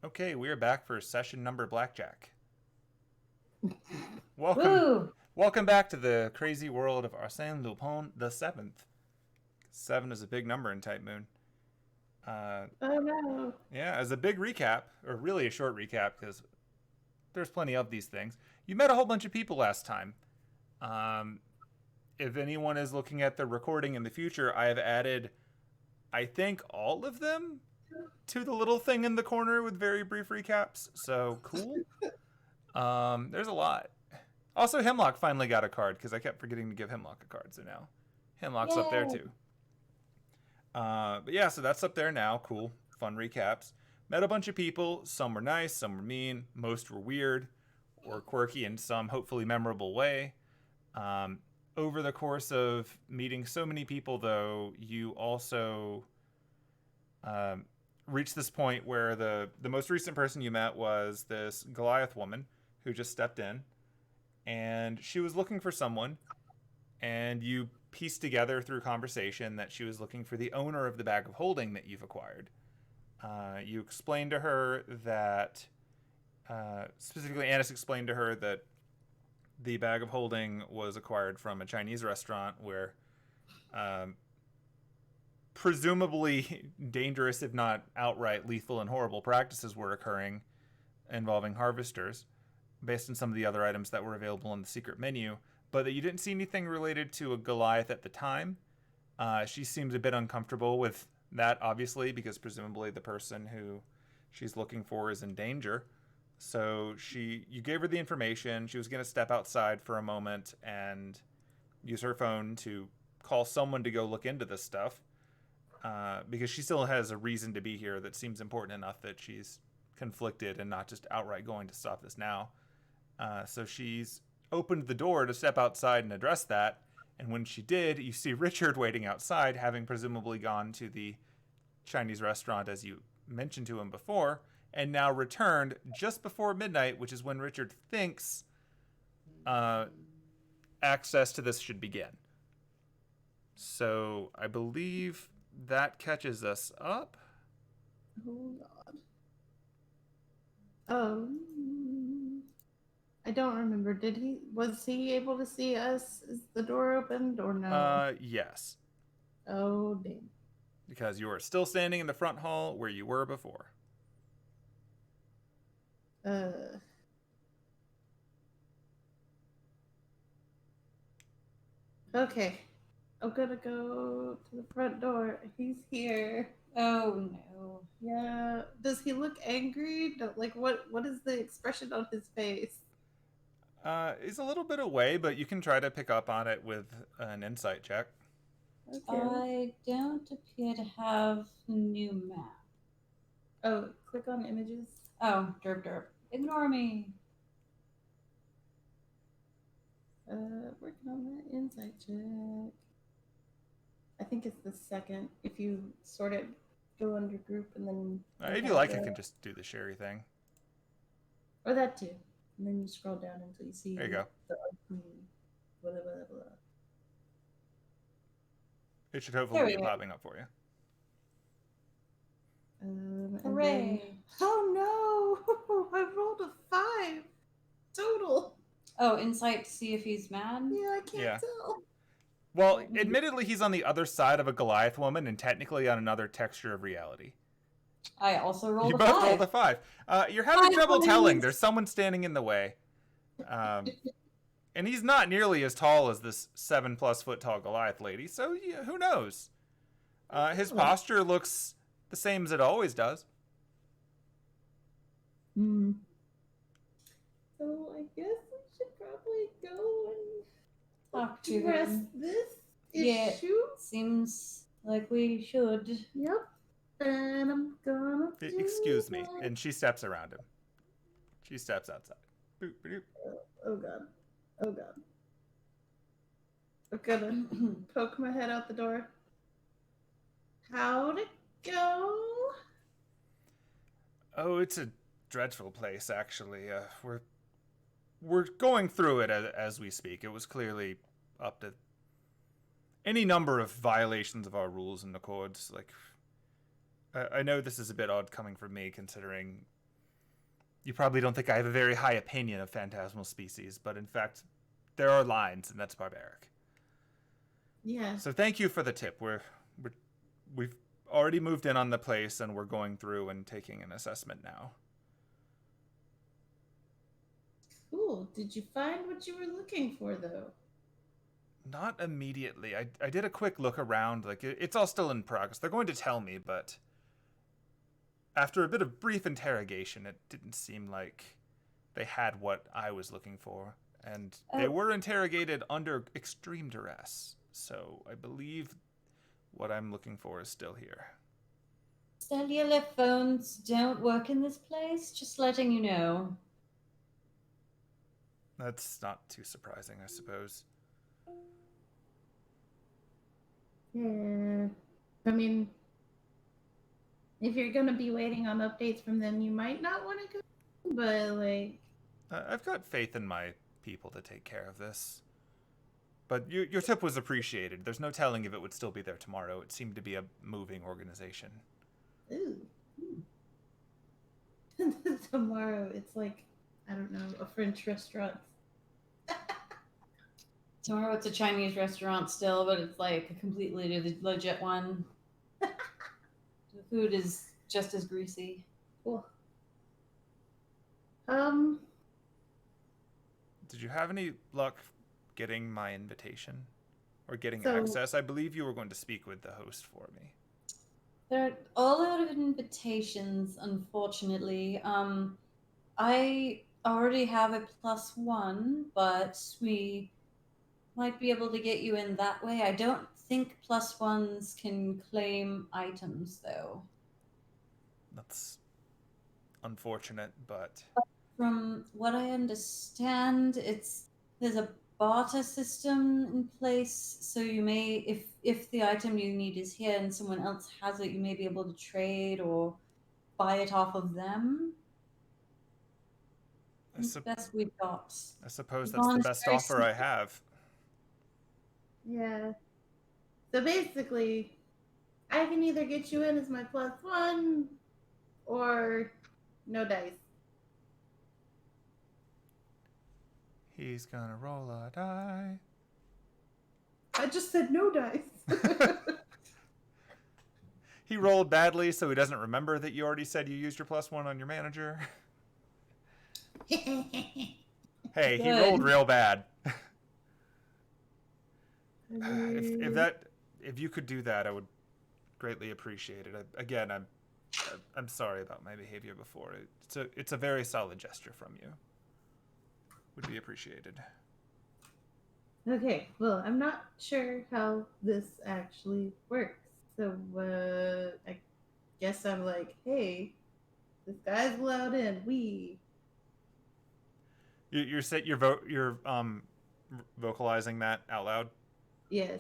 Okay, we are back for session number blackjack. Welcome, Woo! welcome back to the crazy world of Arsène Lupin the Seventh. Seven is a big number in Type Moon. Uh, Oh no. yeah, as a big recap, or really a short recap, because there's plenty of these things. You met a whole bunch of people last time. Um, if anyone is looking at the recording in the future, I have added, I think, all of them to the little thing in the corner with very brief recaps. So cool. There's a lot. Also, Hemlock finally got a card because I kept forgetting to give Hemlock a card. So now Hemlock's up there Yay! too. But yeah, so that's up there now. Cool. Fun recaps. Met a bunch of people. Some were nice, some were mean. Most were weird or quirky in some hopefully memorable way. Um, Over the course of meeting so many people, though, you also um, reached this point where the most recent person you met was this Goliath woman who just stepped in, and she was looking for someone, and you pieced together through conversation that she was looking for the owner of the bag of holding that you've acquired. You explained to her that, specifically, Anise explained to her that the bag of holding was acquired from a Chinese restaurant where um, presumably dangerous, if not outright lethal and horrible practices were occurring involving harvesters based on some of the other items that were available in the secret menu, but that you didn't see anything related to a Goliath at the time. She seems a bit uncomfortable with that, obviously, because presumably the person who she's looking for is in danger. So you gave her the information. She was going to step outside for a moment and use her phone to call someone to go look into this stuff, because she still has a reason to be here that seems important enough that she's conflicted and not just outright going to stop this now. So she's opened the door to step outside and address that. And when she did, you see Richard waiting outside, having presumably gone to the Chinese restaurant as you mentioned to him before, and now returned just before midnight, which is when Richard thinks uh, access to this should begin. So I believe that catches us up. Hold on. I don't remember. Was he able to see us as the door opened or no? Yes, Oh damn. because you are still standing in the front hall where you were before. Uh okay. I'm gonna go to the front door. He's here. Oh no. Yeah. Does he look angry? Like what is the expression on his face? He's a little bit away, but you can try to pick up on it with an insight check. Okay. I don't appear to have a new map. Oh, click on images. Oh, derp derp. Ignore me. Working on that insight check. I think it's the second. If you sort it, go under group and then. If you like, I can just do the Sherry thing. Or that too. And then you scroll down until you see. There you go. The unclean. Blah, blah, blah, blah. It should hopefully be popping up for you. Hooray! Then, oh no! I rolled a 5 total. Oh, insight to see if he's mad? Yeah, I can't tell. Well, admittedly, he's on the other side of a Goliath woman and technically on another texture of reality. I also rolled You a both 5. rolled a 5. You're having trouble telling. There's someone standing in the way. And he's not nearly as tall as this 7+ foot tall Goliath lady, so yeah, who knows? His posture looks the same as it always does. Hmm. So I guess we should probably go and Talk to address him. this Yeah. issue. Seems like we should. Yep. And I'm gonna. Excuse me. And she steps around him. She steps outside. Boop, boop. Oh god. Oh god. I'm gonna poke my head out the door. How'd it go? Oh, it's a dreadful place, actually. We're going through it as we speak. It was clearly up to any number of violations of our rules and accords. Like, I know this is a bit odd coming from me, considering You probably don't think I have a very high opinion of phantasmal species, but in fact, there are lines, and that's barbaric. Yeah. So thank you for the tip. We've already moved in on the place, and we're going through and taking an assessment now. Cool. Did you find what you were looking for, though? Not immediately. I did a quick look around. Like, it's all still in progress. They're going to tell me, but after a bit of brief interrogation, it didn't seem like they had what I was looking for. And they were interrogated under extreme duress. So I believe what I'm looking for is still here. Cellular phones don't work in this place, just letting you know. That's not too surprising, I suppose. Yeah. I mean, if you're going to be waiting on updates from them, you might not want to go. But, like... I've got faith in my people to take care of this. But your tip was appreciated. There's no telling if it would still be there tomorrow. It seemed to be a moving organization. Ooh. Tomorrow, it's like, I don't know, a French restaurant. Tomorrow it's a Chinese restaurant still, but it's like a completely legit one. The food is just as greasy. Cool. Did you have any luck getting my invitation? Or getting access? I believe you were going to speak with the host for me. They're all out of invitations, unfortunately. I already have a +1, but we might be able to get you in that way. I don't think +1s can claim items, though. That's unfortunate, but... From what I understand, there's a barter system in place, so you may, if the item you need is here and someone else has it, you may be able to trade or buy it off of them. That's the best we've got. I suppose that's the best offer I have. Yeah. So basically, I can either get you in as my +1 or no dice. He's gonna roll a die. I just said no dice. He rolled badly, so he doesn't remember that you already said you used your +1 on your manager. Hey, Good. He rolled real bad. If you could do that, I would greatly appreciate it. Again, I'm sorry about my behavior before. It's a very solid gesture from you. Would be appreciated. Okay, well, I'm not sure how this actually works. So, I guess I'm like, hey, this guy's allowed in. You're vocalizing that out loud? Yes.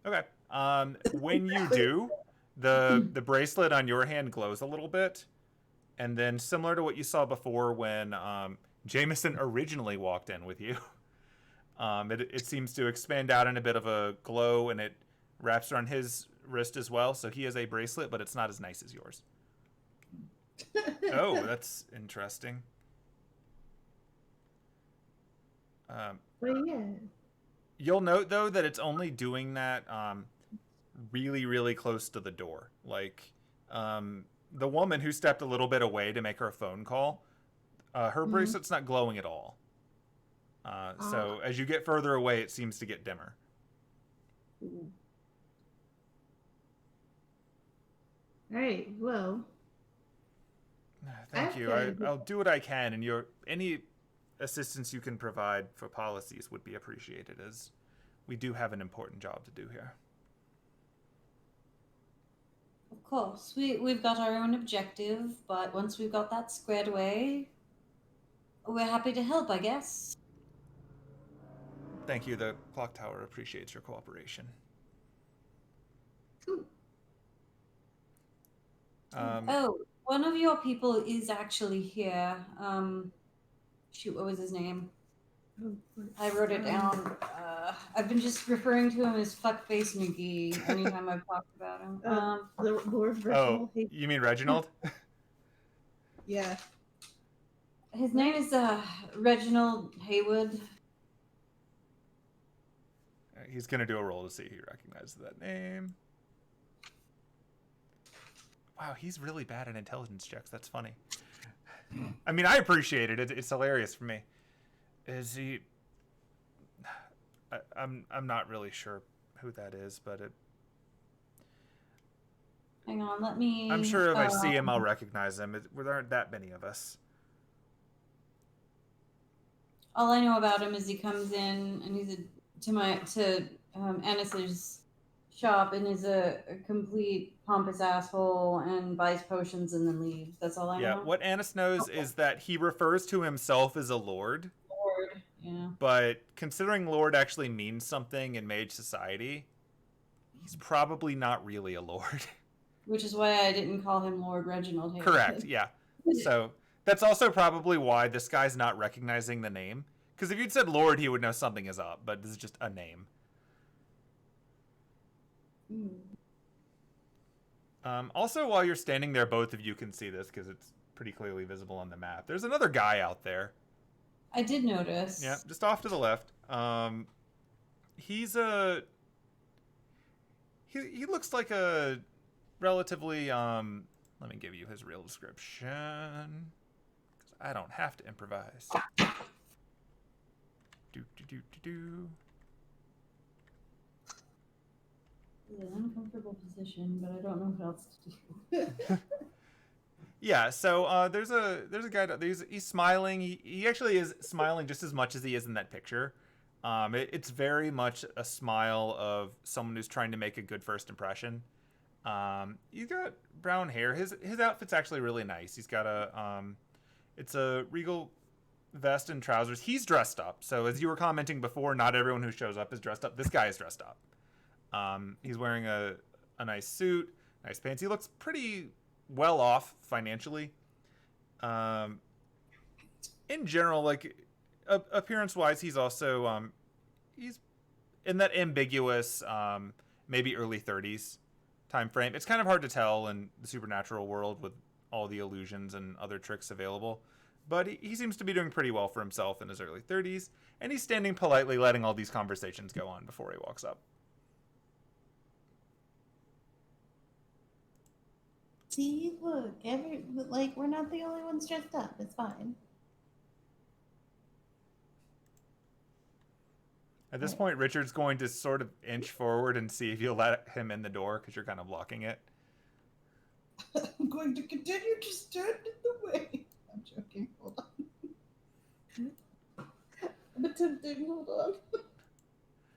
Okay. When you do, the bracelet on your hand glows a little bit, and then similar to what you saw before when Jameson originally walked in with you, it seems to expand out in a bit of a glow, and it wraps around his wrist as well. So he has a bracelet, but it's not as nice as yours. Oh, that's interesting. But yeah. You'll note, though, that it's only doing that really, really close to the door. Like, the woman who stepped a little bit away to make her phone call, her bracelet's not glowing at all. So as you get further away, it seems to get dimmer. All right, well. Thank you. I'll do what I can, and any assistance you can provide for policies would be appreciated, as we do have an important job to do here. Of course, we've got our own objective, but once we've got that squared away, we're happy to help, I guess. Thank you. The clock tower appreciates your cooperation. One of your people is actually here. Shoot, what was his name? I wrote it down. I've been just referring to him as Fuckface McGee anytime I've talked about him. Lord Reginald. You mean Reginald? Yeah. His name is Reginald Haywood. He's going to do a roll to see if he recognizes that name. Wow, he's really bad at intelligence checks. That's funny. I mean, I appreciate it. It's hilarious for me. Is he... I'm not really sure who that is, but it... Hang on, let me... I'm sure if I see him, I'll recognize him. There aren't that many of us. All I know about him is he comes in and he's to Anis's shop and is a complete pompous asshole and buys potions and then leaves. That's all I know. Yeah, what Anis knows is that he refers to himself as a lord. Lord, yeah. But considering lord actually means something in mage society, he's probably not really a lord. Which is why I didn't call him Lord Reginald Haywood. Correct, yeah. So that's also probably why this guy's not recognizing the name. Because if you'd said lord, he would know something is up, but this is just a name. Also, while you're standing there, both of you can see this because it's pretty clearly visible on the map. There's another guy out there. I did notice. Yeah, just off to the left. He's a... He looks like a relatively... Let me give you his real description. Because I don't have to improvise. It's an uncomfortable position, but I don't know what else to do. Yeah, so there's a guy. He's smiling. He actually is smiling just as much as he is in that picture. It's very much a smile of someone who's trying to make a good first impression. He's got brown hair. His outfit's actually really nice. He's got it's a regal vest and trousers. He's dressed up. So as you were commenting before, not everyone who shows up is dressed up. This guy is dressed up. He's wearing a nice suit, nice pants. He looks pretty well off financially. In general, like appearance wise, he's also he's in that ambiguous maybe early 30s time frame. It's kind of hard to tell in the supernatural world with all the illusions and other tricks available, but he seems to be doing pretty well for himself in his early 30s, and he's standing politely letting all these conversations go on before he walks up. See, look, we're not the only ones dressed up. It's fine. At this point, Richard's going to sort of inch forward and see if you'll let him in the door because you're kind of blocking it. I'm going to continue to stand in the way. I'm joking. Hold on. I'm attempting. Hold on.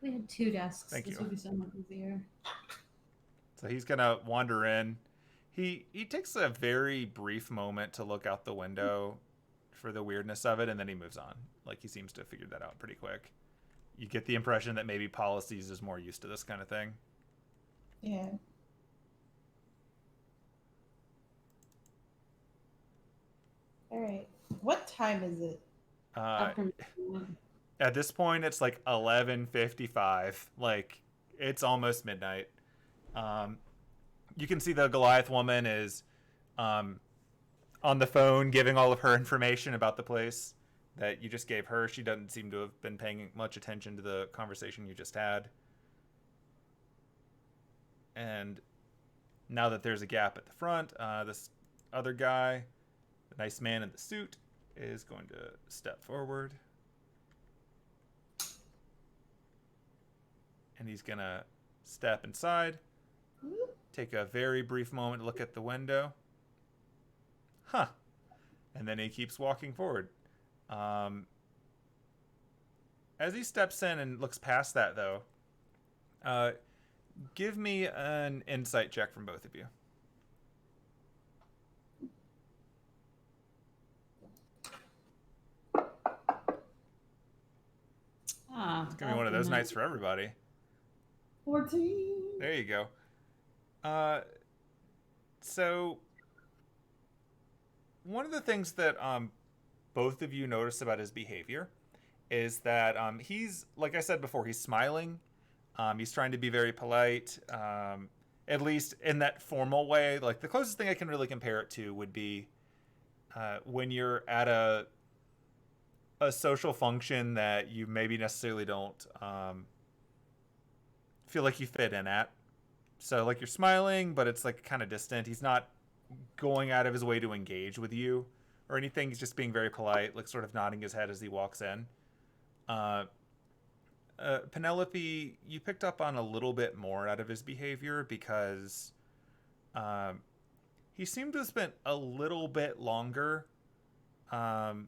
We had 2 desks. Thank this you. would be so much easier. So he's going to wander in. He takes a very brief moment to look out the window for the weirdness of it, and then he moves on. Like, he seems to have figured that out pretty quick. You get the impression that maybe Policies is more used to this kind of thing. Yeah. All right. What time is it? At this point, it's like 11:55. Like, it's almost midnight. You can see the Goliath woman is on the phone giving all of her information about the place that you just gave her. She doesn't seem to have been paying much attention to the conversation you just had. And now that there's a gap at the front, this other guy, the nice man in the suit, is going to step forward. And he's going to step inside. Take a very brief moment to look at the window. Huh. And then he keeps walking forward. As he steps in and looks past that, though, give me an insight check from both of you. It's going to be one of those nights for everybody. 14. There you go. So one of the things that both of you notice about his behavior is that he's, like I said before, he's smiling. He's trying to be very polite, at least in that formal way. Like, the closest thing I can really compare it to would be when you're at a a social function that you maybe necessarily don't feel like you fit in at. So like you're smiling, but it's like kind of distant. He's not going out of his way to engage with you or anything. He's just being very polite, like sort of nodding his head as he walks in. Uh, Penelope, you picked up on a little bit more out of his behavior because um, he seemed to have spent a little bit longer um,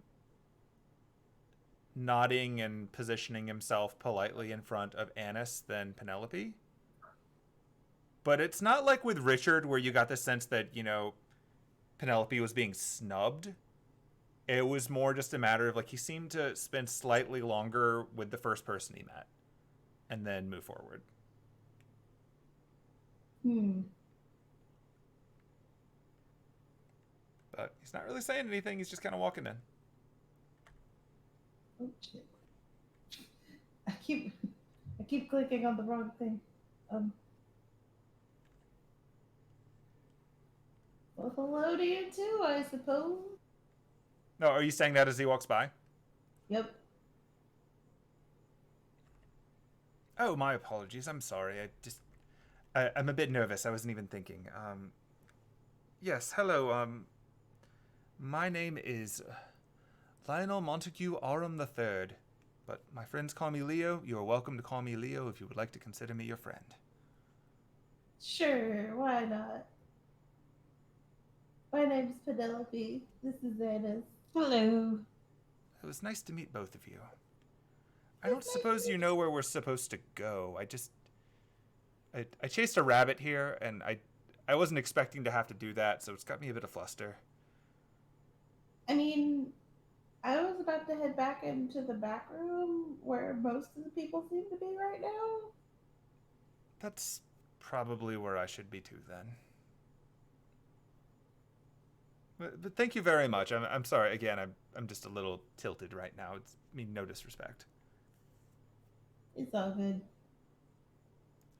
nodding and positioning himself politely in front of Anise than Penelope. But it's not like with Richard where you got the sense that, Penelope was being snubbed. It was more just a matter of like he seemed to spend slightly longer with the first person he met and then move forward. But he's not really saying anything. He's just kind of walking in. Oh shit! I keep clicking on the wrong thing. Well, hello to you too, I suppose. No, are you saying that as he walks by? Yep. Oh, my apologies. I'm sorry. I'm a bit nervous. I wasn't even thinking. Yes, hello. My name is Lionel Montague Aram III, but my friends call me Leo. You are welcome to call me Leo if you would like to consider me your friend. Sure, why not? My name's Penelope. This is Anise. Hello. It was nice to meet both of you. I don't suppose you know where we're supposed to go. I chased a rabbit here, and I wasn't expecting to have to do that, so it's got me a bit of fluster. I mean, I was about to head back into the back room where most of the people seem to be right now. That's probably where I should be too, then. But thank you very much. I'm sorry again. I'm just a little tilted right now. It's no disrespect. It's all good.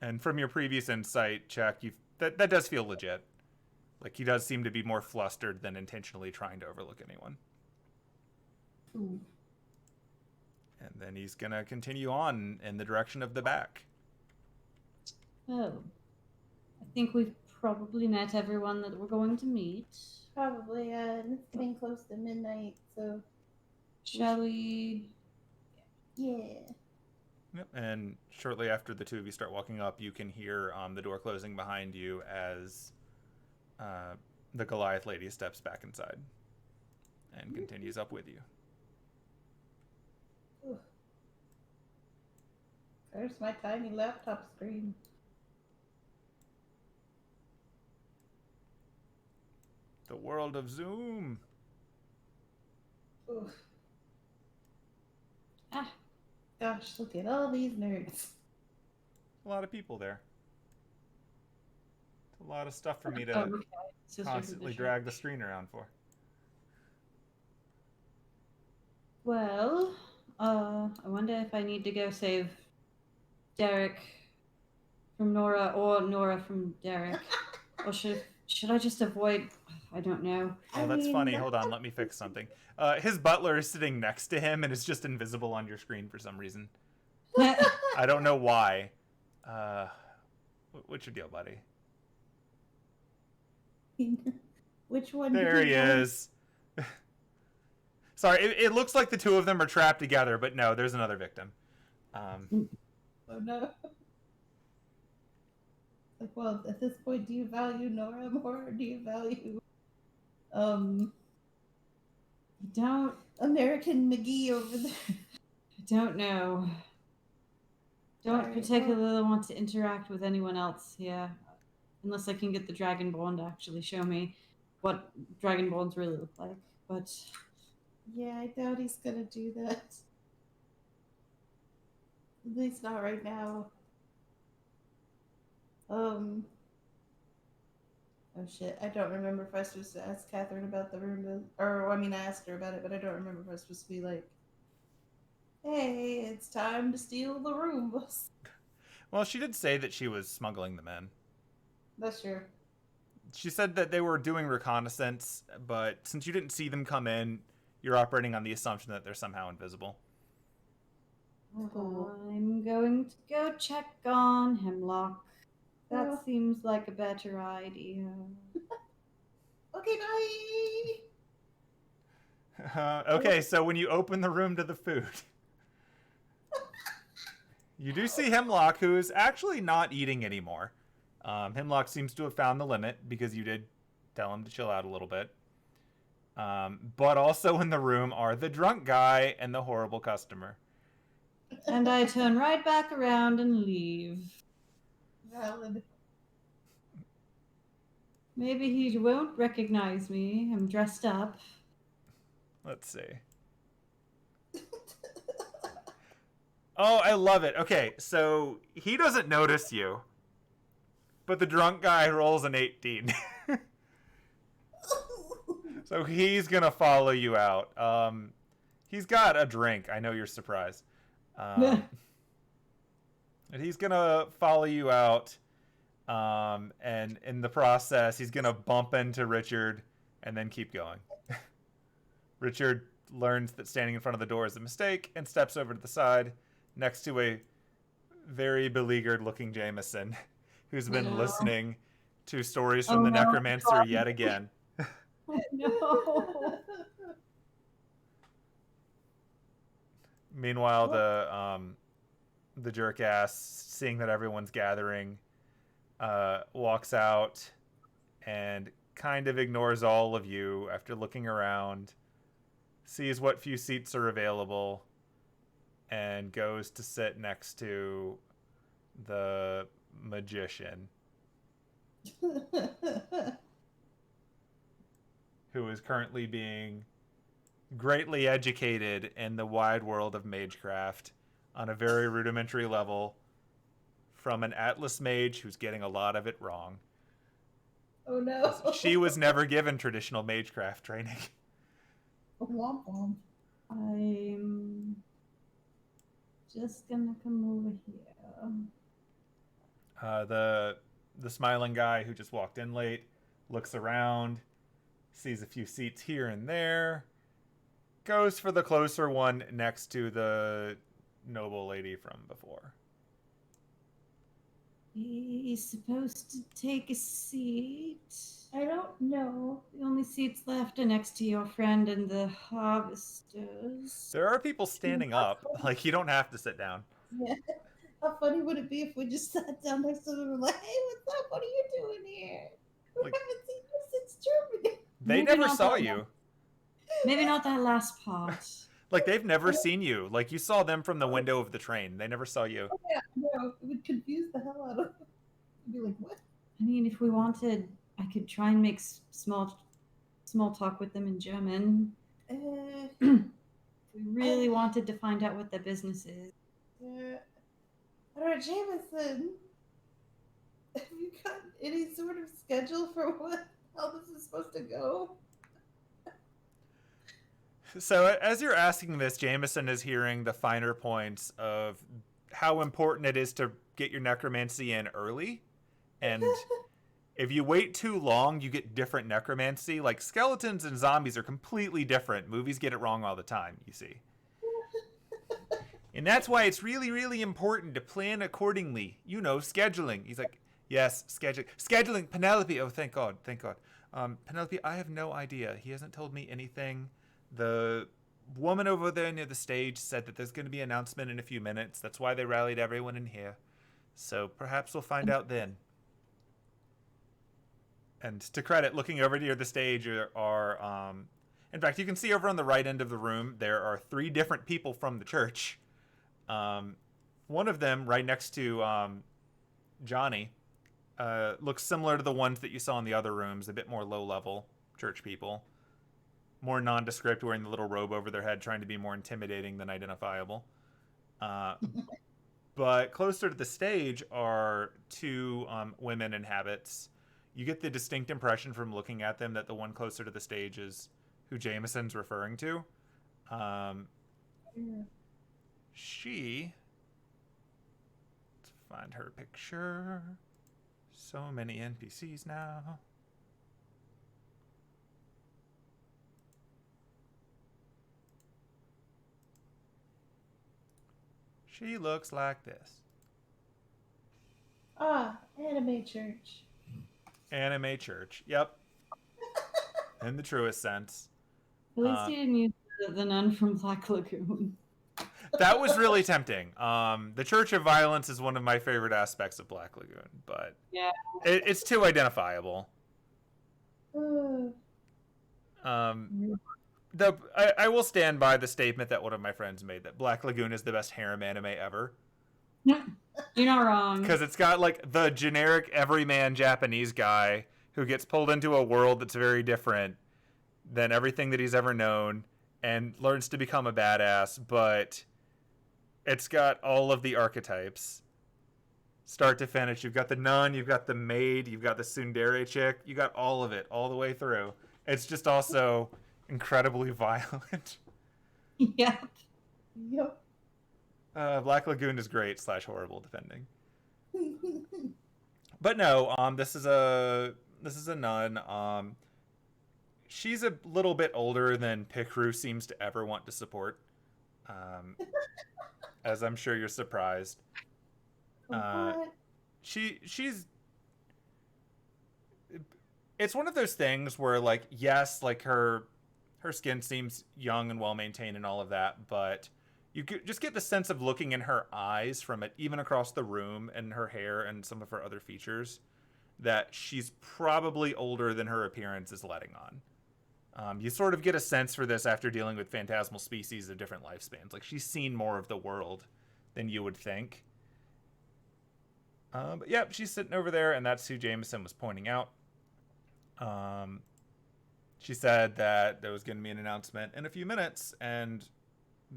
And from your previous insight check, that does feel legit. Like he does seem to be more flustered than intentionally trying to overlook anyone. Ooh. And then he's gonna continue on in the direction of the back. Oh. I think we've probably met everyone that we're going to meet. Probably, and it's getting close to midnight, so... Shall we? Yeah. Yep. And shortly after the two of you start walking up, you can hear the door closing behind you as the Goliath lady steps back inside and continues up with you. Ooh. There's my tiny laptop screen. The world of Zoom. Ooh. Ah. Gosh, look at all these nerds. A lot of people there. It's a lot of stuff for me to constantly drag the screen around for. Well, I wonder if I need to go save Derek from Nora or Nora from Derek. Or should I just avoid? I don't know. Oh, that's funny. Hold on, let me fix something. His butler is sitting next to him and is just invisible on your screen for some reason. I don't know why. What's your deal, buddy? Which one? There he is. Sorry, it looks like the two of them are trapped together, but no, there's another victim. Oh no. Like, well, at this point, do you value Nora more, or do you value, don't American McGee over there? I don't know. Don't particularly want to interact with anyone else here, unless I can get the Dragonborn to actually show me what Dragonborns really look like. But yeah, I doubt he's gonna do that. At least not right now. Oh shit, I don't remember if I was supposed to ask Catherine about the room, I asked her about it, but I don't remember if I was supposed to be like, hey, it's time to steal the room. Well, she did say that she was smuggling them in. That's true. She said that they were doing reconnaissance, but since you didn't see them come in, you're operating on the assumption that they're somehow invisible. Cool. I'm going to go check on Hemlock. That Oh. seems like a better idea. Okay, bye. Okay, so when you open the room to the food, you do see Hemlock, who is actually not eating anymore. Hemlock seems to have found the limit because you did tell him to chill out a little bit. But also in the room are the drunk guy and the horrible customer. And I turn right back around and leave. Valid. Maybe he won't recognize me. I'm dressed up. Let's see. Oh, I love it. Okay, so he doesn't notice you, but the drunk guy rolls an 18. So he's going to follow you out. He's got a drink. I know you're surprised. And he's going to follow you out. And in the process, he's going to bump into Richard and then keep going. Richard learns that standing in front of the door is a mistake and steps over to the side next to a very beleaguered looking Jameson who's been listening to stories from the necromancer yet again. No. Meanwhile, the jerk ass, seeing that everyone's gathering, walks out and kind of ignores all of you after looking around, sees what few seats are available, and goes to sit next to the magician, who is currently being greatly educated in the wide world of magecraft on a very rudimentary level from an Atlas mage who's getting a lot of it wrong. Oh no. She was never given traditional magecraft training. Womp womp. I'm just gonna come over here. The smiling guy who just walked in late looks around, sees a few seats here and there, goes for the closer one next to the noble lady from before. He's supposed to take a seat. I don't know. The only seats left are next to your friend and the harvesters. There are people standing up. Like, you don't have to sit down. Yeah. How funny would it be if we just sat down next to them and were like, hey, what's up? What are you doing here? We Like, haven't seen you since Germany. They Maybe never not saw that you. one. Maybe not that last part. Like, they've never seen you. Like, you saw them from the window of the train. They never saw you. Oh, yeah, no, it would confuse the hell out of them. I'd be like, what? I mean, if we wanted, I could try and make small talk with them in German. If we really wanted to find out what their business is. Alright, Jameson. Have you got any sort of schedule for how this is supposed to go? So as you're asking this, Jameson is hearing the finer points of how important it is to get your necromancy in early. And if you wait too long, you get different necromancy. Like, skeletons and zombies are completely different. Movies get it wrong all the time, you see. And that's why it's really, really important to plan accordingly. You know, scheduling. He's like, yes, scheduling. Scheduling, Penelope. Oh, thank God, thank God. Penelope, I have no idea. He hasn't told me anything. The woman over there near the stage said that there's going to be an announcement in a few minutes. That's why they rallied everyone in here. So perhaps we'll find out then. And to credit, looking over near the stage are in fact, you can see over on the right end of the room, there are 3 different people from the church. One of them, right next to Johnny, looks similar to the ones that you saw in the other rooms, a bit more low-level church people. More nondescript, wearing the little robe over their head, trying to be more intimidating than identifiable. But closer to the stage are 2 women in habits. You get the distinct impression from looking at them that the one closer to the stage is who Jameson's referring to. She... Let's find her picture. So many NPCs now. She looks like this. Anime church. Anime church. Yep. In the truest sense. At least you didn't use the nun from Black Lagoon. That was really tempting. The Church of Violence is one of my favorite aspects of Black Lagoon, but Yeah. it's too identifiable. Uh, I will stand by the statement that one of my friends made that Black Lagoon is the best harem anime ever. You're not wrong. Because it's got like the generic everyman Japanese guy who gets pulled into a world that's very different than everything that he's ever known and learns to become a badass, but it's got all of the archetypes. Start to finish. You've got the nun, you've got the maid, you've got the tsundere chick, you got all of it, all the way through. It's just also incredibly violent. Yep. Yep. Black Lagoon is great / horrible, depending. But no, this is a nun. She's a little bit older than Pikru seems to ever want to support. As I'm sure you're surprised. What? She's it's one of those things where like yes, like her skin seems young and well maintained and all of that, but you just get the sense of looking in her eyes from it, even across the room, and her hair and some of her other features, that she's probably older than her appearance is letting on. You sort of get a sense for this after dealing with phantasmal species of different lifespans. Like, she's seen more of the world than you would think. But yeah, she's sitting over there, and that's who Jameson was pointing out. She said that there was going to be an announcement in a few minutes, and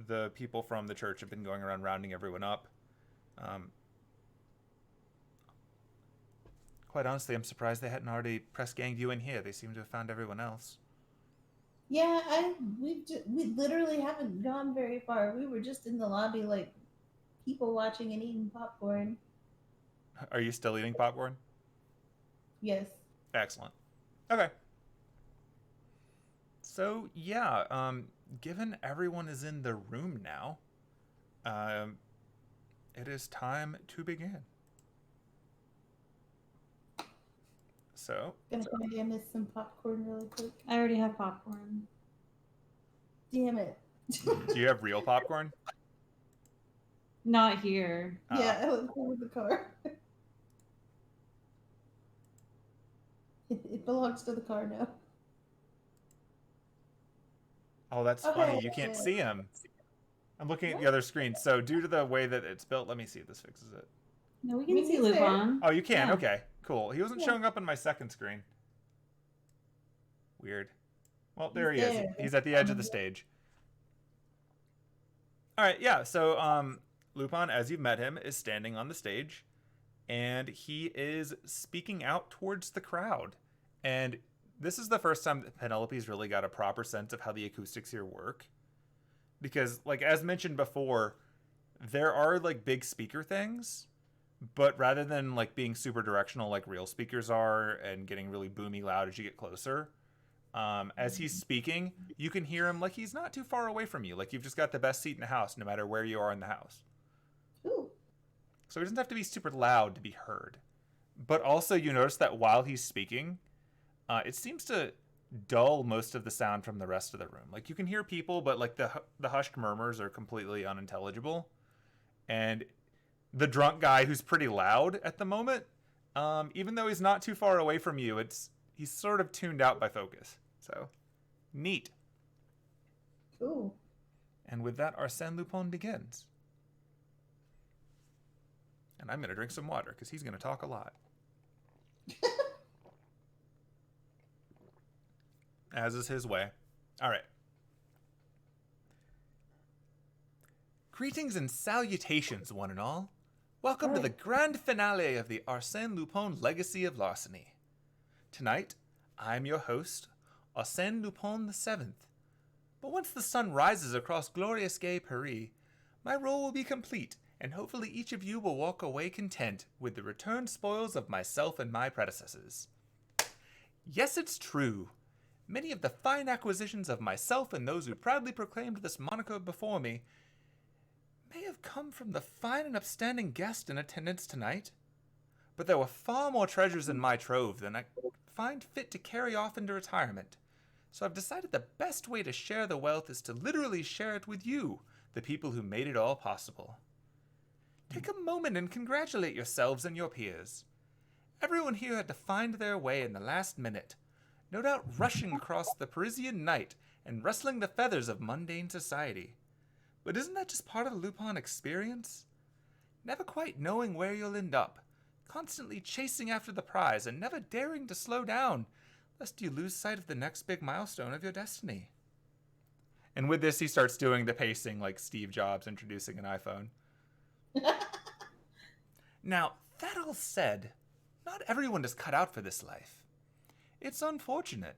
the people from the church have been going around rounding everyone up. Quite honestly, I'm surprised they hadn't already press ganged you in here. They seem to have found everyone else. Yeah, we literally haven't gone very far. We were just in the lobby, like people watching and eating popcorn. Are you still eating popcorn? Yes. Excellent. Okay. So yeah, given everyone is in the room now, it is time to begin. So, Gonna go get miss some popcorn really quick. I already have popcorn. Damn it. do you have real popcorn? Not here. Yeah, I was over the car. It belongs to the car now. Oh, that's Okay. funny. You can't see him. I'm looking at the other screen. So due to the way that it's built, let me see if this fixes it. No, we can Maybe see he's there. Lupin. Oh, you can? Yeah. Okay, cool. He wasn't Yeah. showing up on my second screen. Weird. Well, there He's he is. there. He's at the edge of the stage. All right, yeah. So Lupin, as you've met him, is standing on the stage, and he is speaking out towards the crowd. And this is the first time that Penelope's really got a proper sense of how the acoustics here work. Because, like, as mentioned before, there are, like, big speaker things, but rather than, like, being super directional like real speakers are and getting really boomy loud as you get closer, as he's speaking, you can hear him like he's not too far away from you. Like, you've just got the best seat in the house, no matter where you are in the house. Ooh. So he doesn't have to be super loud to be heard. But also, you notice that while he's speaking, it seems to dull most of the sound from the rest of the room. Like, you can hear people, but like the hushed murmurs are completely unintelligible. And the drunk guy, who's pretty loud at the moment, even though he's not too far away from you, he's sort of tuned out by focus. So, neat. Cool. And with that, Arsène Lupin begins. And I'm going to drink some water, because he's going to talk a lot. As is his way. All right. Greetings and salutations, one and all. Welcome to the grand finale of the Arsène Lupin Legacy of Larceny. Tonight, I'm your host, Arsène Lupin VII. But once the sun rises across glorious gay Paris, my role will be complete, and hopefully each of you will walk away content with the returned spoils of myself and my predecessors. Yes, it's true. Many of the fine acquisitions of myself and those who proudly proclaimed this moniker before me may have come from the fine and upstanding guest in attendance tonight, but there were far more treasures in my trove than I find fit to carry off into retirement. So I've decided the best way to share the wealth is to literally share it with you, the people who made it all possible. Take a moment and congratulate yourselves and your peers. Everyone here had to find their way in the last minute, no doubt rushing across the Parisian night and rustling the feathers of mundane society. But isn't that just part of the Lupin experience? Never quite knowing where you'll end up, constantly chasing after the prize and never daring to slow down, lest you lose sight of the next big milestone of your destiny. And with this, he starts doing the pacing like Steve Jobs introducing an iPhone. Now, that all said, not everyone is cut out for this life. It's unfortunate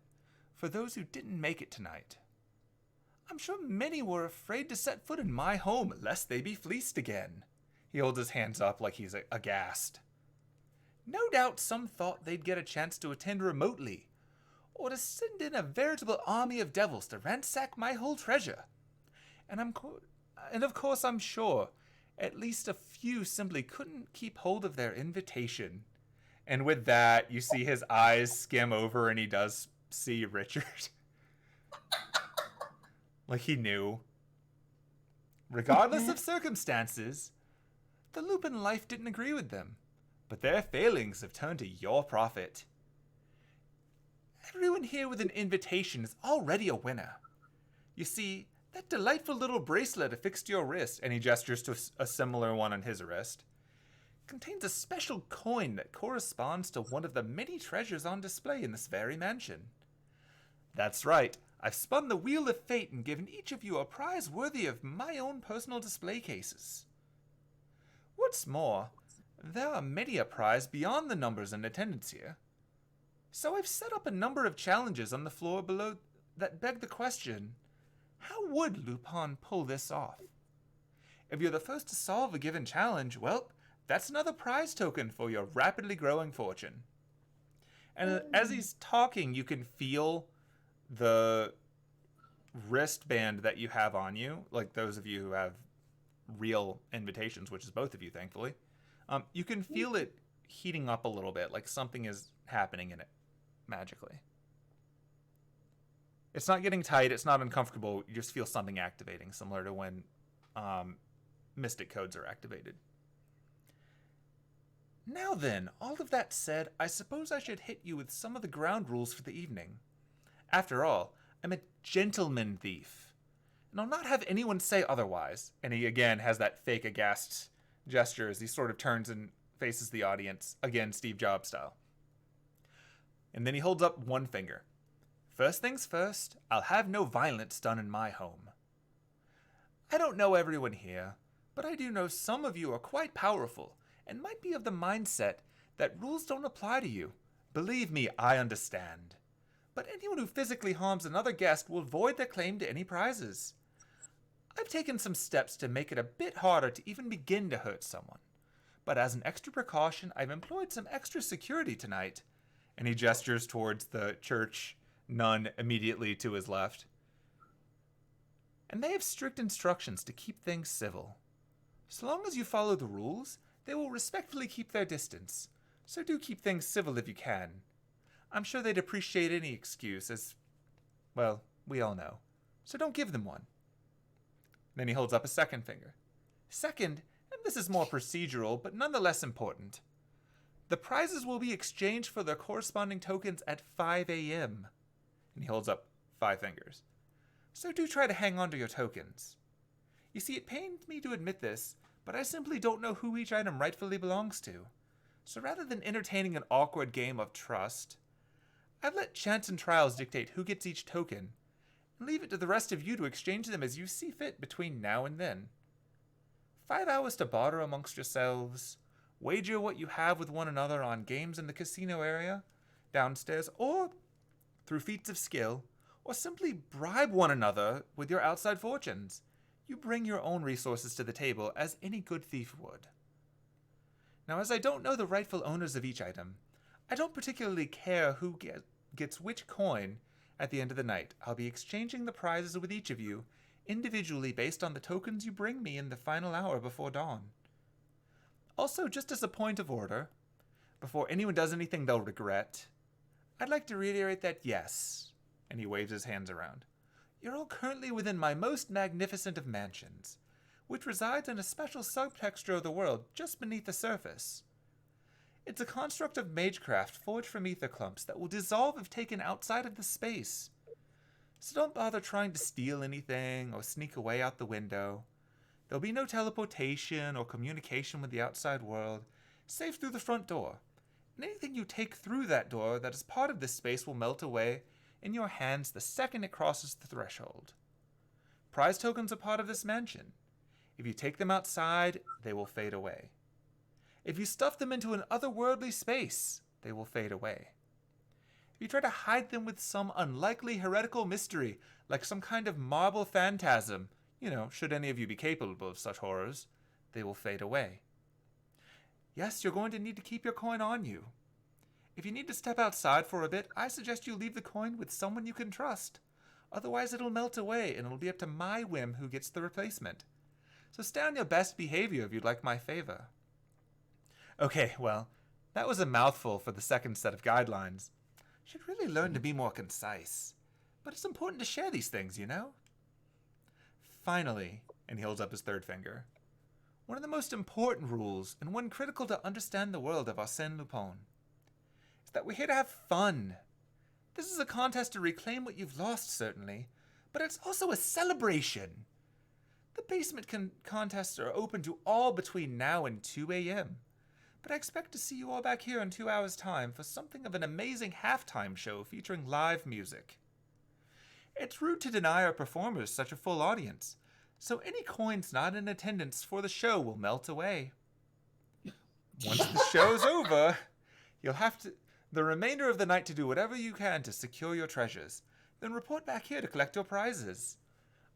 for those who didn't make it tonight. I'm sure many were afraid to set foot in my home lest they be fleeced again. He holds his hands up like he's aghast. No doubt some thought they'd get a chance to attend remotely, or to send in a veritable army of devils to ransack my whole treasure. And of course I'm sure at least a few simply couldn't keep hold of their invitation. And with that, you see his eyes skim over and he does see Richard. Like he knew. Regardless of circumstances, the Lupin life didn't agree with them, but their failings have turned to your profit. Everyone here with an invitation is already a winner. You see, that delightful little bracelet affixed to your wrist, and he gestures to a similar one on his wrist, contains a special coin that corresponds to one of the many treasures on display in this very mansion. That's right, I've spun the wheel of fate and given each of you a prize worthy of my own personal display cases. What's more, there are many a prize beyond the numbers in attendance here. So I've set up a number of challenges on the floor below that beg the question, how would Lupin pull this off? If you're the first to solve a given challenge, well, that's another prize token for your rapidly growing fortune. And as he's talking, you can feel the wristband that you have on you, like those of you who have real invitations, which is both of you, thankfully. You can feel it heating up a little bit, like something is happening in it magically. It's not getting tight, it's not uncomfortable, you just feel something activating, similar to when mystic codes are activated. Now then, all of that said, I suppose I should hit you with some of the ground rules for the evening. After all, I'm a gentleman thief, and I'll not have anyone say otherwise. And he again has that fake aghast gesture as he sort of turns and faces the audience, again Steve Jobs style. And then he holds up one finger. First things first, I'll have no violence done in my home. I don't know everyone here, but I do know some of you are quite powerful and might be of the mindset that rules don't apply to you. Believe me, I understand. But anyone who physically harms another guest will void their claim to any prizes. I've taken some steps to make it a bit harder to even begin to hurt someone. But as an extra precaution, I've employed some extra security tonight. And he gestures towards the church nun immediately to his left. And they have strict instructions to keep things civil. So long as you follow the rules, they will respectfully keep their distance. So do keep things civil if you can. I'm sure they'd appreciate any excuse, as, well, we all know. So don't give them one. Then he holds up a second finger. Second, and this is more procedural, but nonetheless important. The prizes will be exchanged for their corresponding tokens at 5 a.m. And he holds up 5 fingers. So do try to hang on to your tokens. You see, it pains me to admit this, but I simply don't know who each item rightfully belongs to. So rather than entertaining an awkward game of trust, I've let chance and trials dictate who gets each token, and leave it to the rest of you to exchange them as you see fit between now and then. 5 hours to barter amongst yourselves, wager what you have with one another on games in the casino area, downstairs, or through feats of skill, or simply bribe one another with your outside fortunes. You bring your own resources to the table as any good thief would. Now, as I don't know the rightful owners of each item, I don't particularly care who gets which coin at the end of the night. I'll be exchanging the prizes with each of you individually based on the tokens you bring me in the final hour before dawn. Also, just as a point of order, before anyone does anything they'll regret, I'd like to reiterate that yes, and he waves his hands around, you're all currently within my most magnificent of mansions, which resides in a special subtexture of the world just beneath the surface. It's a construct of magecraft forged from ether clumps that will dissolve if taken outside of the space. So don't bother trying to steal anything or sneak away out the window. There'll be no teleportation or communication with the outside world, save through the front door. And anything you take through that door that is part of this space will melt away in your hands the second it crosses the threshold. Prize tokens are part of this mansion. If you take them outside, they will fade away. If you stuff them into an otherworldly space, they will fade away. If you try to hide them with some unlikely heretical mystery, like some kind of marble phantasm, should any of you be capable of such horrors, they will fade away. Yes, you're going to need to keep your coin on you. If you need to step outside for a bit, I suggest you leave the coin with someone you can trust. Otherwise it'll melt away and it'll be up to my whim who gets the replacement. So stay on your best behavior if you'd like my favor. Okay, well, that was a mouthful for the second set of guidelines. Should really learn to be more concise. But it's important to share these things, Finally, and he holds up his third finger, one of the most important rules, and one critical to understand the world of Arsène Lupin, is that we're here to have fun. This is a contest to reclaim what you've lost, certainly, but it's also a celebration. The basement contests are open to all between now and 2 a.m., but I expect to see you all back here in 2 hours' time for something of an amazing halftime show featuring live music. It's rude to deny our performers such a full audience, so any coins not in attendance for the show will melt away. Once the show's over, you'll have the remainder of the night to do whatever you can to secure your treasures, then report back here to collect your prizes.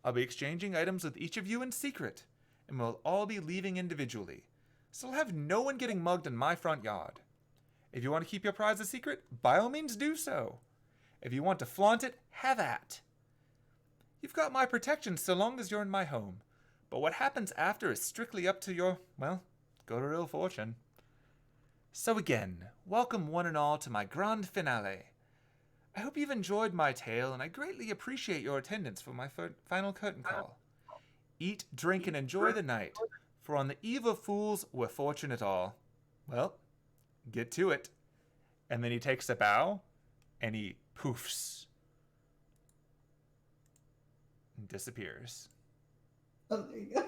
I'll be exchanging items with each of you in secret, and we'll all be leaving individually, so I'll have no one getting mugged in my front yard. If you want to keep your prize a secret, by all means do so. If you want to flaunt it, have at. You've got my protection so long as you're in my home, but what happens after is strictly up to your, good or ill fortune. So again, welcome one and all to my grand finale. I hope you've enjoyed my tale, and I greatly appreciate your attendance for my final curtain call. Eat, drink, and enjoy the night, for on the eve of fools, we're fortunate all. Well, get to it. And then he takes a bow, and he poofs. And disappears. Oh, there you go.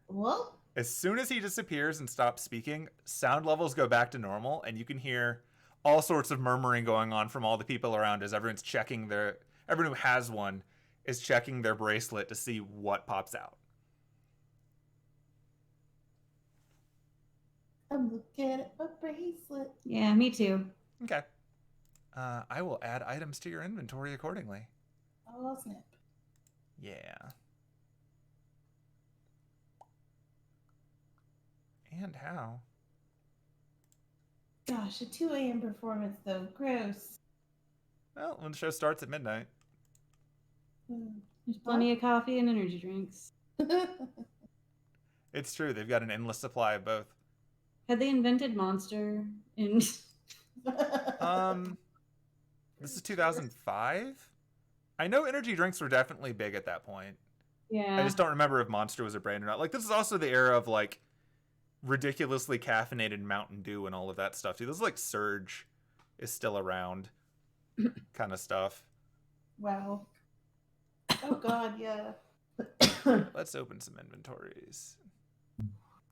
Well? As soon as he disappears and stops speaking, sound levels go back to normal, and you can hear all sorts of murmuring going on from all the people around as everyone's checking everyone who has one is checking their bracelet to see what pops out. I'm looking at my bracelet. Yeah, me too. Okay. I will add items to your inventory accordingly. Oh, snap. Yeah. And how? Gosh, a 2 a.m. performance, though. Gross. Well, when the show starts at midnight. There's plenty of coffee and energy drinks. It's true. They've got an endless supply of both. Had they invented Monster in... This is 2005? I know energy drinks were definitely big at that point. Yeah. I just don't remember if Monster was a brand or not. Like, this is also the era of, like, ridiculously caffeinated Mountain Dew and all of that stuff, too. This is like Surge is still around kind of stuff. Wow. Oh, God, yeah. Let's open some inventories.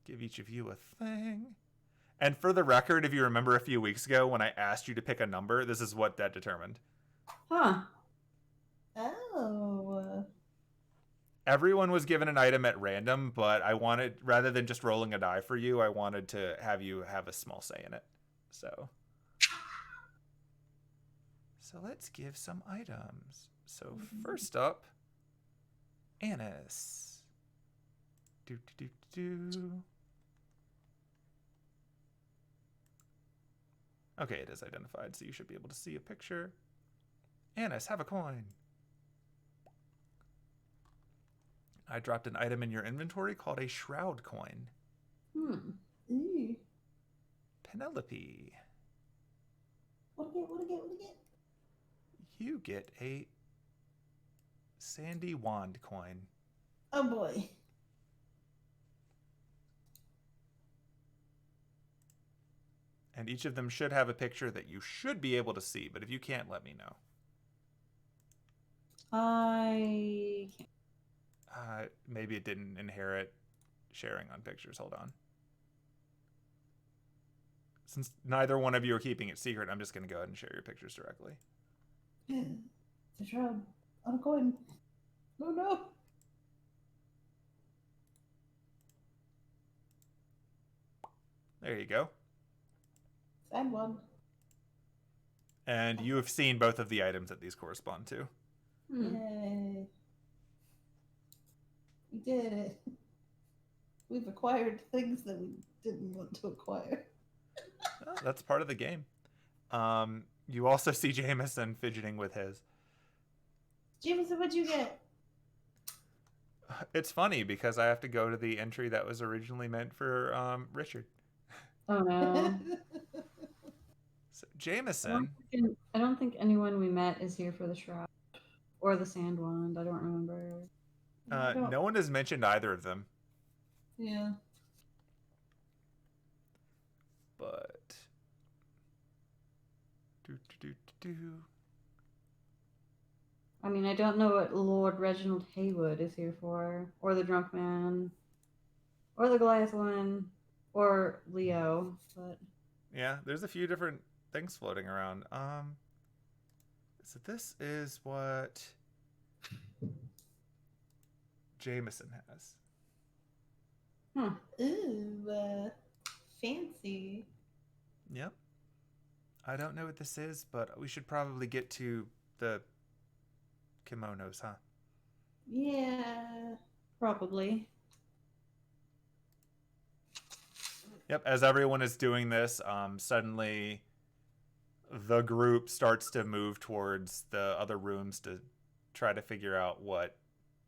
Give each of you a thing. And for the record, if you remember a few weeks ago when I asked you to pick a number, this is what that determined. Huh. Oh. Everyone was given an item at random, but I wanted, rather than just rolling a die for you, I wanted to have you have a small say in it. So let's give some items. So first up, Anise. Okay, it is identified, so you should be able to see a picture. Anise, have a coin. I dropped an item in your inventory called a shroud coin. Ooh. Penelope, What do I get? you get a sandy wand coin. Oh boy. And each of them should have a picture that you should be able to see, but if you can't, let me know. I can't. Maybe it didn't inherit sharing on pictures. Hold on. Since neither one of you are keeping it secret, I'm just going to go ahead and share your pictures directly. It's a shroud on a coin. Oh no. There you go. Sad one. And you have seen both of the items that these correspond to. Yay. We did it. We've acquired things that we didn't want to acquire. Well, that's part of the game. You also see Jameson fidgeting with his. Jameson, what'd you get? It's funny because I have to go to the entry that was originally meant for Richard. Oh no. So, Jameson. I don't think anyone we met is here for the shroud or the sand wand. I don't remember. No one has mentioned either of them. Yeah. But I mean, I don't know what Lord Reginald Haywood is here for, or the drunk man, or the Goliath one, or Leo. But yeah, there's a few different things floating around. So this is what Jameson has. Ooh, fancy. Yep. I don't know what this is, but we should probably get to the kimonos, huh? Yeah. probably. Yep. As everyone is doing this, suddenly the group starts to move towards the other rooms to try to figure out what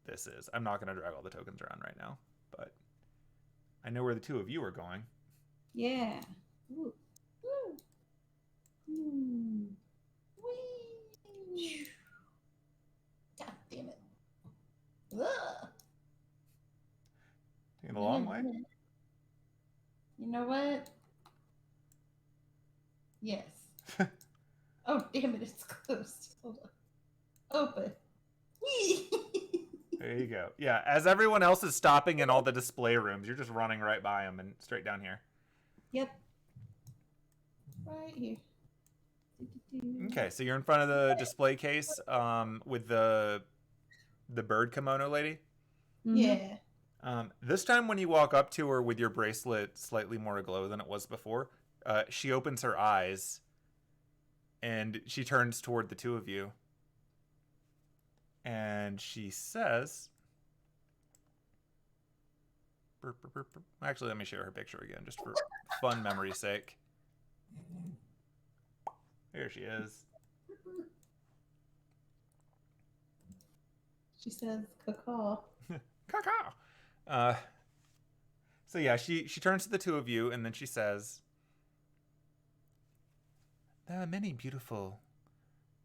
this is. I'm not going to drag all the tokens around right now, but I know where the two of you are going. Yeah. Ooh. Whee! God damn it. Ugh. Taking a long way? You know what? Yes. Oh, damn it, it's closed. Hold on. Open. Whee! There you go. Yeah, as everyone else is stopping in all the display rooms, you're just running right by them and straight down here. Yep. Right here. Okay, so you're in front of the display case with the bird kimono lady. Mhm. Yeah. This time when you walk up to her with your bracelet slightly more aglow than it was before, she opens her eyes and she turns toward the two of you. And she says... Actually, let me share her picture again, just for fun memory's sake. Here she is. She says, caw. Caca. So yeah, she turns to the two of you and then she says, "There are many beautiful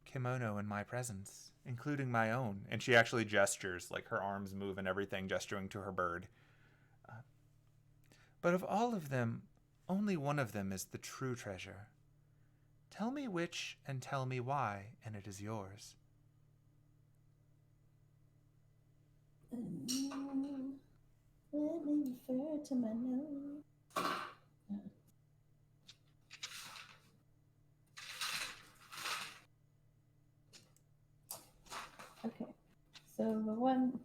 kimono in my presence, including my own." And she actually gestures, like her arms move and everything, gesturing to her bird. But of all of them, only one of them is the true treasure. Tell me which and tell me why, and it is yours. Let me refer to my nose. Okay, so the one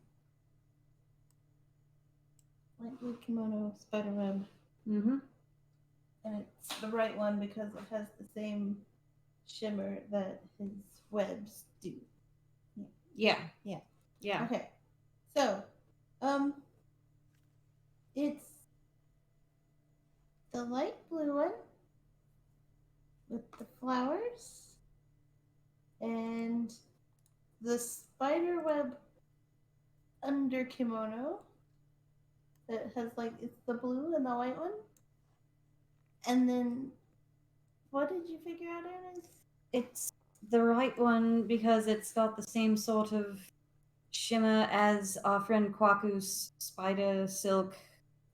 light blue kimono spider web, Mhm. and it's the right one because it has the same shimmer that his webs do. Yeah. Yeah. Yeah. Okay, so it's the light blue one with the flowers and the spider web under kimono that has like it's the blue and the white one. And then what did you figure out, Anise? It's the right one because it's got the same sort of shimmer as our friend Kwaku's spider silk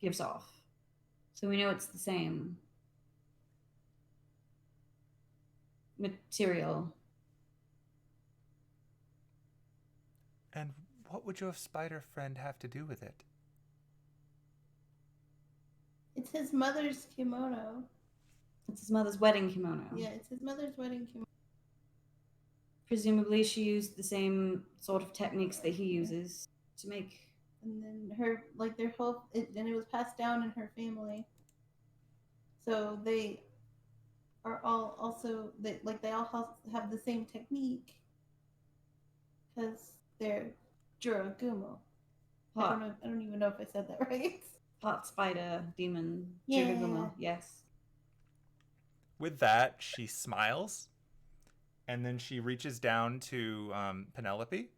gives off. So we know it's the same material. And what would your spider friend have to do with it? It's his mother's kimono. It's his mother's wedding kimono. Yeah, it's his mother's wedding kimono. Presumably she used the same sort of techniques that he uses to make. And then her, like their whole, and it was passed down in her family. So they are all also, they all have the same technique because they're Juragumo. Hot, I don't even know if I said that right. hot spider demon. Yeah. Juragumo, yes. With that, she smiles, and then she reaches down to Penelope,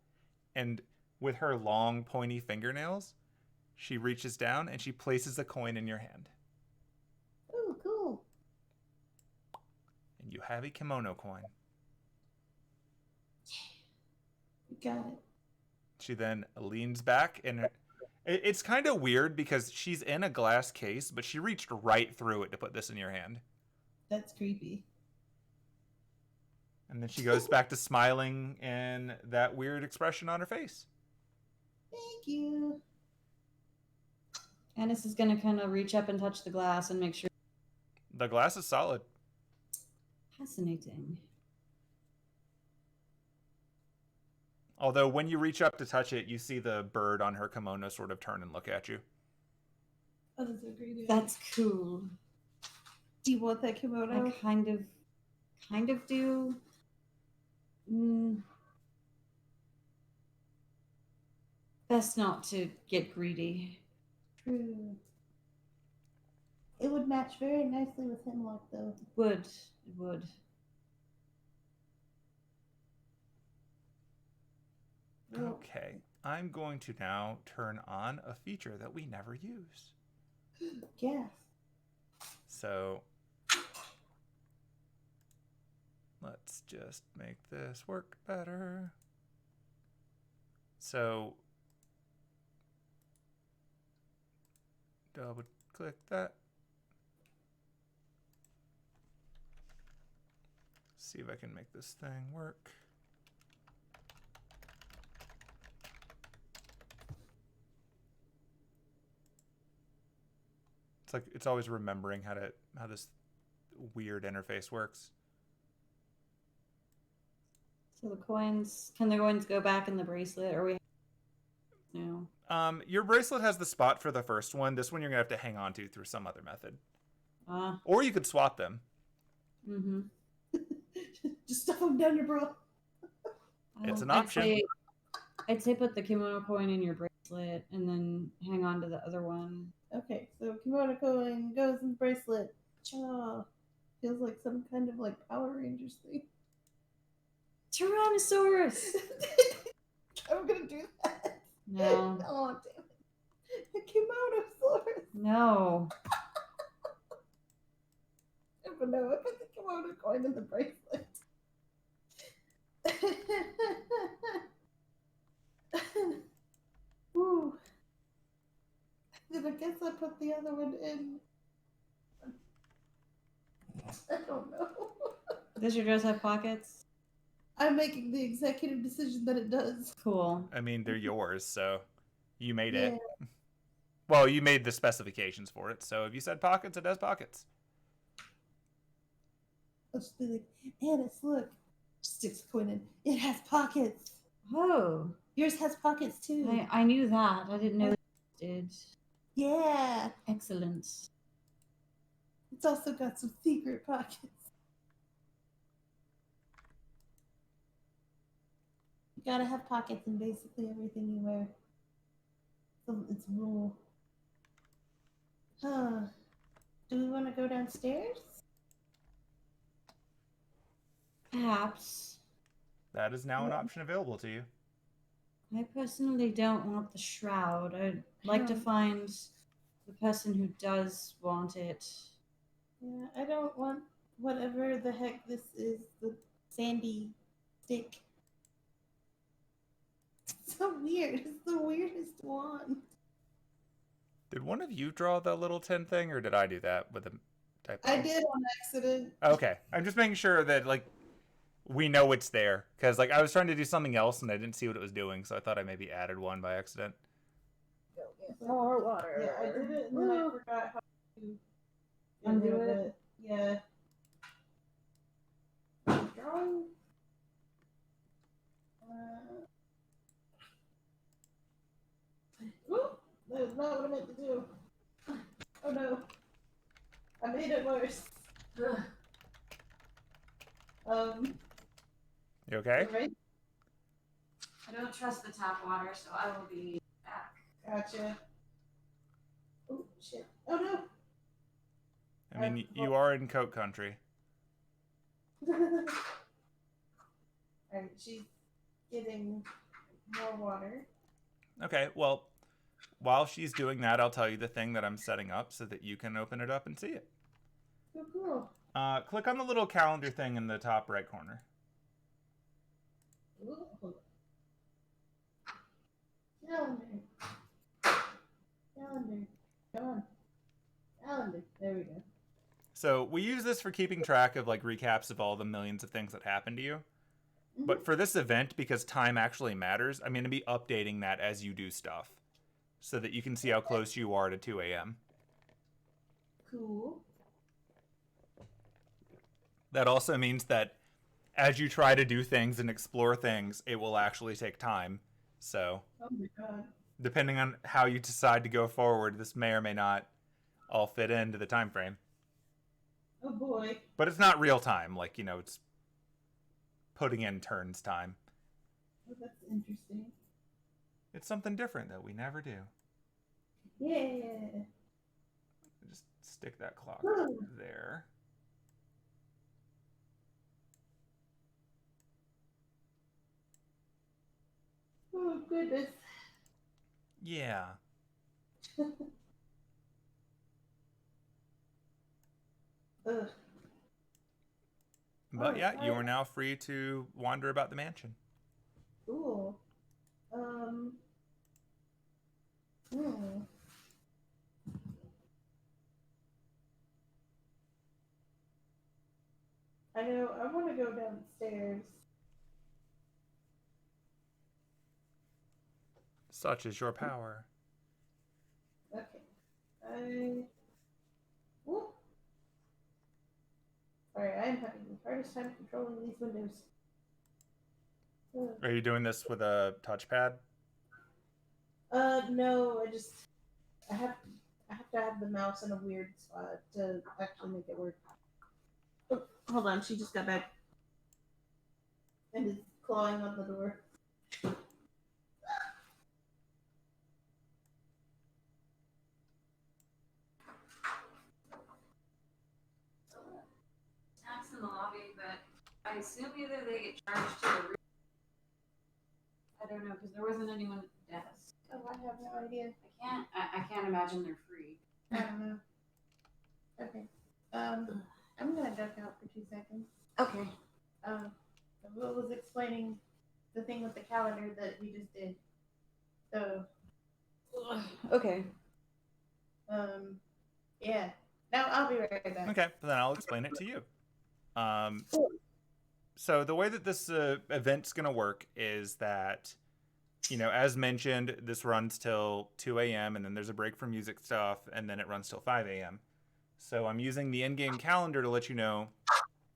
and with her long, pointy fingernails, she reaches down and she places a coin in your hand. Ooh, cool. And you have a kimono coin. You got it. She then leans back, and it's kind of weird because she's in a glass case, but she reached right through it to put this in your hand. That's creepy. And then she goes back to smiling and that weird expression on her face. Thank you. Anise is going to kind of reach up and touch the glass and make sure. The glass is solid. Fascinating. Although when you reach up to touch it, you see the bird on her kimono sort of turn and look at you. Oh, that's so creepy. That's cool. Do you want that kimono? I kind of do. Best not to get greedy. True. It would match very nicely with Hemlock, though. It would. Okay, I'm going to now turn on a feature that we never use. Yes. So let's just make this work better. So double click that. See if I can make this thing work. It's like it's always remembering how this weird interface works. So the coins, can the coins go back in the bracelet, or we? No. Your bracelet has the spot for the first one. This one you're gonna have to hang on to through some other method. Or you could swap them. Mm-hmm. Just stuff them down your bra. It's an option. I'd say put the kimono coin in your bracelet and then hang on to the other one. Okay, so kimono coin goes in the bracelet. Cha. Feels like some kind of like Power Rangers thing. Tyrannosaurus! I'm gonna do that. No. Oh, damn it. A kimonosaurus. No. But no, I put the kimono coin in the bracelet. Ooh. Then I guess I put the other one in. I don't know. Does your dress have pockets? I'm making the executive decision that it does. Cool. I mean, they're yours, so you made Yeah. it. Well, you made the specifications for it, so if you said pockets, it has pockets. I'll just be like, Annis, look. Sticks a coin in. It has pockets. Oh. Yours has pockets too. I knew that. I didn't know it did. Yeah. Excellent. It's also got some secret pockets. You gotta have pockets in basically everything you wear. So it's a rule. Huh. Do we want to go downstairs? Perhaps. that is now an option available to you. I personally don't want the shroud. I'd like to Yeah. find the person who does want it. Yeah, I don't want whatever the heck this is, the sandy stick. It's so weird. It's the weirdest one. Did one of you draw the little tin thing, or did I do that with a typo? I did on accident. Okay, I'm just making sure that like we know it's there, because like I was trying to do something else and I didn't see what it was doing, so I thought I maybe added one by accident. Go get more water. Yeah, I did it and then I forgot how to Undo get rid of it? Yeah. Drawing. Whoop! That is not what I meant to do. Oh no. I made it worse. You okay? Right? I don't trust the tap water, so I will be back. Gotcha. Oh shit. Oh no. I mean, you are in Coke country. Alright, she's getting more water. Okay, well, while she's doing that, I'll tell you the thing that I'm setting up so that you can open it up and see it. Oh, cool. Click on the little calendar thing in the top right corner. Ooh, hold on. Calendar. Calendar. Come on. Calendar. There we go. So we use this for keeping track of like recaps of all the millions of things that happened to you. But for this event, because time actually matters, I'm going to be updating that as you do stuff so that you can see how close you are to 2 a.m. Cool. That also means that as you try to do things and explore things, it will actually take time. So, Oh my god. depending on how you decide to go forward, this may or may not all fit into the time frame. Oh boy. But it's not real time, like, it's putting in turns time. Oh, that's interesting. It's something different that we never do. Yeah. Just stick that clock there. Oh goodness. Yeah. Ugh. But yeah, you are now free to wander about the mansion. Cool. Hmm. I know. I want to go downstairs. Such is your power. Okay. Whoop. Sorry, I am having the hardest time controlling these windows. Ugh. Are you doing this with a touchpad? No. I have to have the mouse in a weird spot to actually make it work. Oh, hold on, she just got back and is clawing on the door. Snacks in the lobby, but I assume either they get charged to the room. I don't know, because there wasn't anyone at the desk. Oh, I have no idea. I can't imagine they're free. I don't know. Okay. I'm gonna duck out for 2 seconds. Okay. Will was explaining the thing with the calendar that we just did. So, Okay. yeah. Now I'll be right back. Okay, then I'll explain it to you. So the way that this event's going to work is that, as mentioned, this runs till 2 a.m. and then there's a break for music stuff, and then it runs till 5 a.m. So I'm using the in-game calendar to let you know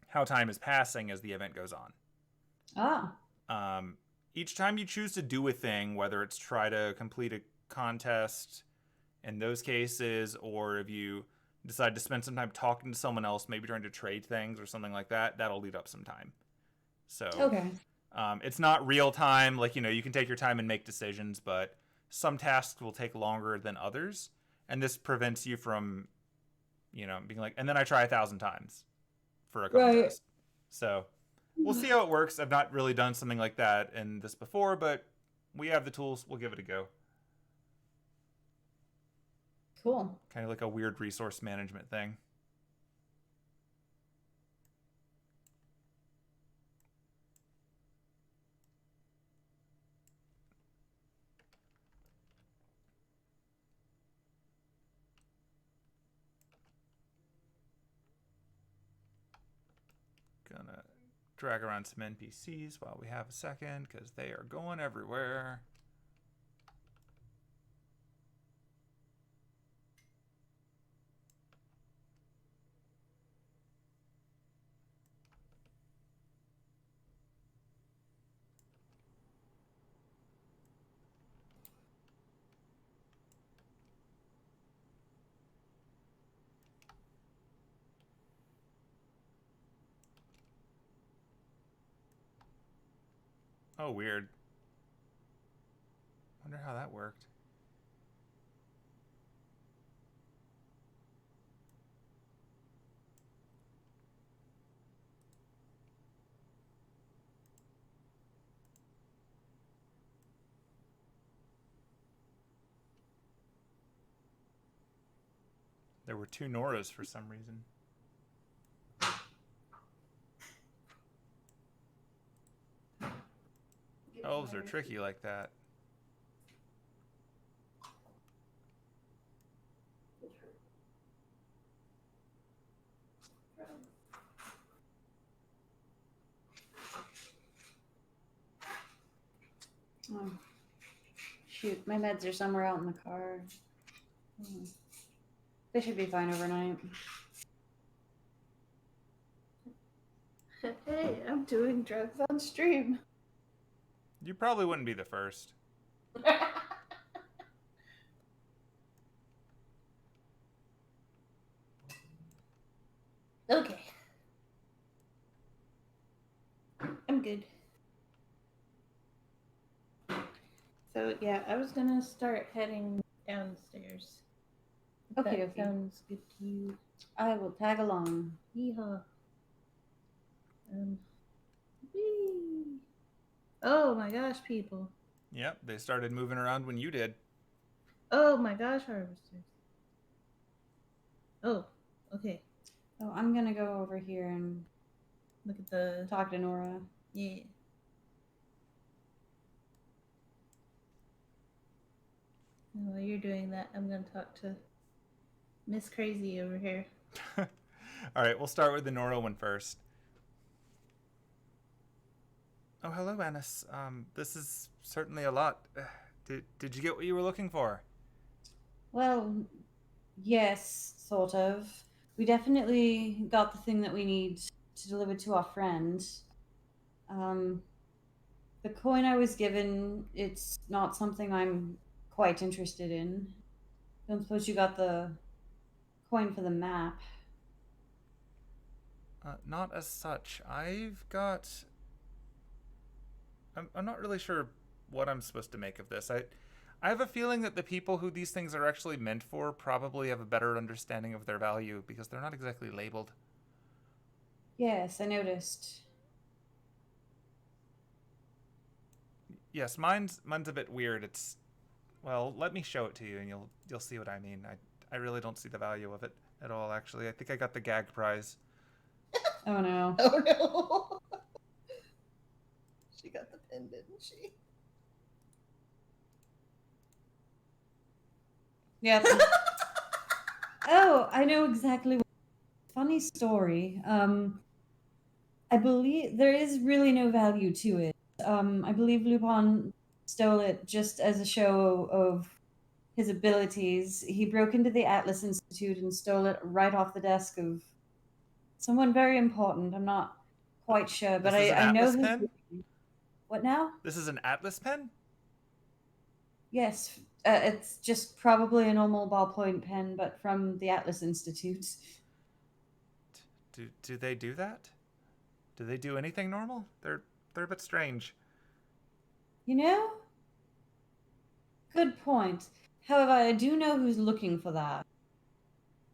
how time is passing as the event goes on. Each time you choose to do a thing, whether it's try to complete a contest in those cases, or if you decide to spend some time talking to someone else, maybe trying to trade things or something like that, that'll lead up some time. So Okay. It's not real time. Like, you can take your time and make decisions, but some tasks will take longer than others. And this prevents you from, being like, and then I try 1,000 times for a contest. So We'll see how it works. I've not really done something like that in this before, but we have the tools. We'll give it a go. Cool. Kind of like a weird resource management thing. Gonna drag around some NPCs while we have a second, because they are going everywhere. Oh, weird. Wonder how that worked. There were 2 Noras for some reason. Elves are tricky like that. Oh, shoot, my meds are somewhere out in the car. They should be fine overnight. Hey, I'm doing drugs on stream. You probably wouldn't be the first. Okay. I'm good. So yeah, I was gonna start heading downstairs. If Okay, that okay. sounds good to you. I will tag along. Yeehaw. Whee. Oh my gosh, people. Yep, they started moving around when you did. Oh my gosh, harvesters. Oh, okay. Oh, I'm gonna go over here and Look at the talk to Nora. yeah. And while you're doing that, I'm gonna talk to Miss Crazy over here. All right, we'll start with the Nora one first. Oh, hello, Anise. This is certainly a lot. Did you get what you were looking for? Well, yes, sort of. We definitely got the thing that we need to deliver to our friend. The coin I was given, it's not something I'm quite interested in. Don't suppose you got the coin for the map? Not as such. I've got. I'm not really sure what I'm supposed to make of this. I have a feeling that the people who these things are actually meant for probably have a better understanding of their value because they're not exactly labeled. Yes, I noticed. Yes, mine's a bit weird. It's well, let me show it to you and you'll see what I mean. I really don't see the value of it at all actually. I think I got the gag prize. Oh no. Oh no. She got the pin, didn't she? Yep. Oh, I know exactly what. Funny story. I believe there is really no value to it. I believe Lupin stole it just as a show of his abilities. He broke into the Atlas Institute and stole it right off the desk of someone very important. I'm not quite sure, but This is an I know Atlas who. pen? What now? This is an Atlas pen? Yes, it's just probably a normal ballpoint pen, but from the Atlas Institute. Do they do that? Do they do anything normal? They're a bit strange. You know? Good point. However, I do know who's looking for that.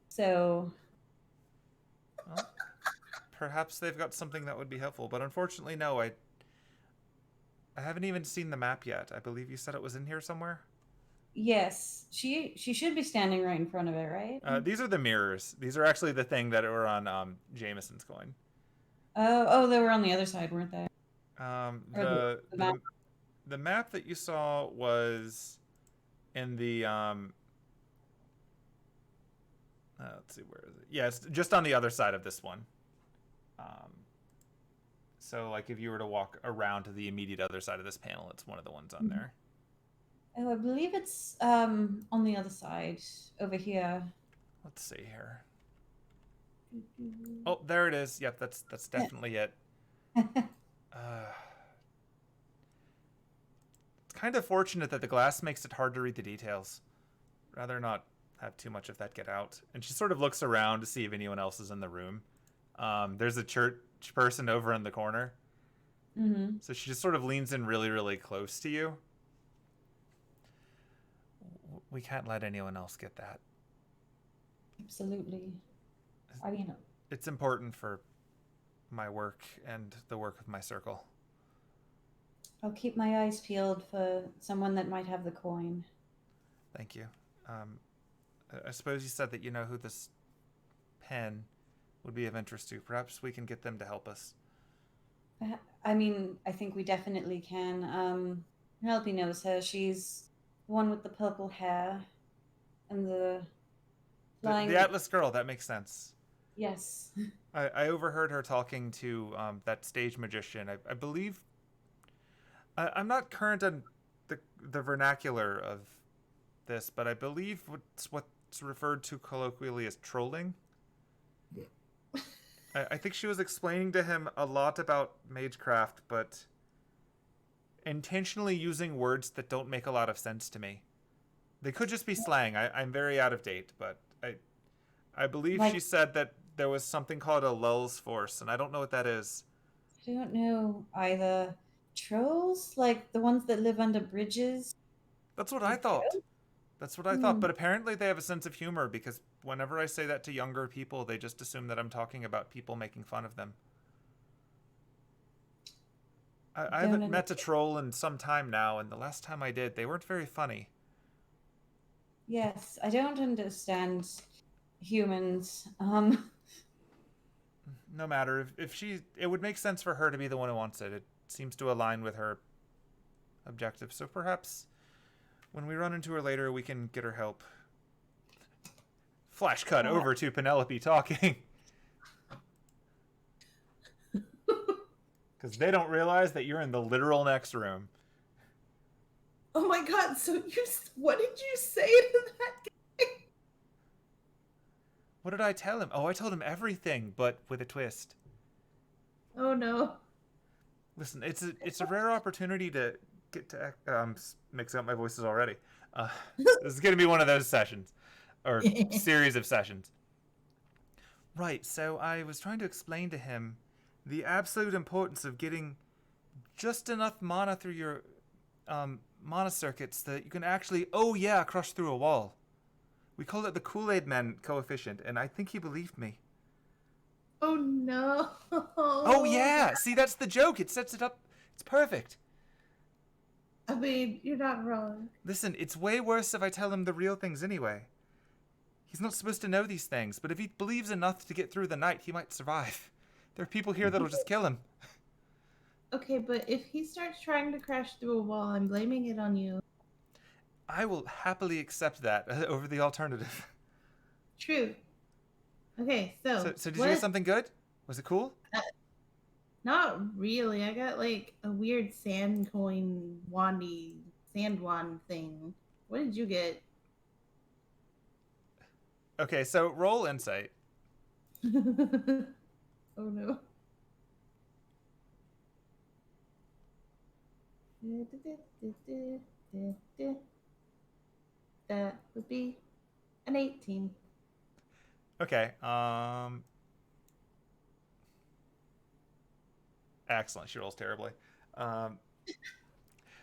So. Well, perhaps they've got something that would be helpful. But unfortunately, no, I haven't even seen the map yet. I believe you said it was in here somewhere. Yes, she should be standing right in front of it, right? These are the mirrors. These are actually the thing that were on Jameson's coin. Oh, they were on the other side, weren't they? Or the map. The map that you saw was in the let's see, where is it? Yeah, it's just on the other side of this one. So like if you were to walk around to the immediate other side of this panel, it's one of the ones on there. Oh, I believe it's on the other side over here. Let's see here. Oh, there it is. Yep, that's definitely it. It's kind of fortunate that the glass makes it hard to read the details. Rather not have too much of that get out. And she sort of looks around to see if anyone else is in the room. There's a church person over in the corner. Mm-hmm. So she just sort of leans in really, really close to you. We can't let anyone else get that. Absolutely. It's important for my work and the work of my circle. I'll keep my eyes peeled for someone that might have the coin. Thank you. I suppose you said that you know who this pen would be of interest to. Perhaps we can get them to help us. I mean, I think we definitely can. Penelope knows her. She's the one with the purple hair and the flying... The Atlas girl, that makes sense. Yes. I overheard her talking to that stage magician. I believe... I'm not current on the vernacular of this, but I believe what's referred to colloquially as trolling. I think she was explaining to him a lot about magecraft, but intentionally using words that don't make a lot of sense to me. They could just be slang. I'm very out of date, but I believe she said that there was something called a lulz force, and I don't know what that is. I don't know either. Trolls? Like the ones that live under bridges? That's what I thought. That's what I thought, but apparently they have a sense of humor because whenever I say that to younger people, they just assume that I'm talking about people making fun of them. I haven't met a troll in some time now, and the last time I did, they weren't very funny. Yes, I don't understand humans. No matter. It would make sense for her to be the one who wants it. It seems to align with her objective, so perhaps... when we run into her later, we can get her help. Flash cut over to Penelope talking. Because they don't realize that you're in the literal next room. Oh my god, so what did you say to that guy? What did I tell him? Oh, I told him everything, but with a twist. Oh no. Listen, it's a rare opportunity to get to mix up my voices already. This is going to be one of those sessions, or series of sessions. Right, so I was trying to explain to him the absolute importance of getting just enough mana through your mana circuits that you can actually, crush through a wall. We call it the Kool-Aid Man coefficient, and I think he believed me. Oh no. Oh yeah, see, that's the joke. It sets it up. It's perfect. I mean, you're not wrong. Listen, it's way worse if I tell him the real things anyway. He's not supposed to know these things, but if he believes enough to get through the night, he might survive. There are people here that'll just kill him. Okay, but if he starts trying to crash through a wall, I'm blaming it on you. I will happily accept that over the alternative. True. Okay, so did you get something good? Was it cool? Not really. I got like a weird sand wand thing. What did you get? Okay, so roll insight. Oh no. That would be an 18. Okay. Excellent. She rolls terribly.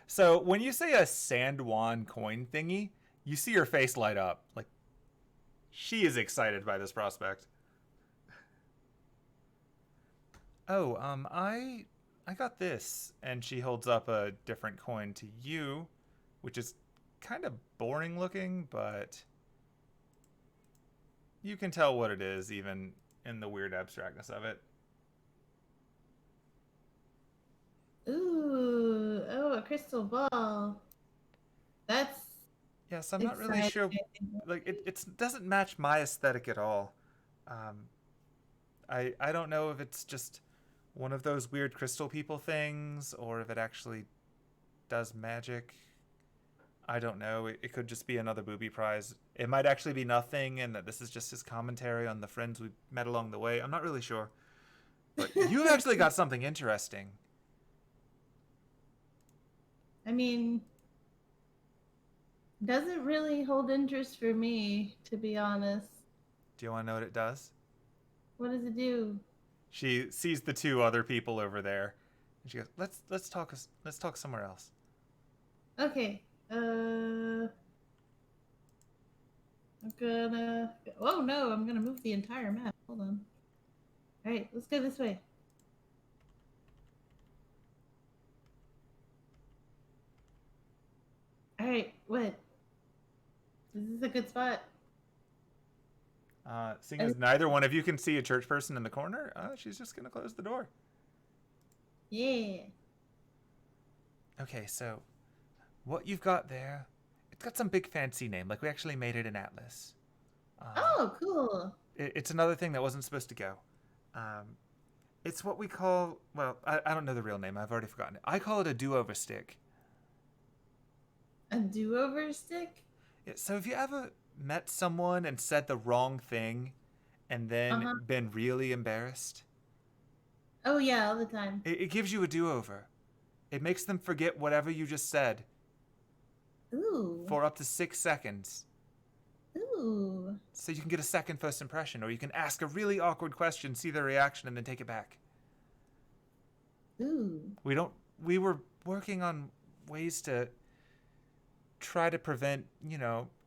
So when you say a sand wand coin thingy, you see her face light up. Like, she is excited by this prospect. Oh, I got this. And she holds up a different coin to you, which is kind of boring looking, but you can tell what it is even in the weird abstractness of it. Ooh, oh, a crystal ball. That's Yes, I'm not really exciting. sure. Like, it doesn't match my aesthetic at all. Um, I don't know if it's just one of those weird crystal people things or if it actually does magic. I don't know. It could just be another booby prize. It might actually be nothing and that this is just his commentary on the friends we met along the way. I'm not really sure. But you've actually got something interesting. I mean, doesn't really hold interest for me, to be honest. Do you want to know what it does? What does it do? She sees the two other people over there, and she goes, "Let's talk somewhere else." Okay. I'm gonna. Oh no! I'm gonna move the entire map. Hold on. All right, let's go this way. All right, what? Is this a good spot? Seeing as neither one of you can see a church person in the corner, she's just gonna close the door. Yeah. Okay, so what you've got there, it's got some big fancy name, like we actually made it in Atlas. Oh, cool. It's another thing that wasn't supposed to go. Um, it's what we call, well, I don't know the real name. I've already forgotten it. I call it a do-over stick. A do-over stick? Yeah, so have you ever met someone and said the wrong thing and then Uh-huh. been really embarrassed? Oh yeah, all the time. It gives you a do-over. It makes them forget whatever you just said Ooh. for up to 6 seconds. Ooh. So you can get a second first impression, or you can ask a really awkward question, see their reaction, and then take it back. Ooh. We were working on ways to try to prevent,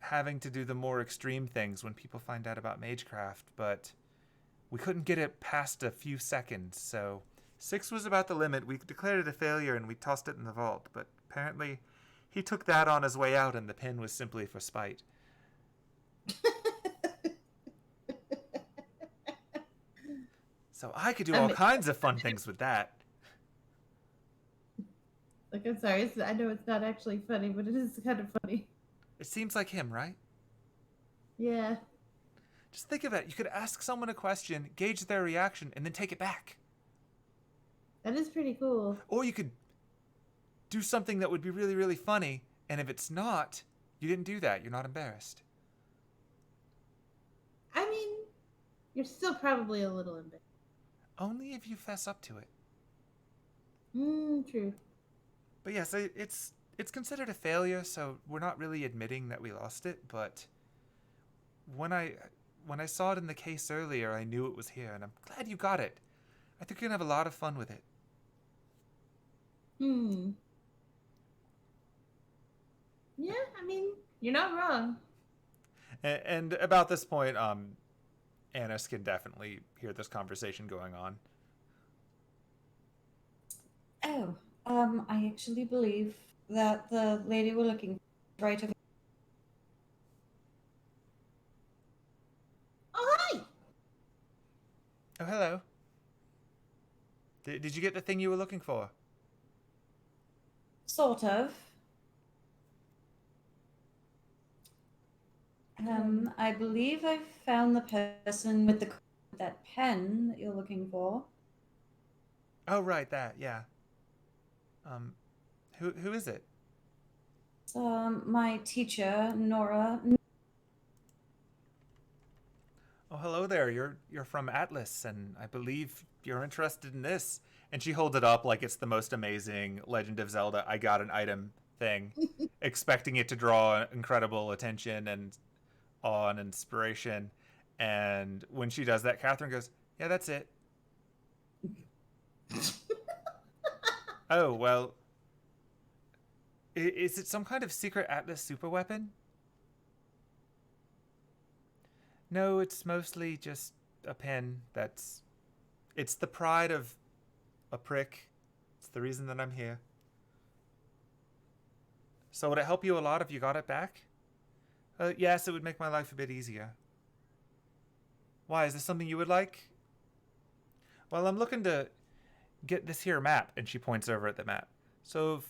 having to do the more extreme things when people find out about Magecraft, but we couldn't get it past a few seconds, so 6 was about the limit. We declared it a failure and we tossed it in the vault, but apparently he took that on his way out and the pin was simply for spite. So I could do I all mean, kinds of fun things with that. like, I'm sorry. I know it's not actually funny, but it is kind of funny. It seems like him, right? Yeah. Just think of it. You could ask someone a question, gauge their reaction, and then take it back. That is pretty cool. Or you could do something that would be really, really funny, and if it's not, you didn't do that. You're not embarrassed. I mean, you're still probably a little embarrassed. Only if you fess up to it. True. But yes, it's considered a failure, so we're not really admitting that we lost it, but when I saw it in the case earlier, I knew it was here, and I'm glad you got it. I think you're gonna have a lot of fun with it. Yeah, I mean, you're not wrong. And about this point, Annis can definitely hear this conversation going on. Oh, I actually believe that the lady we're looking for right over. Oh, hi! Oh, hello. Did you get the thing you were looking for? Sort of. I believe I've found the person with that pen that you're looking for. Oh, right, that, yeah. Um, who is it? It's, my teacher, Nora. Oh, hello there. You're from Atlas, and I believe you're interested in this. And she holds it up like it's the most amazing Legend of Zelda I got an item thing, expecting it to draw incredible attention and awe and inspiration. And when she does that, Catherine goes, "Yeah, that's it." Oh, well, is it some kind of secret Atlas super weapon? No, it's mostly just a pen it's the pride of a prick. It's the reason that I'm here. So would it help you a lot if you got it back? Yes, it would make my life a bit easier. Why, is this something you would like? Well, I'm looking to get this here map, and she points over at the map. So if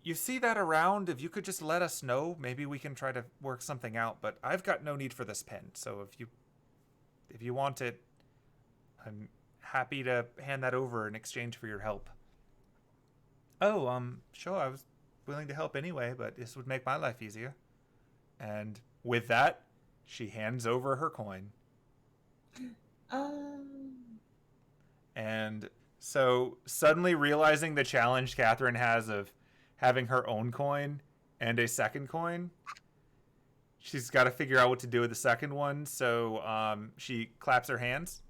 you see that around, if you could just let us know, maybe we can try to work something out, but I've got no need for this pen, so if you want it, I'm happy to hand that over in exchange for your help. Oh, sure, I was willing to help anyway, but this would make my life easier. And with that, she hands over her coin. And so, suddenly realizing the challenge Catherine has of having her own coin and a second coin, she's got to figure out what to do with the second one. So she claps her hands,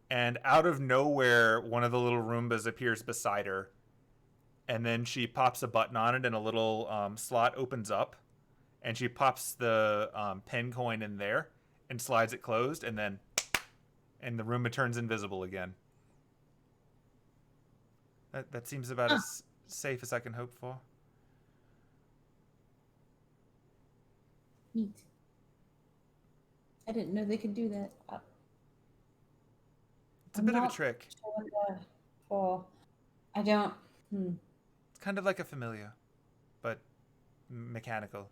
and out of nowhere, one of the little Roombas appears beside her. And then she pops a button on it, and a little slot opens up. And she pops the pen coin in there and slides it closed, and then the Roomba turns invisible again. That seems about as safe as I can hope for. Neat. I didn't know they could do that. It's a bit of a trick. I don't. It's kind of like a familiar, but mechanical.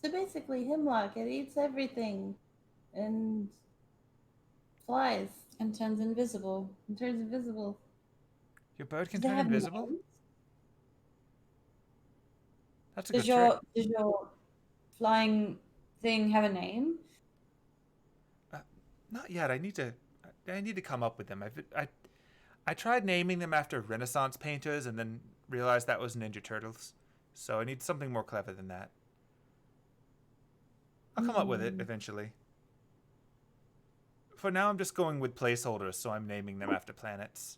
So basically, Hemlock, it eats everything and flies And turns invisible. and turns invisible. Your bird can Do they turn have invisible? names? That's a good trick. Does your flying thing have a name? Not yet. I need to come up with them. I tried naming them after Renaissance painters and then realized that was Ninja Turtles. So I need something more clever than that. I'll come up with it eventually. For now, I'm just going with placeholders, so I'm naming them after planets.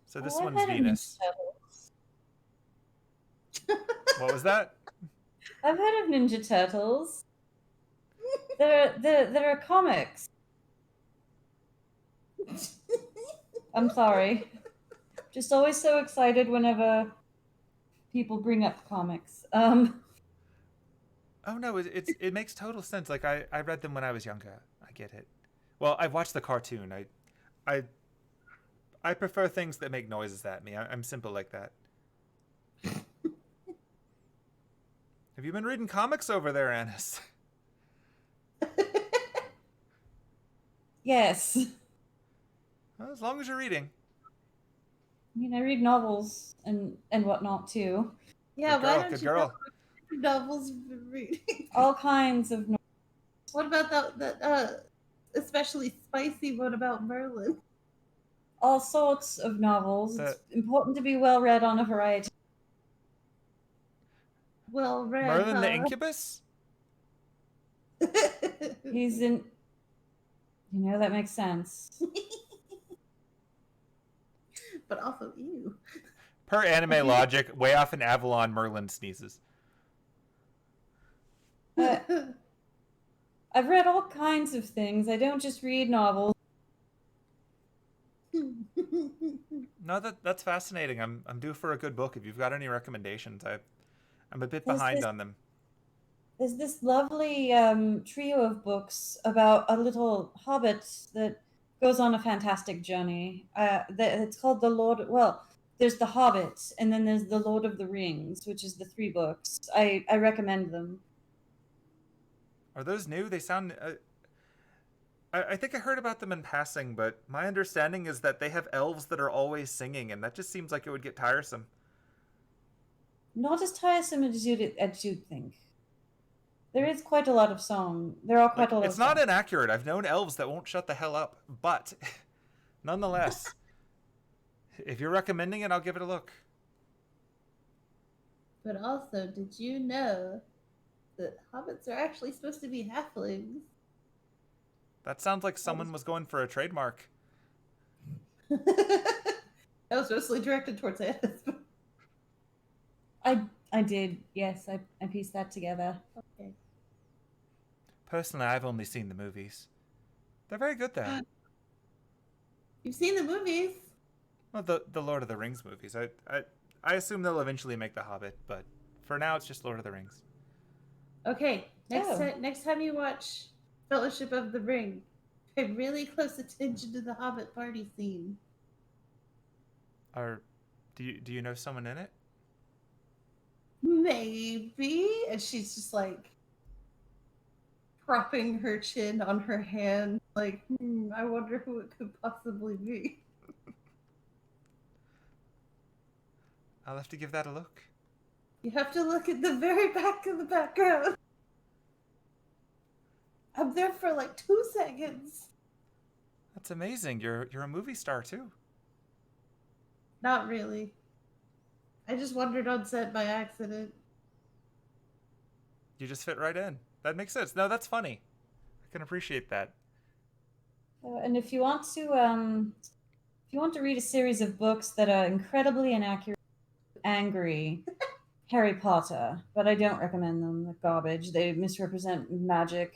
So this I've one's heard of Venus. Ninja Turtles. What was that? I've heard of Ninja Turtles. There are comics. I'm sorry. Just always so excited whenever people bring up comics. Oh no, it makes total sense. Like I read them when I was younger. I get it. Well, I watched the cartoon. I prefer things that make noises at me. I'm simple like that. Have you been reading comics over there, Anise? Yes. Well, as long as you're reading. I mean, I read novels and whatnot too. Yeah, Good why girl, don't good you girl. novels you've been reading? All kinds of novels. What about that especially spicy one about Merlin? All sorts of novels. It's important to be well read on a variety. Well read, Merlin the huh? Incubus? He's in. You know, that makes sense. But also you. Per anime logic, way off in Avalon, Merlin sneezes. I've read all kinds of things. I don't just read novels. No, that's fascinating. I'm due for a good book. If you've got any recommendations, I'm a bit There's behind this- on them. There's this lovely trio of books about a little hobbit that goes on a fantastic journey. It's called The Lord. Well, there's The Hobbit, and then there's The Lord of the Rings, which is the 3 books. I recommend them. Are those new? They sound. I think I heard about them in passing, but my understanding is that they have elves that are always singing, and that just seems like it would get tiresome. Not as tiresome as you'd think. There is quite a lot of song. There are quite a lot. It's not inaccurate. I've known elves that won't shut the hell up, but nonetheless, if you're recommending it, I'll give it a look. But also, did you know that hobbits are actually supposed to be halflings? That sounds like someone was going for a trademark. That was mostly directed towards Anise. I did. Yes, I pieced that together. Okay. Personally, I've only seen the movies. They're very good, though. You've seen the movies. Well, the Lord of the Rings movies. I assume they'll eventually make The Hobbit, but for now it's just Lord of the Rings. Okay, Oh. next time you watch Fellowship of the Ring, pay really close attention to the Hobbit party scene. Do you know someone in it? Maybe. And she's just like propping her chin on her hand, like, I wonder who it could possibly be. I'll have to give that a look. You have to look at the very back of the background. I'm there for like 2 seconds. That's amazing. You're a movie star too. Not really. I just wandered on set by accident. You just fit right in. That makes sense. No, that's funny. I can appreciate that. And if you want to read a series of books that are incredibly inaccurate, angry, Harry Potter, but I don't recommend them. They're garbage. They misrepresent magic.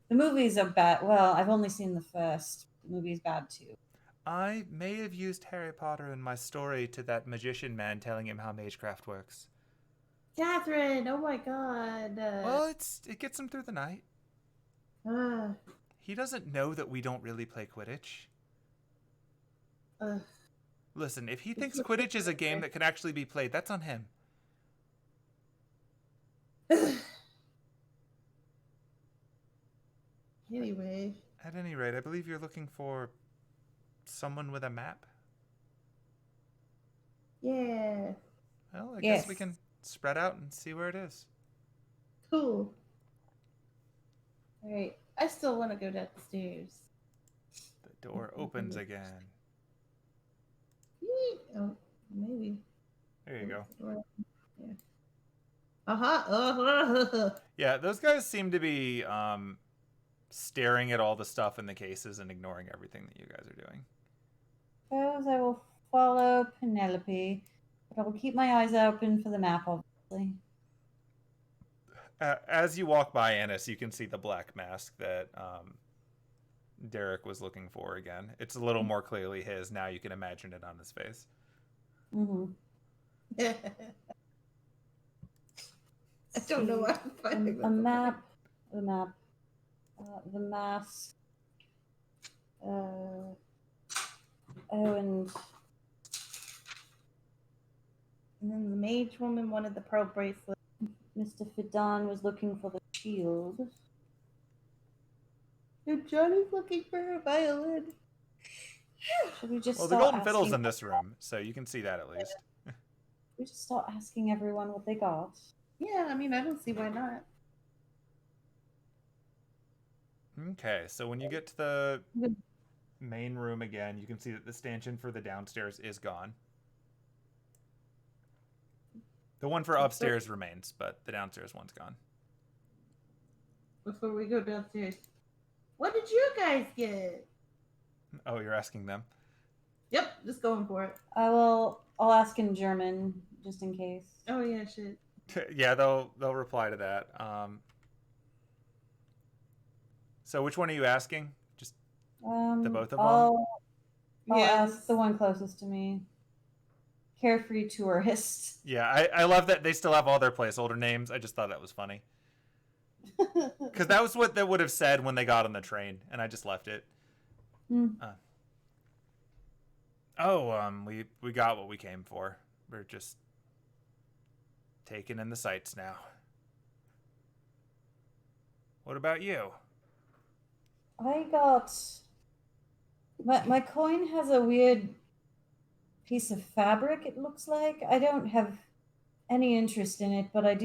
The movies are bad. Well, I've only seen the first. The movie's bad too. I may have used Harry Potter in my story to that magician man telling him how magecraft works. Catherine, oh my god. Well, it gets him through the night. Uh, He doesn't know that we don't really play Quidditch. uh, Listen, if he thinks Quidditch is a game that can actually be played, that's on him. Anyway. At any rate, I believe you're looking for someone with a map. Yeah. Well, I guess we can spread out and see where it is. Cool. Alright. I still want to go downstairs. The door opens again. Oh, maybe. There you go. Yeah. Uh-huh. Yeah, those guys seem to be staring at all the stuff in the cases and ignoring everything that you guys are doing. Suppose I will follow Penelope, but I will keep my eyes open for the map, obviously. As you walk by Anise, you can see the black mask that Derek was looking for again. It's a little more clearly his. Now you can imagine it on his face. Mm-hmm. I don't know what I'm finding. The mask. And then the mage woman wanted the pearl bracelet. Mr. Fidan was looking for the shield. And Johnny's looking for her violin. Should we just Well, the start golden fiddle's asking- in this room, so you can see that at least. We just start asking everyone what they got. Yeah, I mean, I don't see why not. Okay, so when you get to the main room again, you can see that the stanchion for the downstairs is gone. The one for upstairs remains, but the downstairs one's gone. Before we go downstairs, what did you guys get? Oh, you're asking them? Yep, just going for it. I'll ask in German just in case. Oh yeah, shit. Yeah, they'll reply to that. So which one are you asking? Just the both of them? I'll Yes. ask the one closest to me. Carefree tourist. Yeah, I love that they still have all their placeholder names. I just thought that was funny. Because that was what they would have said when they got on the train, and I just left it. We got what we came for. We're just taking in the sights now. What about you? I got my coin has a weird piece of fabric, it looks like. I don't have any interest in it, but I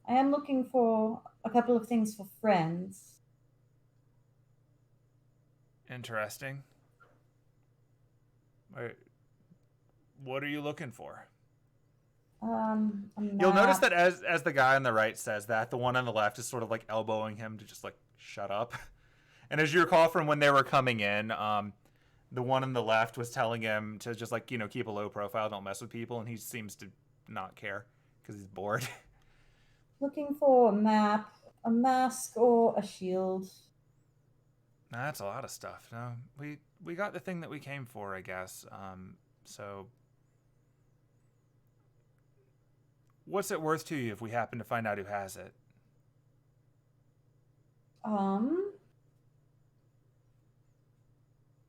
am looking for a couple of things for friends. Interesting. What are you looking for? You'll notice that as the guy on the right says that, the one on the left is sort of like elbowing him to just like shut up. And as you recall from when they were coming in, the one on the left was telling him to just like, keep a low profile, don't mess with people, and he seems to not care because he's bored. Looking for a map, a mask, or a shield. That's a lot of stuff. No, we got the thing that we came for, I guess. So what's it worth to you if we happen to find out who has it?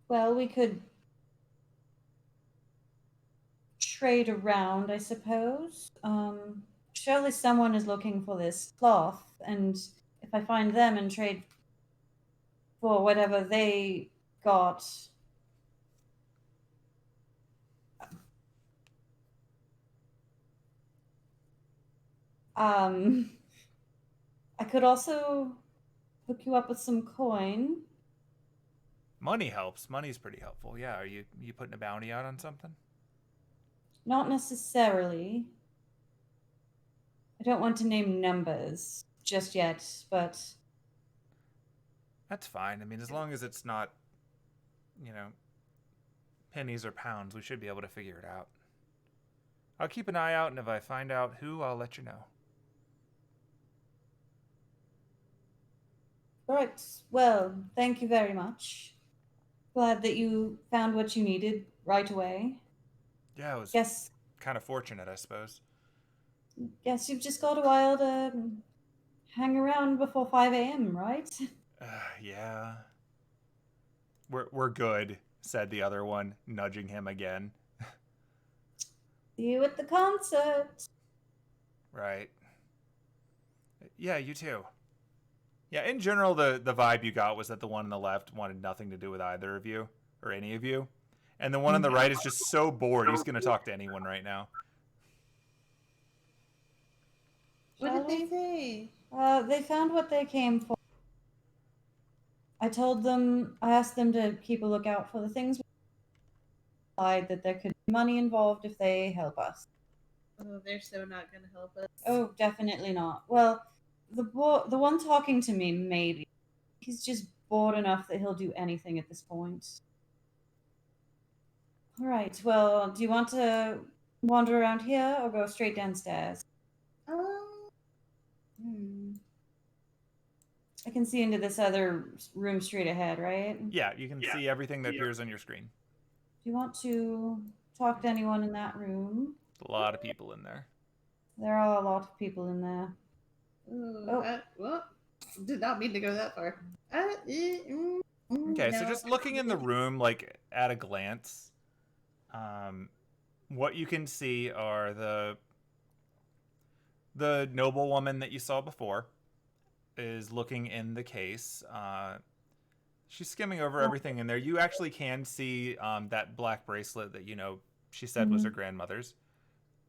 Well, we could trade around, I suppose. Surely someone is looking for this cloth, and if I find them and trade for whatever they got, I could also hook you up with some coin. Money helps. Money's pretty helpful. Yeah, are you putting a bounty out on something? Not necessarily. I don't want to name numbers just yet, but That's fine. I mean, as long as it's not, you know, pennies or pounds, we should be able to figure it out. I'll keep an eye out, and if I find out who, I'll let you know. all right. Well, thank you very much. Glad that you found what you needed right away. Yeah, it was Guess kind of fortunate, I suppose. you've just got a while to hang around before 5 a.m., right? Yeah. We're good, said the other one, nudging him again. See you at the concert. Right. Yeah, you too. Yeah, in general, the vibe you got was that the one on the left wanted nothing to do with either of you, or any of you. And the one on the right is just so bored, he's going to talk to anyone right now. What did they we? say? They found what they came for. I asked them to keep a lookout for the things that there could be money involved if they help us. Oh, they're so not gonna help us. Oh, definitely not. Well, the one talking to me, maybe. He's just bored enough that he'll do anything at this point. All right. Well, do you want to wander around here or go straight downstairs? Hmm. I can see into this other room straight ahead, right? Yeah, you can see everything that appears on your screen. Do you want to talk to anyone in that room? A lot of people in there. There are a lot of people in there. Well, did not mean to go that far. Okay, so just looking in the room, like at a glance, what you can see are the noblewoman that you saw before is looking in the case. She's skimming over everything in there. You actually can see that black bracelet that she said was her grandmother's.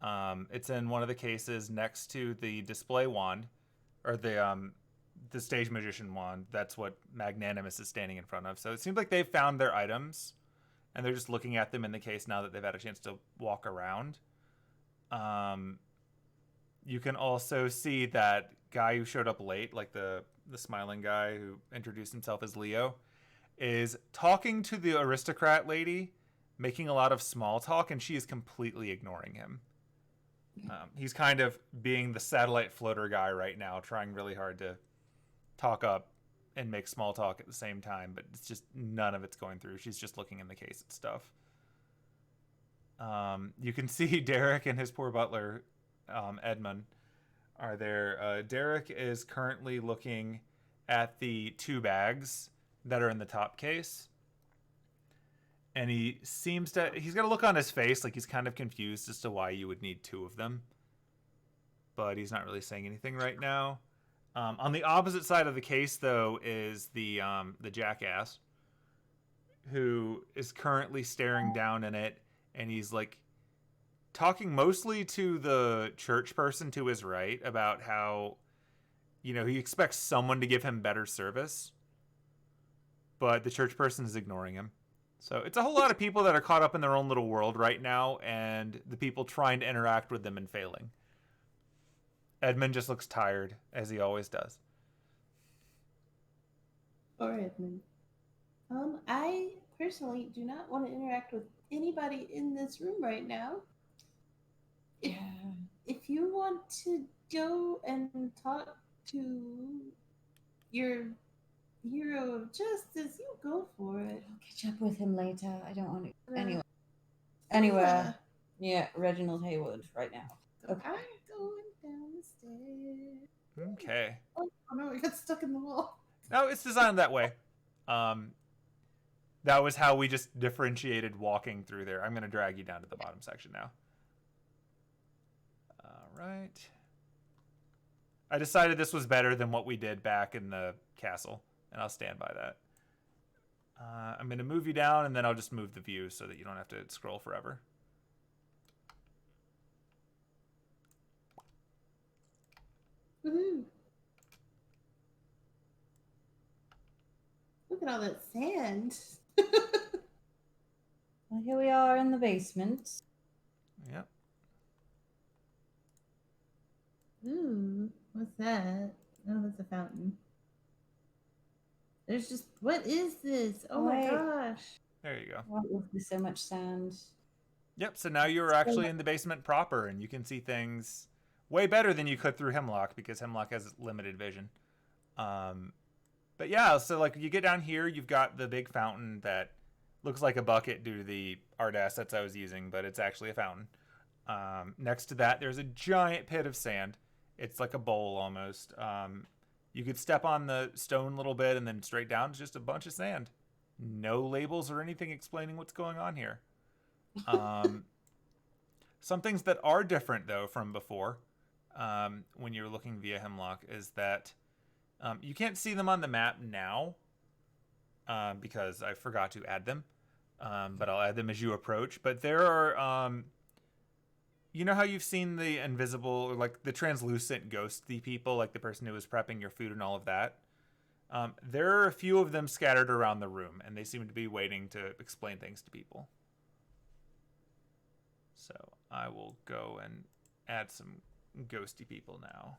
It's in one of the cases next to the display wand, or the stage magician wand. That's what Magnanimous is standing in front of. So it seems like they've found their items, and they're just looking at them in the case now that they've had a chance to walk around. You can also see that guy who showed up late, like the smiling guy who introduced himself as Leo, is talking to the aristocrat lady, making a lot of small talk, and she is completely ignoring him. He's kind of being the satellite floater guy right now, trying really hard to talk up and make small talk at the same time, but it's just none of it's going through. She's just looking in the case at stuff. You can see Derek and his poor butler, Edmund, are there. Derek is currently looking at the 2 bags that are in the top case. And he's got a look on his face like he's kind of confused as to why you would need 2 of them. But he's not really saying anything right now. On the opposite side of the case, though, is the jackass, who is currently staring down in it, and he's like talking mostly to the church person to his right about how, he expects someone to give him better service, but the church person is ignoring him. So it's a whole lot of people that are caught up in their own little world right now, and the people trying to interact with them and failing. Edmund just looks tired, as he always does. Or Edmund. I personally do not want to interact with anybody in this room right now. If you want to go and talk to your hero of justice. You go for it. I'll catch up with him later. I don't want to. Uh, Anyway. Yeah. Anywhere. Yeah, Reginald Haywood right now. So Okay. I'm going down the stairs. Okay. Oh no, I got stuck in the wall. No, it's designed that way. That was how we just differentiated walking through there. I'm going to drag you down to the bottom section now. All right. I decided this was better than what we did back in the castle, and I'll stand by that. I'm going to move you down, and then I'll just move the view so that you don't have to scroll forever. Woohoo! Look at all that sand. Well, here we are in the basement. Yep. Ooh, what's that? Oh, that's a fountain. There's just, what is this? Oh my Wait. gosh. There you go. Why is there so much sand? Yep, so now you're actually in the basement proper, and you can see things way better than you could through Hemlock, because Hemlock has limited vision. But yeah, so like you get down here, you've got the big fountain that looks like a bucket due to the art assets I was using, but it's actually a fountain. Next to that, there's a giant pit of sand. It's like a bowl almost. You could step on the stone a little bit, and then straight down is just a bunch of sand. No labels or anything explaining what's going on here. Some things that are different, though, from before, when you're looking via Hemlock, is that you can't see them on the map now because I forgot to add them, but I'll add them as you approach. But there are, you know how you've seen the invisible, or like the translucent ghosty people, like the person who was prepping your food and all of that? There are a few of them scattered around the room, and they seem to be waiting to explain things to people. So I will go and add some ghosty people now.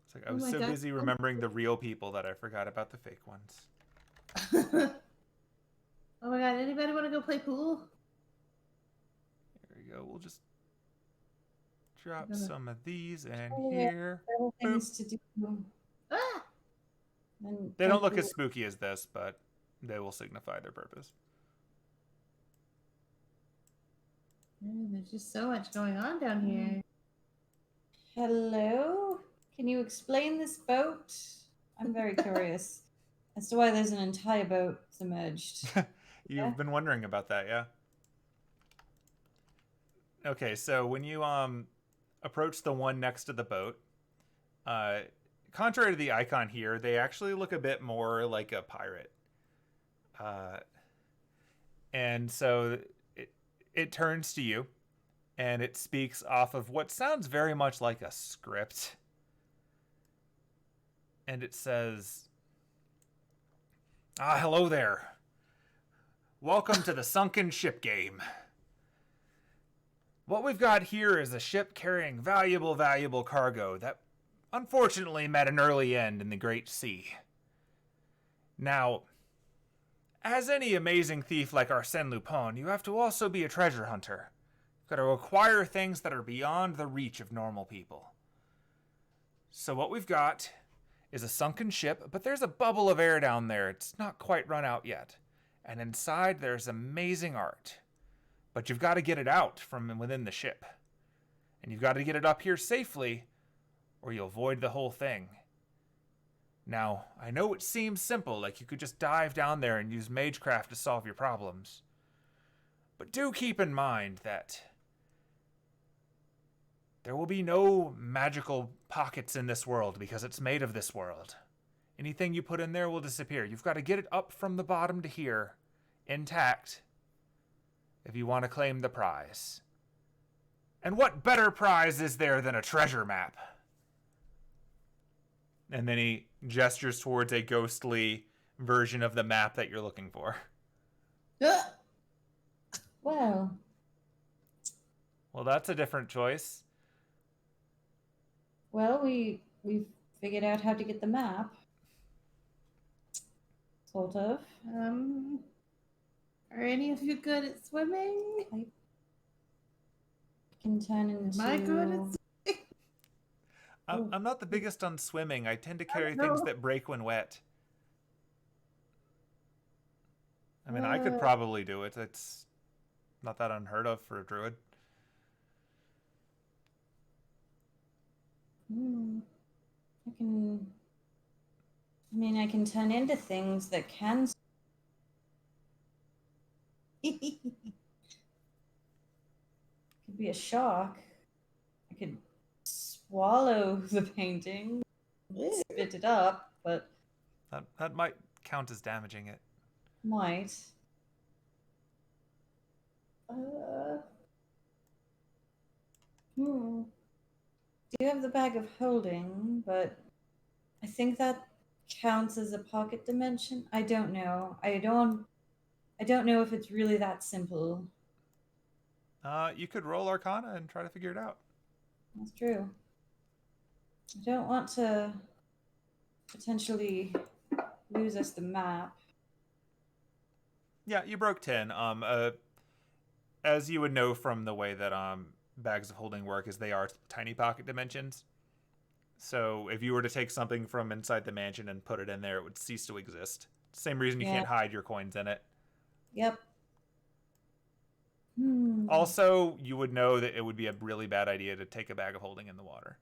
It's like I was so busy remembering the real people that I forgot about the fake ones. Oh my god, anybody want to go play pool? There we go. We'll just drop some of these in here. Things to do. Ah! And they don't look as spooky as this, but they will signify their purpose. There's just so much going on down here. Hello? Can you explain this boat? I'm very curious as to why there's an entire boat submerged. You've been wondering about that, yeah? Okay, so when you approach the one next to the boat, contrary to the icon here, they actually look a bit more like a pirate. And so it turns to you, and it speaks off of what sounds very much like a script. And it says, hello there. Welcome to the sunken ship game. What we've got here is a ship carrying valuable cargo that unfortunately met an early end in the Great Sea. Now, as any amazing thief like Arsène Lupin, you have to also be a treasure hunter. You've got to acquire things that are beyond the reach of normal people. So what we've got is a sunken ship, but there's a bubble of air down there. It's not quite run out yet. And inside there's amazing art. But you've got to get it out from within the ship. And you've got to get it up here safely, or you'll void the whole thing. Now, I know it seems simple, like you could just dive down there and use magecraft to solve your problems. But do keep in mind that there will be no magical pockets in this world because it's made of this world. Anything you put in there will disappear. You've got to get it up from the bottom to here, intact, if you want to claim the prize. And what better prize is there than a treasure map? And then he gestures towards a ghostly version of the map that you're looking for. Well, that's a different choice. Well, we've figured out how to get the map. Sort of. Are any of you good at swimming? I can turn into... Am I good at swimming? I'm not the biggest on swimming. I tend to carry no. things that break when wet. I mean, I could probably do it. It's not that unheard of for a druid. I can turn into things that can. Could be a shark. I could swallow the painting, spit it up, but That might count as damaging it. might. Do you have the bag of holding? But I think that counts as a pocket dimension. I don't know. I don't know if it's really that simple. You could roll Arcana and try to figure it out. That's true. I don't want to potentially lose us the map. Yeah, you broke 10. As you would know from the way that bags of holding work, is they are tiny pocket dimensions. So if you were to take something from inside the mansion and put it in there, it would cease to exist. Same reason you can't hide your coins in it. Yep. Also, you would know that it would be a really bad idea to take a bag of holding in the water.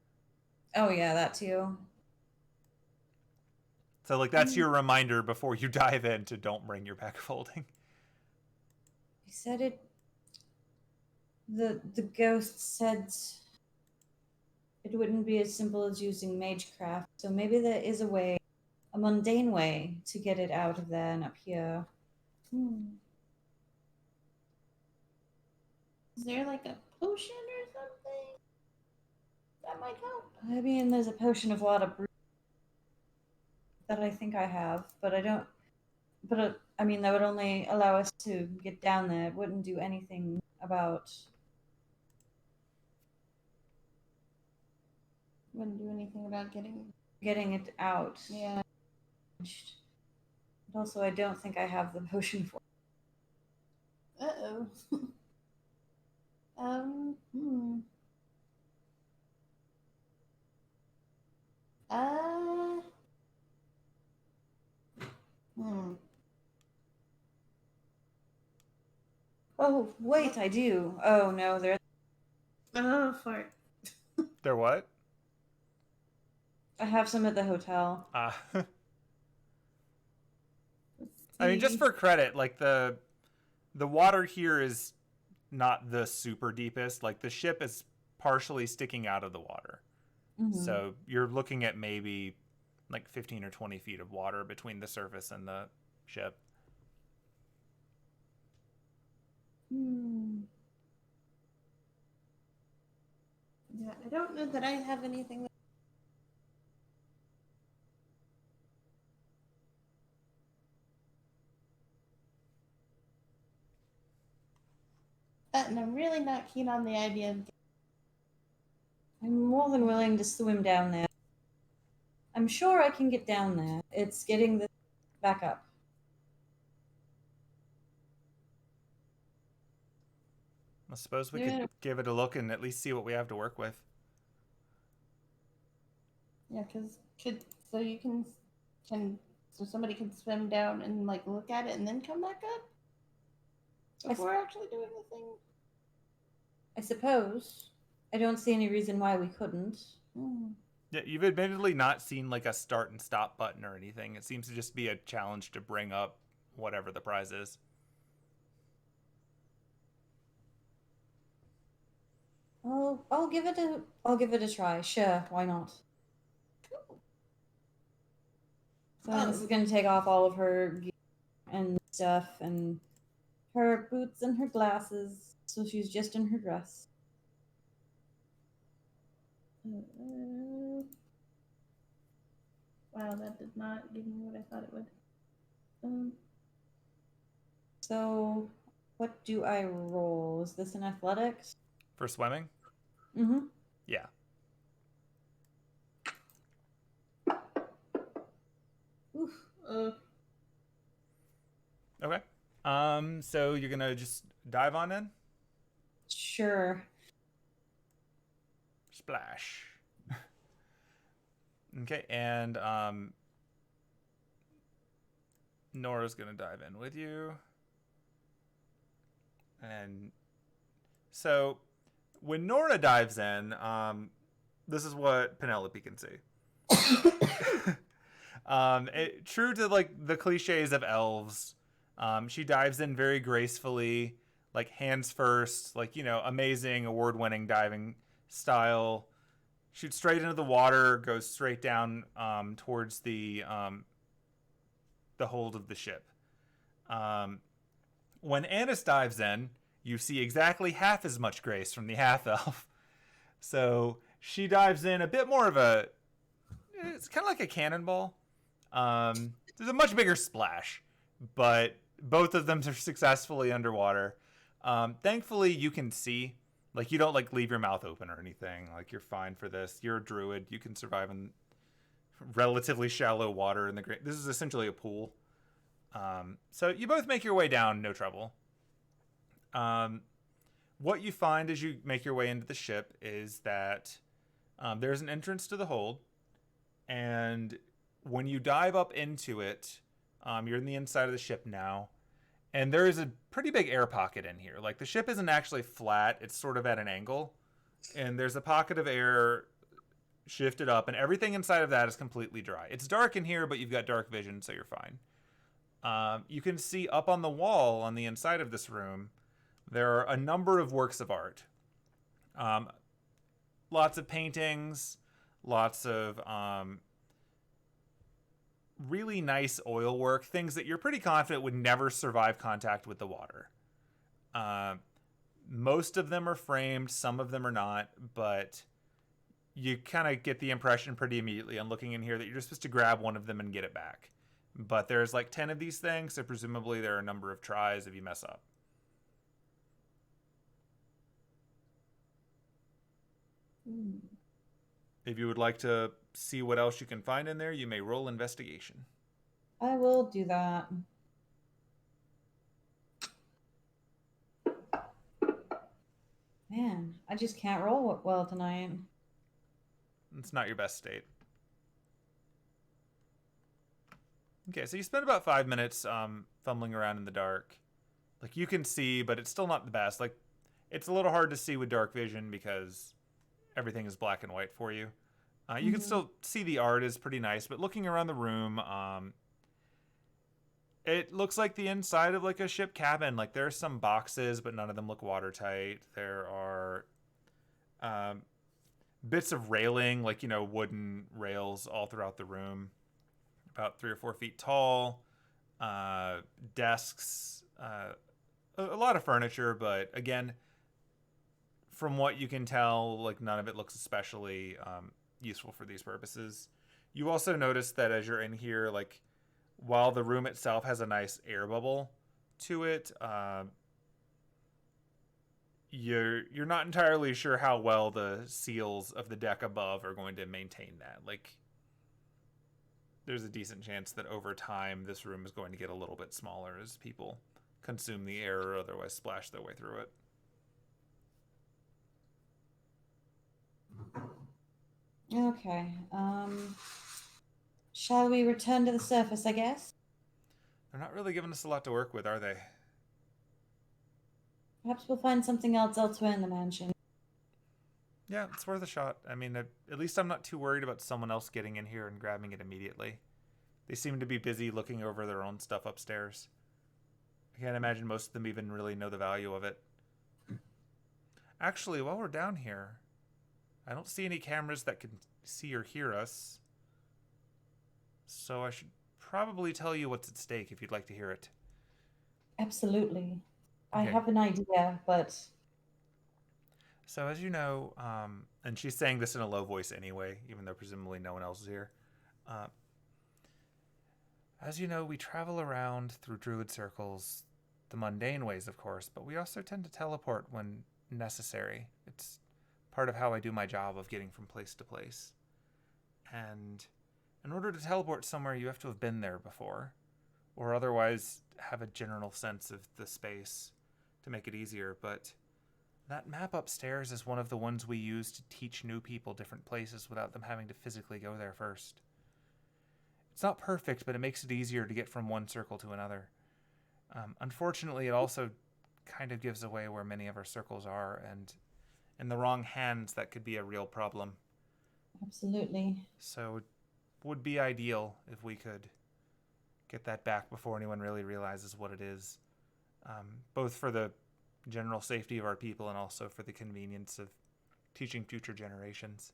Oh yeah, that too. So like that's your reminder before you dive in to don't bring your bag of holding. He said it. The ghost said it wouldn't be as simple as using magecraft, so maybe there is a way, a mundane way, to get it out of there and up here. Is there like a potion or something that might help? I mean, there's a potion of water that I think I have, but I don't. But I mean, that would only allow us to get down there. It wouldn't do anything about. Wouldn't do anything about getting it out. Yeah. But also, I don't think I have the potion for. Uh-oh. Oh, wait, I do. Oh, no, there. Oh, fart. They're what? I have some at the hotel. I mean, just for credit, like the water here is not the super deepest. Like the ship is partially sticking out of the water. So you're looking at maybe like 15 or 20 feet of water between the surface and the ship. Yeah, I don't know that I have anything. And I'm really not keen on the idea of. I'm more than willing to swim down there. I'm sure I can get down there. It's getting this back up. I suppose we could give it a look and at least see what we have to work with. Yeah, because so somebody can swim down and like look at it and then come back up before actually doing the thing. I suppose. I don't see any reason why we couldn't. Yeah, you've admittedly not seen like a start and stop button or anything. It seems to just be a challenge to bring up whatever the prize is. I'll give it a try. Sure, why not? Cool. So this is gonna take off all of her gear and stuff and her boots and her glasses, so she's just in her dress. Wow, that did not give me what I thought it would. So, what do I roll? Is this an athletics? For swimming? Yeah. Oof. Okay. So you're gonna just dive on in? Sure. Splash. Okay, and Nora's gonna dive in with you. And so when Nora dives in, this is what Penelope can see. True to like the cliches of elves, she dives in very gracefully, like hands first, like amazing award-winning diving style. Shoots straight into the water, goes straight down towards the hold of the ship. When Anise dives in, you see exactly half as much grace from the half elf. So she dives in a bit more of a. It's kind of like a cannonball. There's a much bigger splash, but both of them are successfully underwater. Thankfully, you can see. Like, you don't, like, leave your mouth open or anything. Like, you're fine for this. You're a druid. You can survive in relatively shallow water in the great. This is essentially a pool. So you both make your way down, no trouble. What you find as you make your way into the ship is that there's an entrance to the hold, and when you dive up into it, you're in the inside of the ship now, and there is a pretty big air pocket in here. Like, the ship isn't actually flat, it's sort of at an angle, and there's a pocket of air shifted up, and everything inside of that is completely dry. It's dark in here, but you've got dark vision, so you're fine. You can see up on the wall on the inside of this room, there are a number of works of art. Lots of paintings, lots of really nice oil work, things that you're pretty confident would never survive contact with the water. Most of them are framed, some of them are not, but you kind of get the impression pretty immediately on looking in here that you're just supposed to grab one of them and get it back. But there's like 10 of these things, so presumably there are a number of tries if you mess up. If you would like to see what else you can find in there, you may roll investigation. I will do that. Man, I just can't roll well tonight. It's not your best state. Okay, so you spend about 5 minutes fumbling around in the dark. Like, you can see, but it's still not the best. Like, it's a little hard to see with dark vision because everything is black and white for you. You can still see the art is pretty nice, but looking around the room, it looks like the inside of like a ship cabin. Like, there are some boxes, but none of them look watertight. There are bits of railing, like, wooden rails all throughout the room, about 3 or 4 feet tall. Desks, a lot of furniture, but again, from what you can tell, like, none of it looks especially useful for these purposes. You also notice that as you're in here, like, while the room itself has a nice air bubble to it, you're not entirely sure how well the seals of the deck above are going to maintain that. Like, there's a decent chance that over time this room is going to get a little bit smaller as people consume the air or otherwise splash their way through it. Okay. Shall we return to the surface, I guess? They're not really giving us a lot to work with, are they? Perhaps we'll find something else elsewhere in the mansion. Yeah, it's worth a shot. I mean, at least I'm not too worried about someone else getting in here and grabbing it immediately. They seem to be busy looking over their own stuff upstairs. I can't imagine most of them even really know the value of it. Actually, while we're down here, I don't see any cameras that can see or hear us. So I should probably tell you what's at stake if you'd like to hear it. Absolutely. I Okay. have an idea, but... So as you know, and she's saying this in a low voice anyway, even though presumably no one else is here. As you know, we travel around through druid circles, the mundane ways, of course, but we also tend to teleport when necessary. It's part of how I do my job of getting from place to place. And in order to teleport somewhere, you have to have been there before, or otherwise have a general sense of the space to make it easier. But That map upstairs is one of the ones we use to teach new people different places without them having to physically go there first. It's not perfect, but it makes it easier to get from one circle to another. Unfortunately, it also kind of gives away where many of our circles are, and in the wrong hands, that could be a real problem. Absolutely. So it would be ideal if we could get that back before anyone really realizes what it is, both for the general safety of our people and also for the convenience of teaching future generations.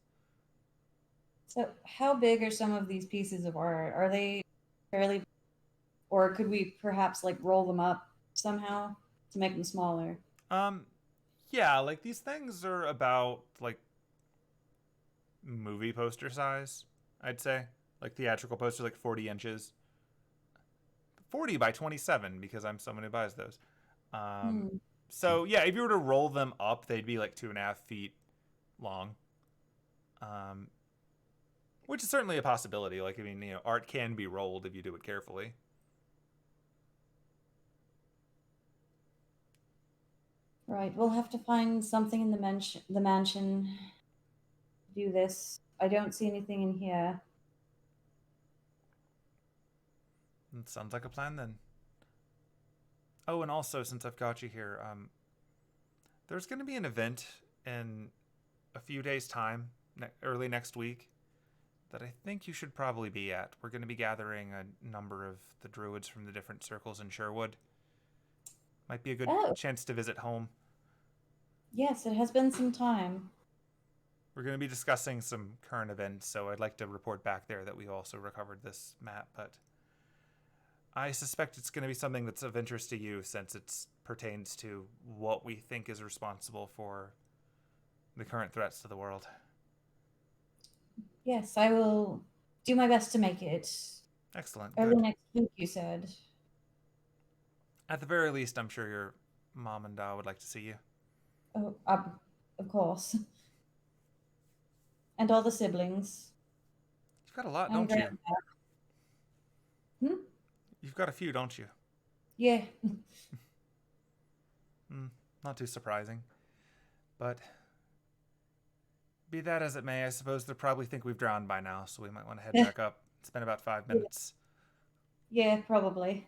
So, how big are some of these pieces of art? Are they fairly, or could we perhaps like roll them up somehow to make them smaller? Um, yeah, like these things are about like movie poster size, I'd say. Like theatrical poster, like 40 inches. 40 by 27 because I'm someone who buys those. Um, Hmm. so yeah, if you were to roll them up, they'd be like 2.5 feet long. Um, which is certainly a possibility. Like, I mean, art can be rolled if you do it carefully. Right. We'll have to find something in the mansion to do this. I don't see anything in here. It sounds like a plan then. Oh, and also, since I've got you here, there's going to be an event in a few days' time, early next week, that I think you should probably be at. We're going to be gathering a number of the druids from the different circles in Sherwood. Might be a good Oh, chance to visit home. yes, it has been some time. We're going to be discussing some current events, so I'd like to report back there that we also recovered this map, but I suspect it's going to be something that's of interest to you since it pertains to what we think is responsible for the current threats to the world. Yes, I will do my best to make it. Excellent, Early good. next week, you said. At the very least, I'm sure your mom and dad would like to see you. Oh, of course. And all the siblings. You've got a lot, And don't you? grandpa. Hmm? You've got a few, don't you? Yeah. Not too surprising. But be that as it may, I suppose they probably think we've drowned by now, so we might want to head back up. It's been about 5 minutes. Yeah, probably.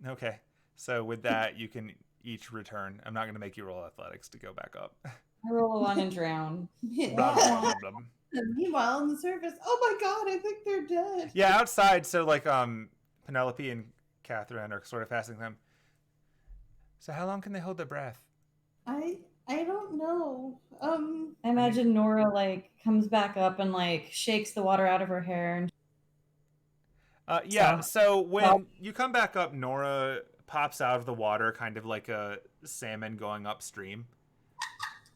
Okay. So with that, you can each return. I'm not going to make you roll athletics to go back up. I roll a one and drown. Blah, blah, blah, blah, blah. And meanwhile, on the surface, oh my god, I think they're dead. Yeah, outside, so like Penelope and Catherine are sort of passing them. So how long can they hold their breath? I don't know. I imagine Nora like comes back up and like shakes the water out of her hair and Yeah, so when you come back up, Nora pops out of the water kind of like a salmon going upstream.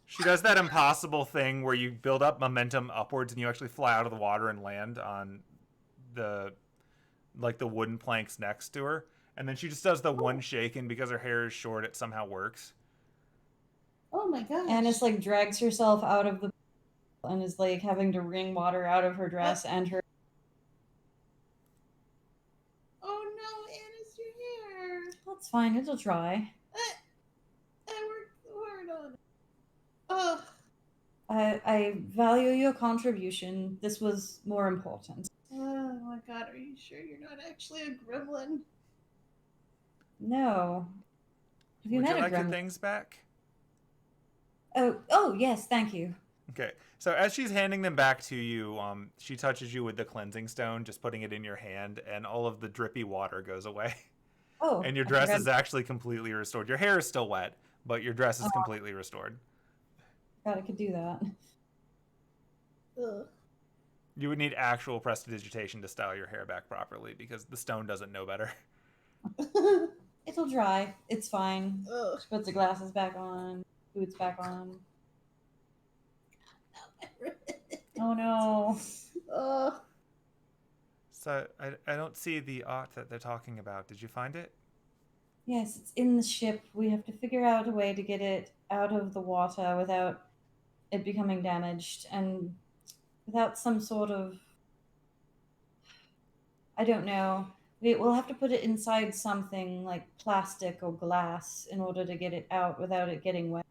She does that impossible thing where you build up momentum upwards and you actually fly out of the water and land on the wooden planks next to her. And then she just does the one shake, and because her hair is short, it somehow works. Oh my gosh. Anise like drags herself out of the and is like having to wring water out of her dress and her. Oh no, Anna's your hair. That's fine, it'll dry. I worked hard on it. Ugh. I value your contribution. This was more important. Oh my god, are you sure you're not actually a gremlin? No. Have you Would met you a like your gremlin? things back? Oh, yes, thank you. Okay. So as she's handing them back to you, she touches you with the cleansing stone, just putting it in your hand, and all of the drippy water goes away. Oh, And your I dress forgot- is actually completely restored. Your hair is still wet, but your dress is completely restored. forgot I could do that. Ugh. You would need actual prestidigitation to style your hair back properly because the stone doesn't know better. It'll dry. It's fine. Ugh. She puts the glasses back on, boots back on. Oh no. Ugh. So I don't see the art that they're talking about. Did you find it? Yes, it's in the ship. We have to figure out a way to get it out of the water without it becoming damaged and without some sort of. I don't know. We'll have to put it inside something like plastic or glass in order to get it out without it getting wet.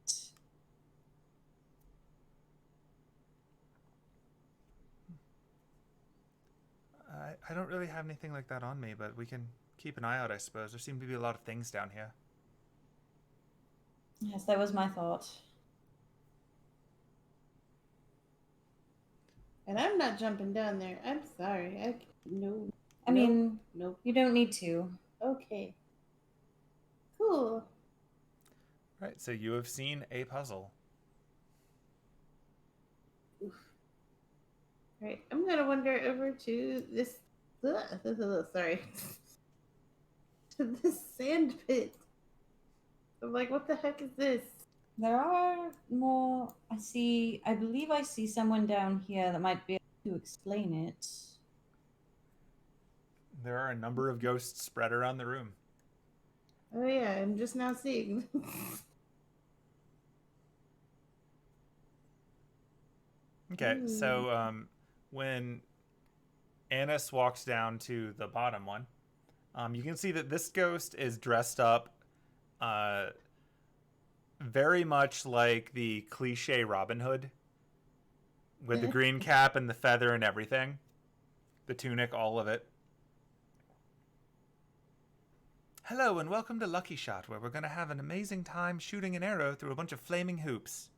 I don't really have anything like that on me, but we can keep an eye out, I suppose. There seem to be a lot of things down here. Yes, that was my thought. And I'm not jumping down there. I'm sorry. No. I mean, Nope. you don't need to. Okay. Cool. Right, so you have seen a puzzle. Oof. Right, I'm gonna wander over to this. Sorry. To this sand pit. I'm like, what the heck is this? There are more. I believe I see someone down here that might be able to explain it. There are a number of ghosts spread around the room. Oh yeah, I'm just now seeing. Okay, so when Anise walks down to the bottom one, you can see that this ghost is dressed up very much like the cliche Robin Hood, with the green cap and the feather and everything. The tunic, all of it. Hello and welcome to Lucky Shot, where we're going to have an amazing time shooting an arrow through a bunch of flaming hoops.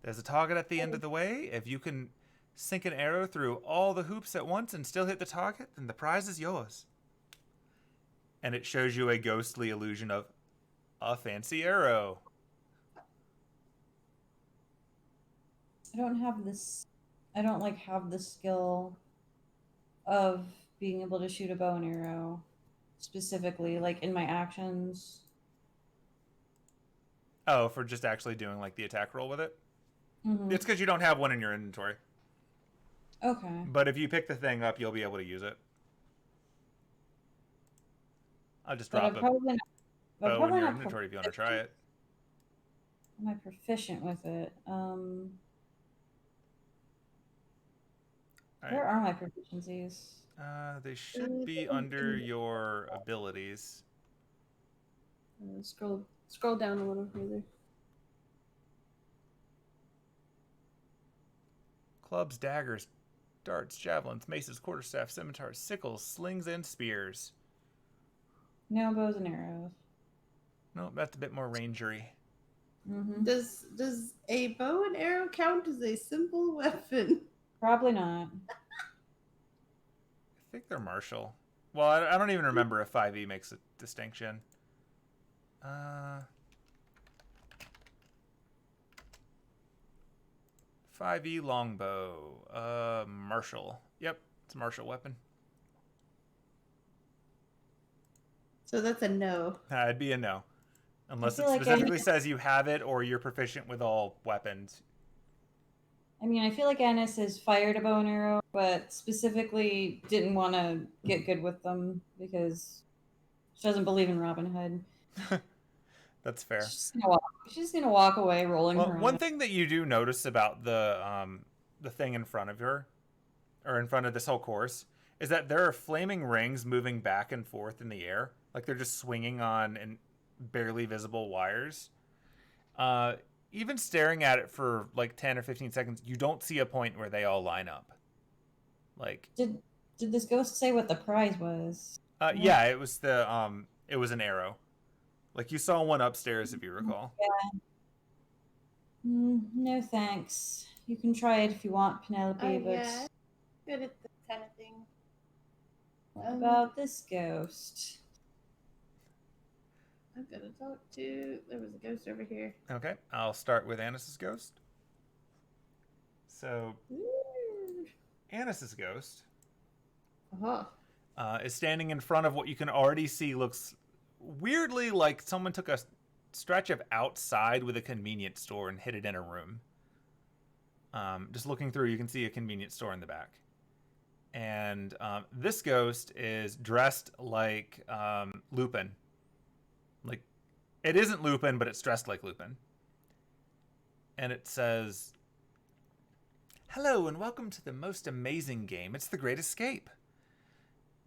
There's a target at the end of the way. If you can sink an arrow through all the hoops at once and still hit the target, then the prize is yours. And it shows you a ghostly illusion of a fancy arrow. I don't have this. I don't have the skill of being able to shoot a bow and arrow specifically, like in my actions. Oh, for just actually doing like the attack roll with it? Mm-hmm. It's because you don't have one in your inventory. Okay. But if you pick the thing up, you'll be able to use it. I'll just drop a bow in your inventory if you want to try it. Am I proficient with it? Where are my proficiencies? They should be under your abilities. Scroll down a little further. Clubs, daggers, darts, javelins, maces, quarterstaffs, scimitars, sickles, slings, and spears. No bows and arrows. No, that's a bit more rangery. Mm-hmm. Does a bow and arrow count as a simple weapon? Probably not. I think they're martial. Well, I don't even remember if 5e makes a distinction. 5e longbow. Martial. Yep, it's a martial weapon. So that's a no. It'd be a no. Unless it like specifically says you have it or you're proficient with all weapons. I mean, I feel like Anise has fired a bow and arrow, but specifically didn't want to get good with them because she doesn't believe in Robin Hood. That's fair. She's just gonna walk away, rolling her eyes. One thing that you do notice about the thing in front of her, or in front of this whole course, is that there are flaming rings moving back and forth in the air, like they're just swinging on barely visible wires. Even staring at it for like 10 or 15 seconds, you don't see a point where they all line up. Like, did this ghost say what the prize was? Yeah, it was an arrow. Like you saw one upstairs, if you recall. Yeah. No thanks. You can try it if you want, Penelope. But yeah, good at this kind of thing. What about this ghost? I'm gonna talk to. There was a ghost over here. Okay, I'll start with Anise's ghost. So, Anise's ghost is standing in front of what you can already see looks weirdly like someone took a stretch of outside with a convenience store and hid it in a room. Just looking through, you can see a convenience store in the back. And this ghost is dressed like Lupin. Like, it isn't Lupin, but it's dressed like Lupin. And it says, "Hello and welcome to the most amazing game. It's The Great Escape.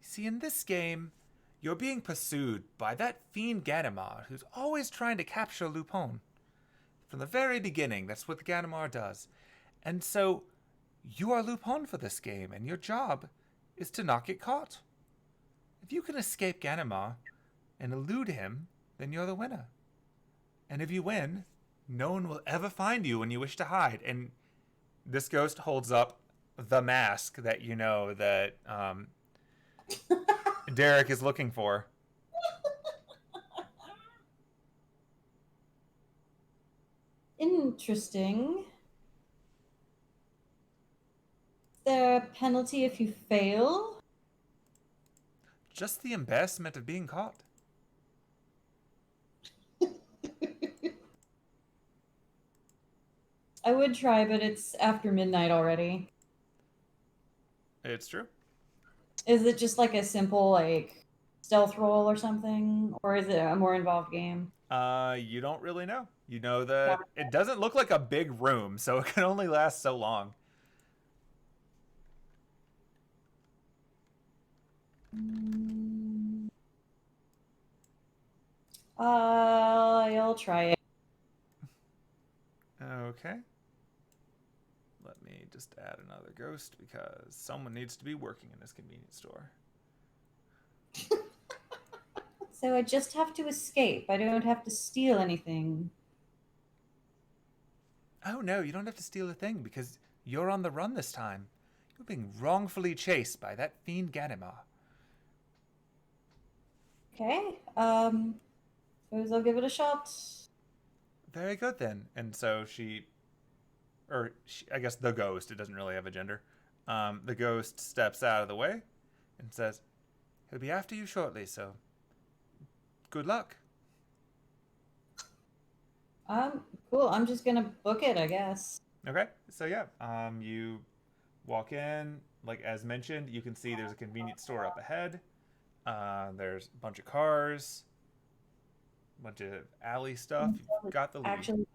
See, in this game, you're being pursued by that fiend Ganimard who's always trying to capture Lupin. From the very beginning, that's what the Ganimard does. And so, you are Lupin for this game, and your job is to not get caught. If you can escape Ganimar and elude him, then you're the winner. And if you win, no one will ever find you when you wish to hide. And this ghost holds up the mask that you know that Derek is looking for. Interesting. Is there a penalty if you fail? Just the embarrassment of being caught. I would try, but it's after midnight already. It's true. Is it just like a simple like stealth roll or something, or is it a more involved game? You don't really know. You know that it doesn't look like a big room, so it can only last so long. I'll try it. Okay. Let me just add another ghost because someone needs to be working in this convenience store. So I just have to escape. I don't have to steal anything. Oh no, you don't have to steal a thing because you're on the run this time. You're being wrongfully chased by that fiend Ganimar. Okay. Suppose I'll give it a shot. Very good then. And so I guess the ghost, it doesn't really have a gender. The ghost steps out of the way and says, he'll be after you shortly, so good luck. Cool. I'm just gonna book it, I guess. Okay, so yeah, you walk in. Like as mentioned, you can see there's a convenience store up ahead. There's a bunch of cars, a bunch of alley stuff. You've got the lead. Actually,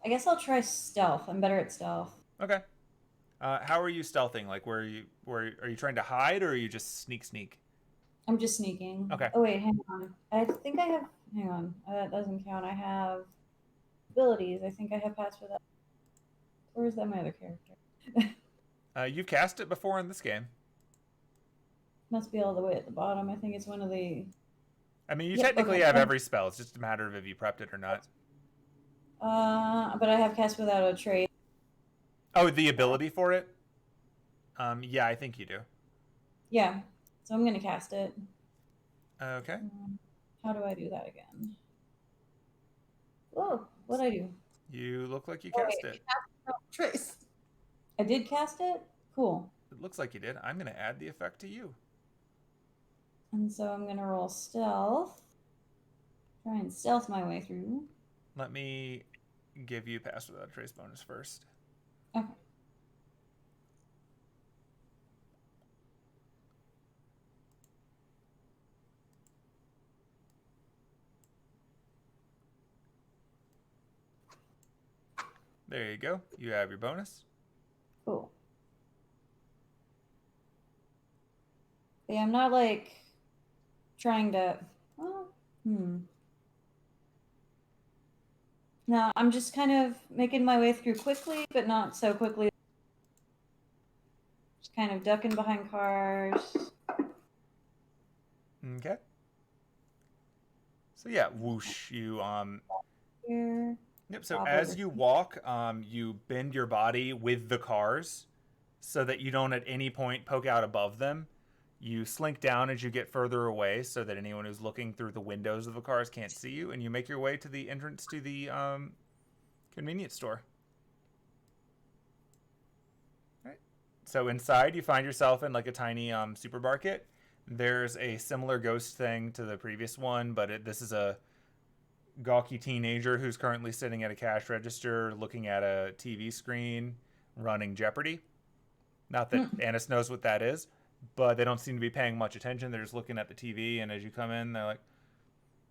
I guess I'll try stealth. I'm better at stealth. Okay. How are you stealthing? Like, where are you trying to hide, or are you just sneak? I'm just sneaking. Okay. Oh wait, hang on. I think I have. Hang on. That doesn't count. I have abilities. I think I have pass for that. Or is that my other character? You've cast it before in this game. Must be all the way at the bottom. I think it's one of the. I mean, you Yep, technically okay. have every spell. It's just a matter of if you prepped it or not. But I have cast without a trait. Oh, the ability for it? Yeah, I think you do. Yeah. So I'm gonna cast it. Okay. How do I do that again? Whoa, what'd I do? You look like you cast it. Trace. I did cast it? Cool. It looks like you did. I'm going to add the effect to you. And so I'm gonna roll stealth. Try and stealth my way through. Let me give you pass without a trace bonus first. Okay. There you go. You have your bonus. Cool. Yeah, I'm not like trying to. Oh, No, I'm just kind of making my way through quickly, but not so quickly. Just kind of ducking behind cars. Okay. So yeah, whoosh. You Here. Yep. So Hop as over. you walk, you bend your body with the cars, so that you don't at any point poke out above them. You slink down as you get further away, so that anyone who's looking through the windows of the cars can't see you, and you make your way to the entrance to the convenience store. Right. So inside, you find yourself in like a tiny supermarket. There's a similar ghost thing to the previous one, but this is a gawky teenager who's currently sitting at a cash register looking at a TV screen running Jeopardy. Not that Anise knows what that is, but they don't seem to be paying much attention. They're just looking at the TV, and as you come in, they're like,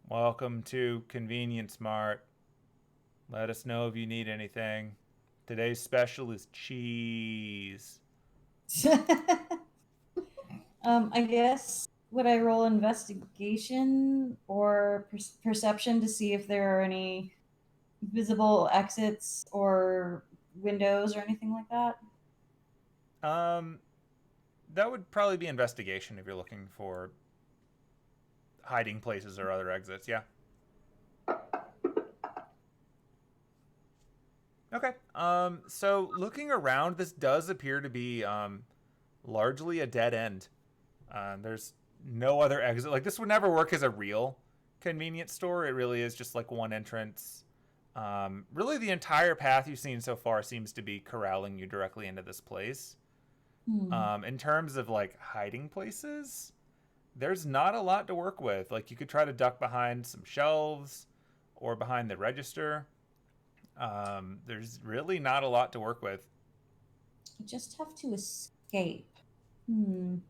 welcome to Convenience Mart. Let us know if you need anything. Today's special is cheese. I guess would I roll investigation or perception to see if there are any visible exits or windows or anything like that? That would probably be investigation if you're looking for hiding places or other exits. Yeah. Okay. So looking around, this does appear to be largely a dead end. There's no other exit. Like this would never work as a real convenience store. It really is just like one entrance. Really, the entire path you've seen so far seems to be corralling you directly into this place. In terms of like hiding places, there's not a lot to work with. Like you could try to duck behind some shelves or behind the register. There's really not a lot to work with. I just have to escape. I'm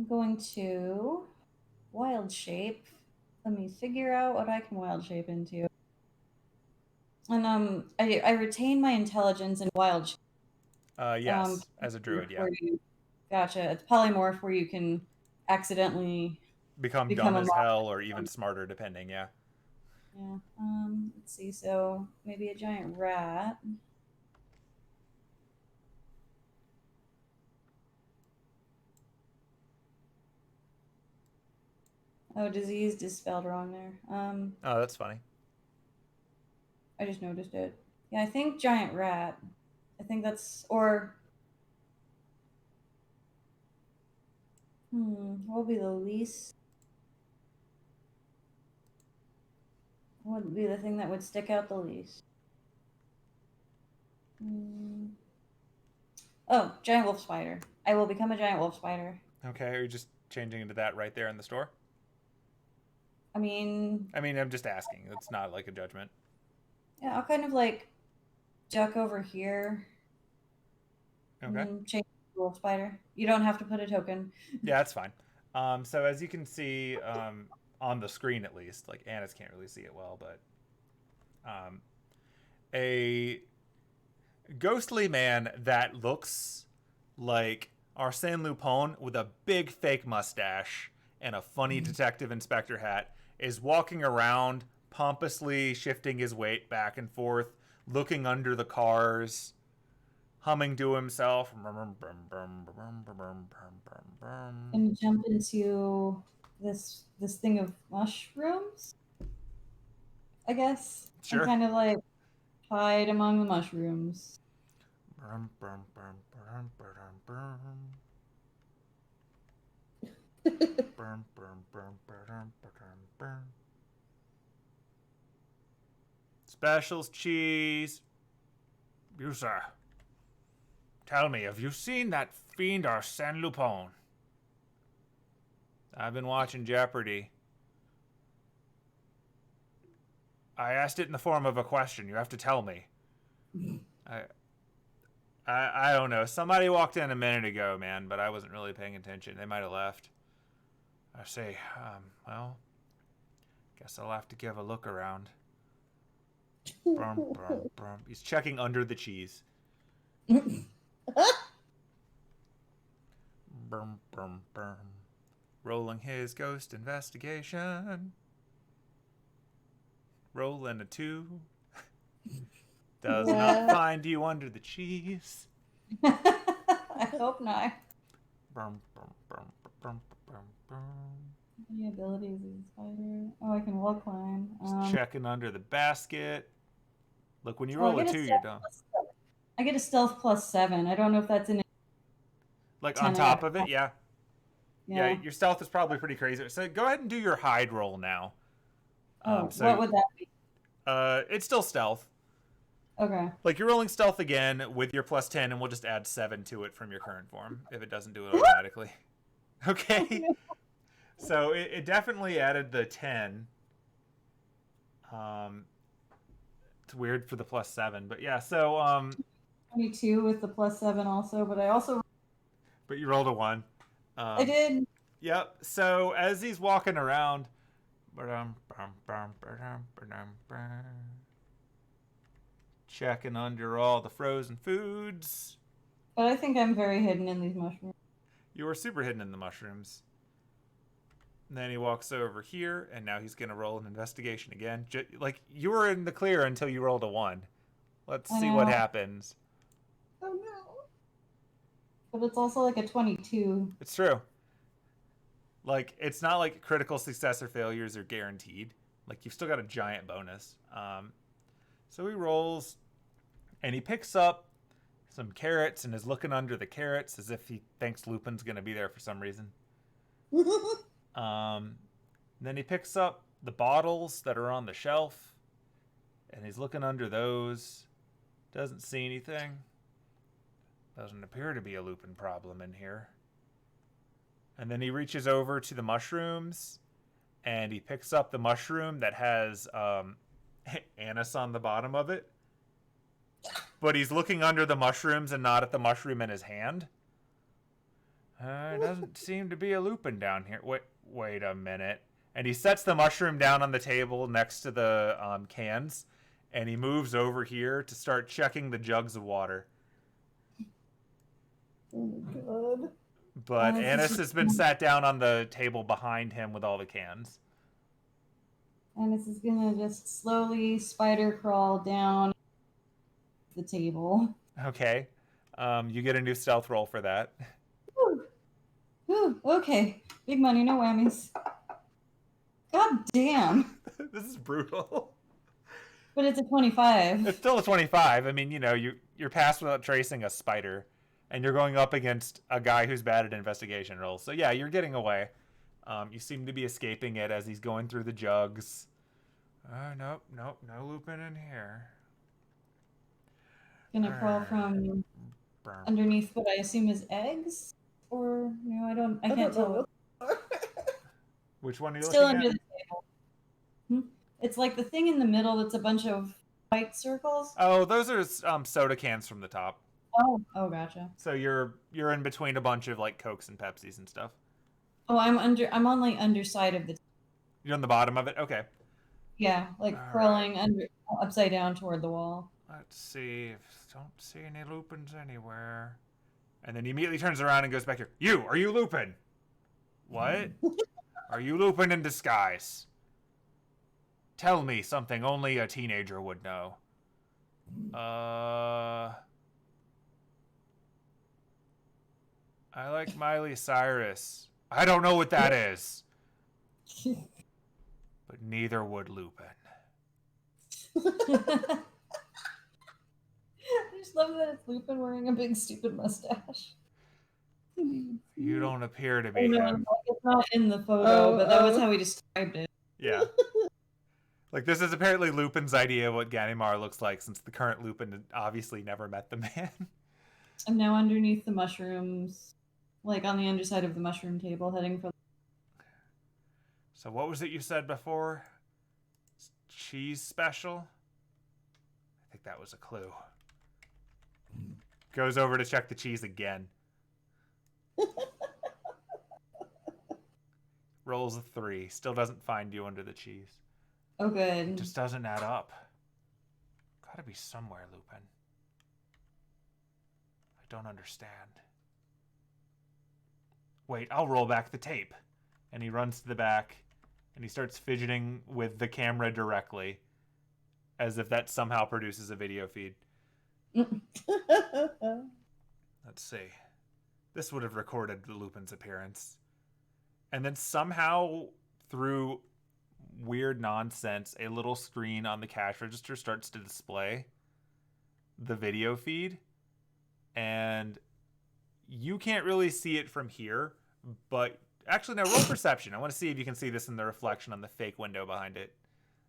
going to wild shape. Let me figure out what I can wild shape into. And I retain my intelligence in wild shape. Yes, as a druid, yeah. Gotcha. It's polymorph where you can accidentally Become become dumb a as monster. hell or even smarter, depending, yeah. Yeah. Let's see. So maybe a giant rat. Oh, diseased is spelled wrong there. Oh, that's funny. I just noticed it. Yeah, I think giant rat. I think that's or what would be the least? What would be the thing that would stick out the least? Oh, giant wolf spider. I will become a giant wolf spider. Okay, are you just changing into that right there in the store? I mean, I'm just asking. It's not like a judgment. yeah, I'll kind of like duck over here and Okay. then change to wolf spider. You don't have to put a token. Yeah, that's fine. So as you can see on the screen at least, like Annis can't really see it well, but a ghostly man that looks like Arsène Lupin with a big fake mustache and a funny detective inspector hat is walking around pompously shifting his weight back and forth, looking under the cars, humming to himself. And jump into this thing of mushrooms, I guess. And Sure. kind of like hide among the mushrooms. Specials cheese. You, sir. Tell me, have you seen that fiend Arsène Lupin? I've been watching Jeopardy. I asked it in the form of a question. You have to tell me. I don't know. Somebody walked in a minute ago, man, but I wasn't really paying attention. They might have left. I say, well, guess I'll have to give a look around. Brum, brum, brum. He's checking under the cheese. Brum, brum, brum. Rolling his ghost investigation. Rolling a 2. Does not find you under the cheese. I hope not. Brum, brum, brum, brum, brum, brum. Any abilities as a spider? Oh, I can wall climb. Checking under the basket. Look, when you I roll a get 2, you're done. I get a stealth +7. I don't know if that's in Like on top of it, yeah. Yeah. Your stealth is probably pretty crazy. So go ahead and do your hide roll now. What would that be? It's still stealth. Okay. Like you're rolling stealth again with your +10, and we'll just add 7 to it from your current form if it doesn't do it automatically. Okay. So it definitely added the 10. It's weird for the +7, but yeah. So 22 with the +7 also, but I also. But you rolled a 1. I did. Yep. So as he's walking around, checking under all the frozen foods. But I think I'm very hidden in these mushrooms. You were super hidden in the mushrooms. And then he walks over here, and now he's going to roll an investigation again. Like, you were in the clear until you rolled a 1. Let's see what happens. Oh no. But it's also like a 22. It's true. Like, it's not like critical success or failures are guaranteed. Like, you've still got a giant bonus. So he rolls, and he picks up some carrots and is looking under the carrots as if he thinks Lupin's going to be there for some reason. Then he picks up the bottles that are on the shelf, and he's looking under those. Doesn't see anything. Doesn't appear to be a Lupin problem in here. And then he reaches over to the mushrooms, and he picks up the mushroom that has anise on the bottom of it. But he's looking under the mushrooms and not at the mushroom in his hand. Doesn't seem to be a Lupin down here. Wait a minute. And he sets the mushroom down on the table next to the cans, and he moves over here to start checking the jugs of water. Oh my god. But Anise has been sat down on the table behind him with all the cans. Anise is gonna just slowly spider crawl down the table. Okay. You get a new stealth roll for that. Whew, okay. Big money, no whammies. God damn. This is brutal. But it's a 25. It's still a 25. I mean, you're passed without tracing a spider, and you're going up against a guy who's bad at investigation rolls. So yeah, you're getting away. You seem to be escaping it as he's going through the jugs. Nope, no Lupin in here. Gonna crawl from underneath what I assume is eggs? Or, I can't tell. Which one are you Still looking under at? the table. It's like the thing in the middle that's a bunch of white circles. Oh, those are soda cans from the top. Oh, gotcha. So you're in between a bunch of like Cokes and Pepsis and stuff. Oh, I'm on like underside of the. You're on the bottom of it? Okay. Yeah, like All crawling upside down toward the wall. Let's see. Don't see any Lupins anywhere. And then he immediately turns around and goes back here. Are you Lupin? What? Are you Lupin in disguise? Tell me something only a teenager would know. I like Miley Cyrus. I don't know what that is. But neither would Lupin. I just love that it's Lupin wearing a big stupid mustache. You don't appear to be him. It's not in the photo, but that was how he described it. Yeah. Like, this is apparently Lupin's idea of what Ganimard looks like, since the current Lupin obviously never met the man. I'm now underneath the mushrooms, like on the underside of the mushroom table, heading for. So what was it you said before? Cheese special? I think that was a clue. Goes over to check the cheese again. Rolls a 3. Still doesn't find you under the cheese. Oh, good. Just doesn't add up. Gotta be somewhere, Lupin. I don't understand. Wait, I'll roll back the tape. And he runs to the back, and he starts fidgeting with the camera directly, as if that somehow produces a video feed. Let's see. This would have recorded Lupin's appearance. And then somehow, through weird nonsense, a little screen on the cash register starts to display the video feed. And you can't really see it from here, but actually, now roll perception. I want to see if you can see this in the reflection on the fake window behind it.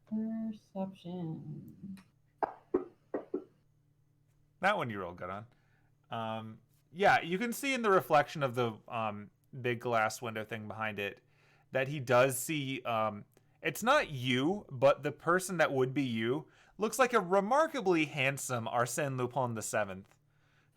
Perception. That one you rolled good on. Yeah, you can see in the reflection of the big glass window thing behind it that he does see, it's not you, but the person that would be you looks like a remarkably handsome Arsène Lupin VII,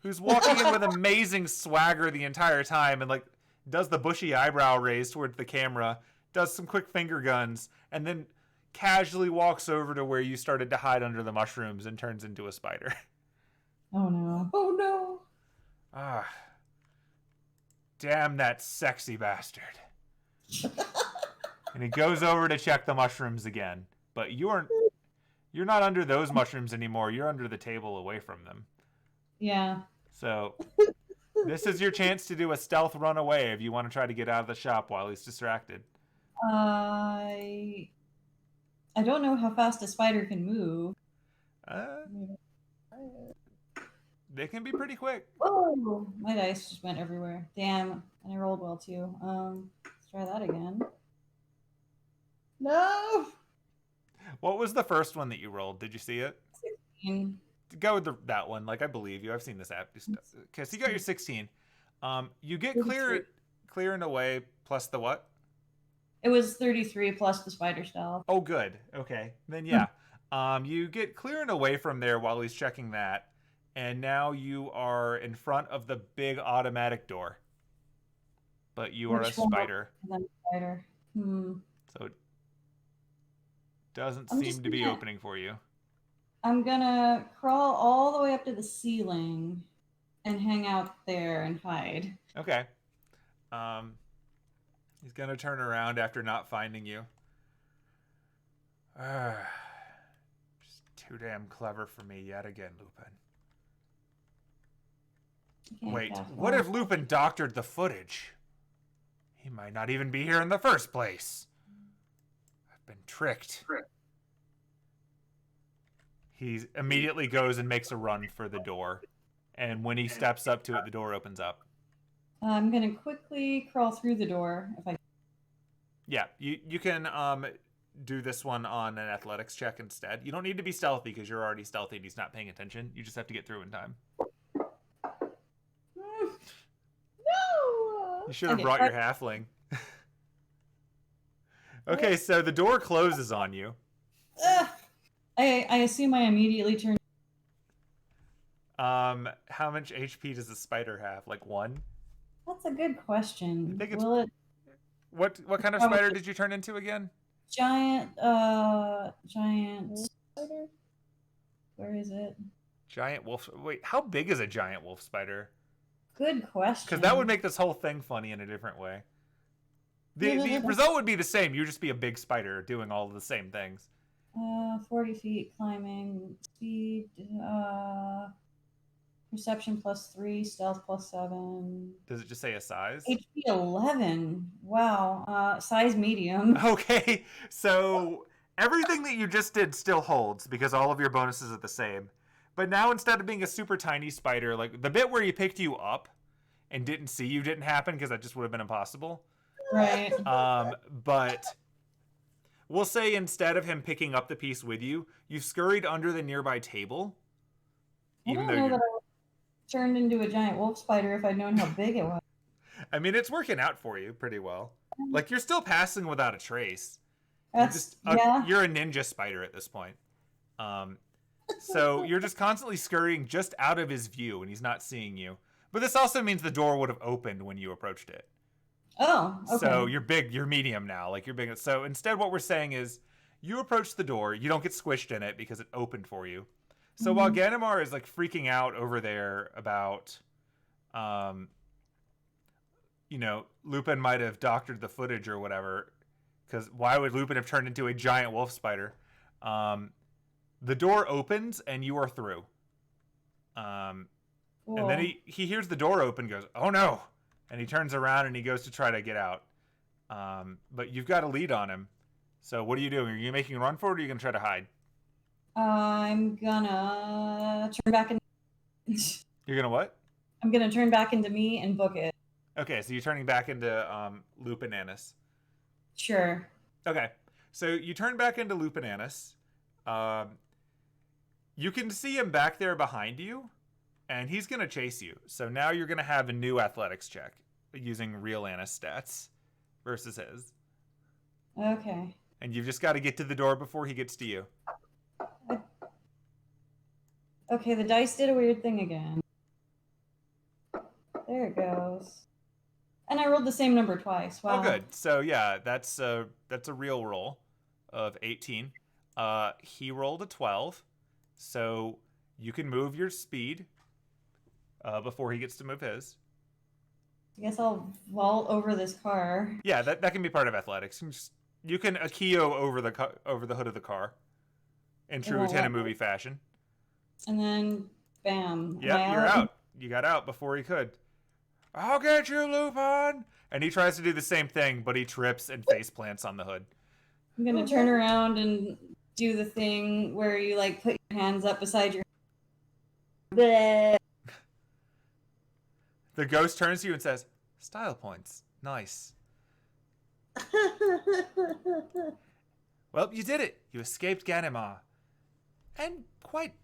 who's walking in with amazing swagger the entire time and like does the bushy eyebrow raise towards the camera, does some quick finger guns, and then casually walks over to where you started to hide under the mushrooms and turns into a spider. Oh no. Oh no. Ah. Damn that sexy bastard. And he goes over to check the mushrooms again. But you're not under those mushrooms anymore. You're under the table away from them. Yeah. So this is your chance to do a stealth run away if you want to try to get out of the shop while he's distracted. I don't know how fast a spider can move. They can be pretty quick. Oh, my dice just went everywhere. Damn, and I rolled well too. Let's try that again. No. What was the first one that you rolled? Did you see it? 16. Go with that one. Like, I believe you. I've seen this app. Okay, so you got your 16. You get clear and away plus the what? It was 33 plus the spider stealth. Oh, good. Okay. Then, yeah. You get clear and away from there while he's checking that. And now you are in front of the big automatic door. But you are a spider. Spider. So it doesn't seem to be opening for you. I'm gonna crawl all the way up to the ceiling and hang out there and hide. Okay. He's gonna turn around after not finding you. Just too damn clever for me yet again, Lupin. Wait, what if Lupin doctored the footage? He might not even be here in the first place. I've been tricked. He immediately goes and makes a run for the door. And when he steps up to it, the door opens up. I'm going to quickly crawl through the door. If I. Yeah, you can do this one on an athletics check instead. You don't need to be stealthy because you're already stealthy and he's not paying attention. You just have to get through in time. No! You should have brought your halfling. Okay, so the door closes on you. I assume I immediately turn. How much HP does the spider have? Like 1? That's a good question. I think it's... Will it... What kind of spider did you turn into again? Giant spider? Where is it? Giant wolf. Wait, how big is a giant wolf spider? Good question. Because that would make this whole thing funny in a different way. The result would be the same. You'd just be a big spider doing all of the same things. 40 feet climbing, speed, perception +3, stealth +7. Does it just say a size? HP 11. Wow. Size medium. Okay, so everything that you just did still holds because all of your bonuses are the same. But now instead of being a super tiny spider, like the bit where he picked you up and didn't see you didn't happen because that just would have been impossible. Right. But we'll say instead of him picking up the piece with you, you scurried under the nearby table. I don't know that I would have turned into a giant wolf spider if I'd known how big it was. I mean, it's working out for you pretty well. Like, you're still passing without a trace. That's, you're a ninja spider at this point. So you're just constantly scurrying just out of his view, and he's not seeing you. But this also means the door would have opened when you approached it. Oh, okay. So you're big, you're medium now. Like, you're big. So instead what we're saying is you approach the door, you don't get squished in it because it opened for you. So while Ganimar is like freaking out over there about, Lupin might have doctored the footage or whatever, because why would Lupin have turned into a giant wolf spider? The door opens and you are through. Cool. And then he hears the door open, goes, "Oh no!" And he turns around and he goes to try to get out. But you've got a lead on him. So what are you doing? Are you making a run for it, or are you going to try to hide? I'm gonna turn back into... You're going to what? I'm gonna turn back into me and book it. Okay, so you're turning back into Lupin Anise. Sure. Okay, so you turn back into Lupin Anise. You can see him back there behind you, and he's going to chase you. So now you're going to have a new athletics check using real Anise stats versus his. Okay. And you've just got to get to the door before he gets to you. Okay, the dice did a weird thing again. There it goes. And I rolled the same number twice. Wow. Oh, good. So yeah, that's a real roll of 18. He rolled a 12, so you can move your speed before he gets to move his. I guess I'll vault over this car. Yeah, that can be part of athletics. You can just You can Akio over the hood of the car in true Tenno movie fashion. And then, bam. Yep, you're out. You got out before he could. I'll get you, Lupin! And he tries to do the same thing, but he trips and face plants on the hood. I'm gonna turn around and do the thing where you like put your hands up beside your. Bleh. The ghost turns to you and says, "Style points. Nice." Well, you did it. You escaped Ganimar. And quite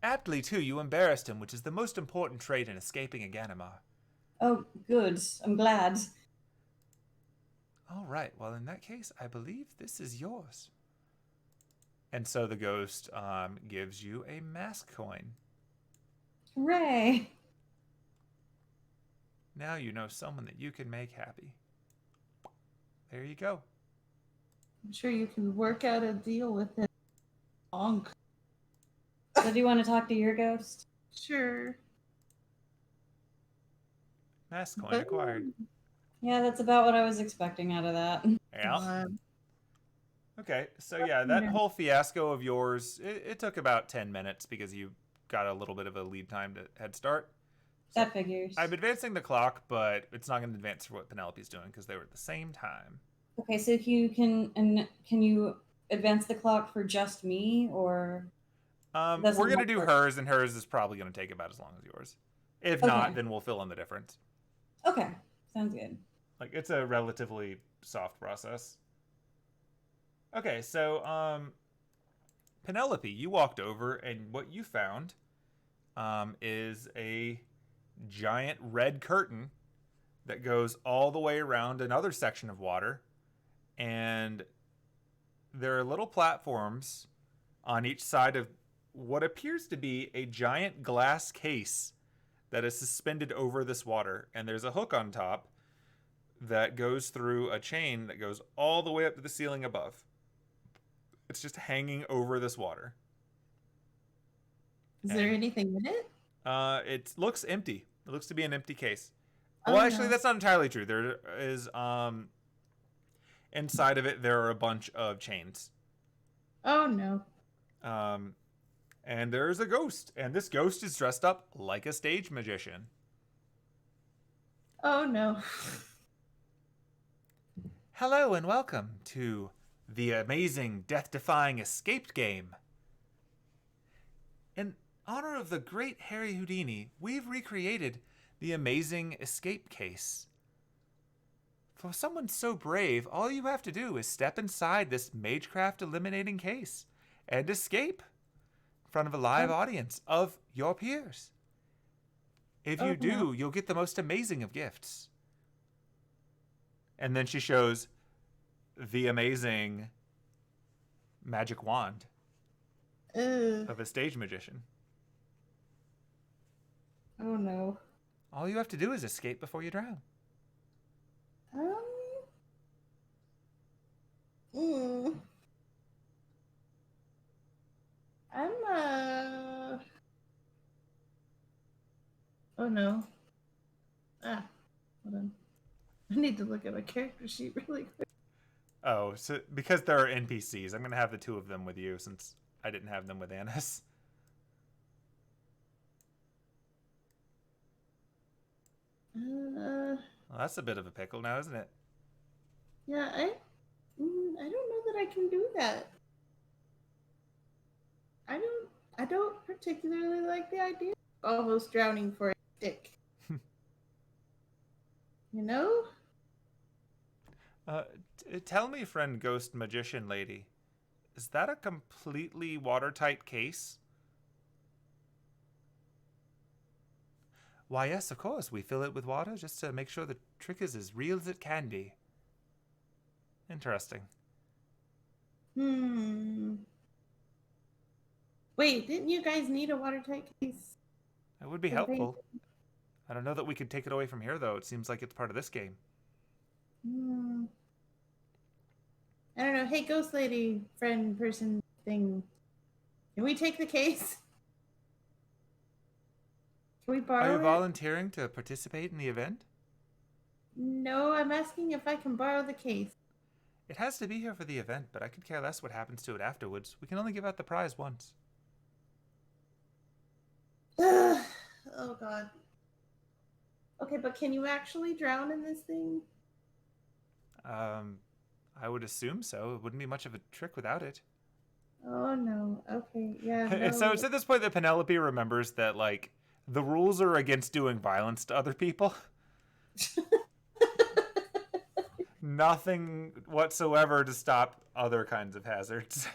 aptly, too, you embarrassed him, which is the most important trait in escaping a Ganimar. Oh, good. I'm glad. All right. Well, in that case, I believe this is yours. And so the ghost gives you a mask coin. Hooray! Now you know someone that you can make happy. There you go. I'm sure you can work out a deal with it. Bonk. So do you want to talk to your ghost? Sure. Mask coin acquired. Yeah, that's about what I was expecting out of that. Yeah. Okay, so yeah, that whole fiasco of yours, it took about 10 minutes because you got a little bit of a lead time to head start. So that figures. I'm advancing the clock, but it's not going to advance for what Penelope's doing because they were at the same time. Okay, so can you advance the clock for just me, or? We're going to do hers, and hers is probably going to take about as long as yours. If not, then we'll fill in the difference. Okay, sounds good. Like, it's a relatively soft process. Okay, so Penelope, you walked over, and what you found is a giant red curtain that goes all the way around another section of water, and there are little platforms on each side of what appears to be a giant glass case that is suspended over this water, and there's a hook on top that goes through a chain that goes all the way up to the ceiling above. It's just hanging over this water. Is there anything in it? It looks empty. It looks to be an empty case. Well, actually, that's not entirely true. There is, inside of it, there are a bunch of chains. Oh, no. And there's a ghost. And this ghost is dressed up like a stage magician. Oh, no. Hello and welcome to the amazing death-defying escaped game. In honor of the great Harry Houdini, we've recreated the amazing escape case. For someone so brave, all you have to do is step inside this Magecraft eliminating case and escape in front of a live audience of your peers. If you do, you'll get the most amazing of gifts. And then she shows the amazing magic wand of a stage magician. Oh, no. All you have to do is escape before you drown. Oh, no. Hold on. I need to look at my character sheet really quick. Oh, so because there are NPCs, I'm going to have the two of them with you since I didn't have them with Anise. Well, that's a bit of a pickle now, isn't it? Yeah, I don't know that I can do that. I don't particularly like the idea of almost drowning for a stick. You know? Tell me, friend ghost magician lady, is that a completely watertight case? Why, yes, of course. We fill it with water just to make sure the trick is as real as it can be. Interesting. Wait, didn't you guys need a watertight case? That would be helpful. I don't know that we could take it away from here, though. It seems like it's part of this game. I don't know. Hey, ghost lady, friend, person, thing. Can we take the case? Can we borrow it? Are you volunteering to participate in the event? No, I'm asking if I can borrow the case. It has to be here for the event, but I could care less what happens to it afterwards. We can only give out the prize once. Oh god. Okay, but can you actually drown in this thing? I would assume so. It wouldn't be much of a trick without it. Oh no. Okay, yeah, And no. so it's at this point that Penelope remembers that, like, the rules are against doing violence to other people. Nothing whatsoever to stop other kinds of hazards.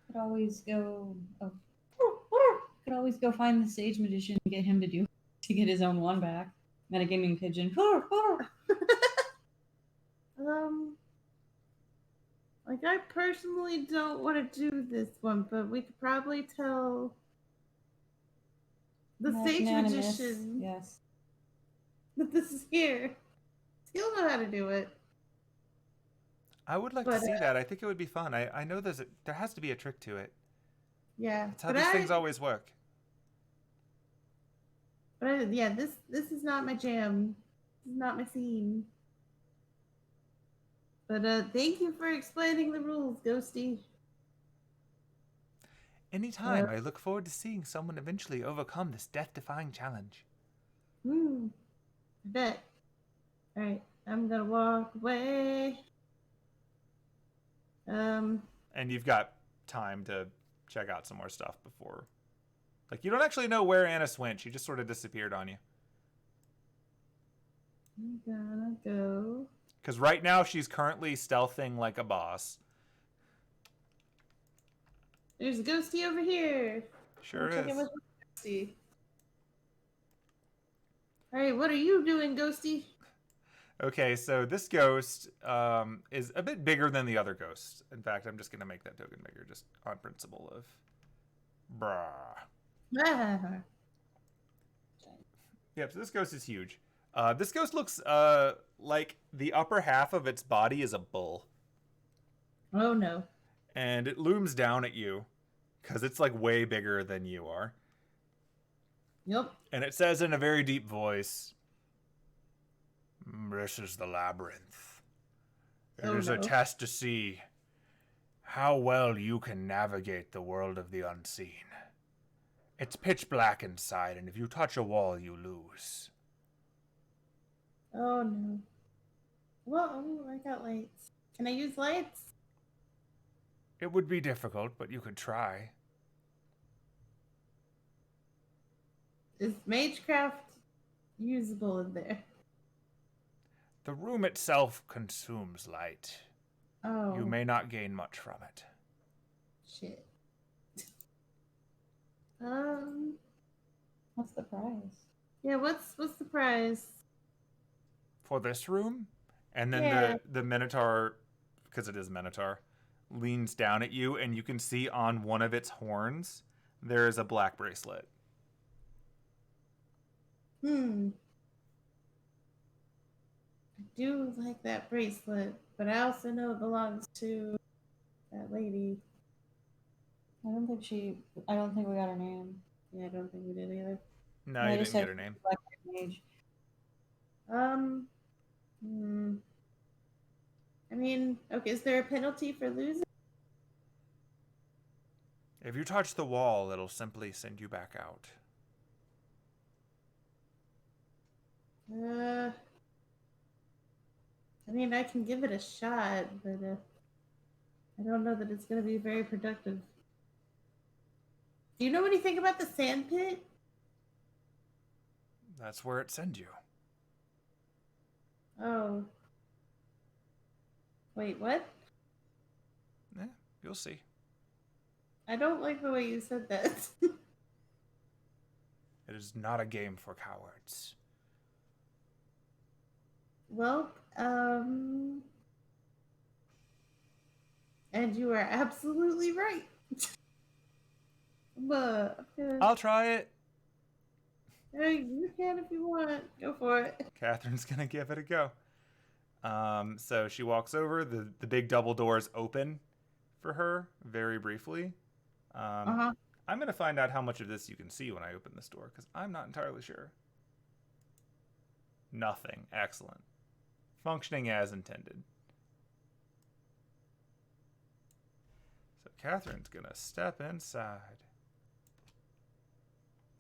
Could always go. Oh, could always go find the sage magician and get him to get his own one back. Metagaming pigeon. Like I personally don't want to do this one, but we could probably tell the sage Magnanimous, magician yes. that this is here. He'll know how to do it. I would like to see that. I think it would be fun. I know there has to be a trick to it. Yeah. That's how these things always work. But yeah, this is not my jam. This is not my scene. But thank you for explaining the rules, Ghosty. Anytime. I look forward to seeing someone eventually overcome this death-defying challenge. I bet. Alright, I'm gonna walk away. And you've got time to check out some more stuff before. Like, you don't actually know where Anise went. She just sort of disappeared on you. I'm gonna go. Because right now she's currently stealthing like a boss. There's a ghosty over here. Sure is. Ghosty. Alright, what are you doing, Ghosty? Okay, so this ghost is a bit bigger than the other ghosts. In fact, I'm just going to make that token bigger just on principle of... Brah. Yep, so this ghost is huge. This ghost looks like the upper half of its body is a bull. Oh no. And it looms down at you because it's like way bigger than you are. Yep. And it says in a very deep voice, "This is the labyrinth. It is a test to see how well you can navigate the world of the unseen. It's pitch black inside, and if you touch a wall, you lose." Oh no. Well, I got lights. Can I use lights? It would be difficult, but you could try. Is Magecraft usable in there? The room itself consumes light. Oh. You may not gain much from it. Shit. What's the prize? Yeah, what's the prize? For this room? And then the Minotaur, because it is Minotaur, leans down at you, and you can see on one of its horns there is a black bracelet. I do like that bracelet, but I also know it belongs to that lady. I don't think we got her name. Yeah, I don't think we did either. No, you didn't get her name. Mage. I mean, okay, is there a penalty for losing? If you touch the wall, it'll simply send you back out. I mean, I can give it a shot, but I don't know that it's going to be very productive. Do you know anything about the sand pit? That's where it sends you. Oh. Wait, what? Yeah, you'll see. I don't like the way you said that. It is not a game for cowards. Well, and you are absolutely right. But I'll try it. Hey, you can if you want. Go for it. Catherine's gonna give it a go. So she walks over. The big double doors open for her very briefly. I'm gonna find out how much of this you can see when I open this door, because I'm not entirely sure. Nothing. Excellent. Functioning as intended. Catherine's gonna step inside.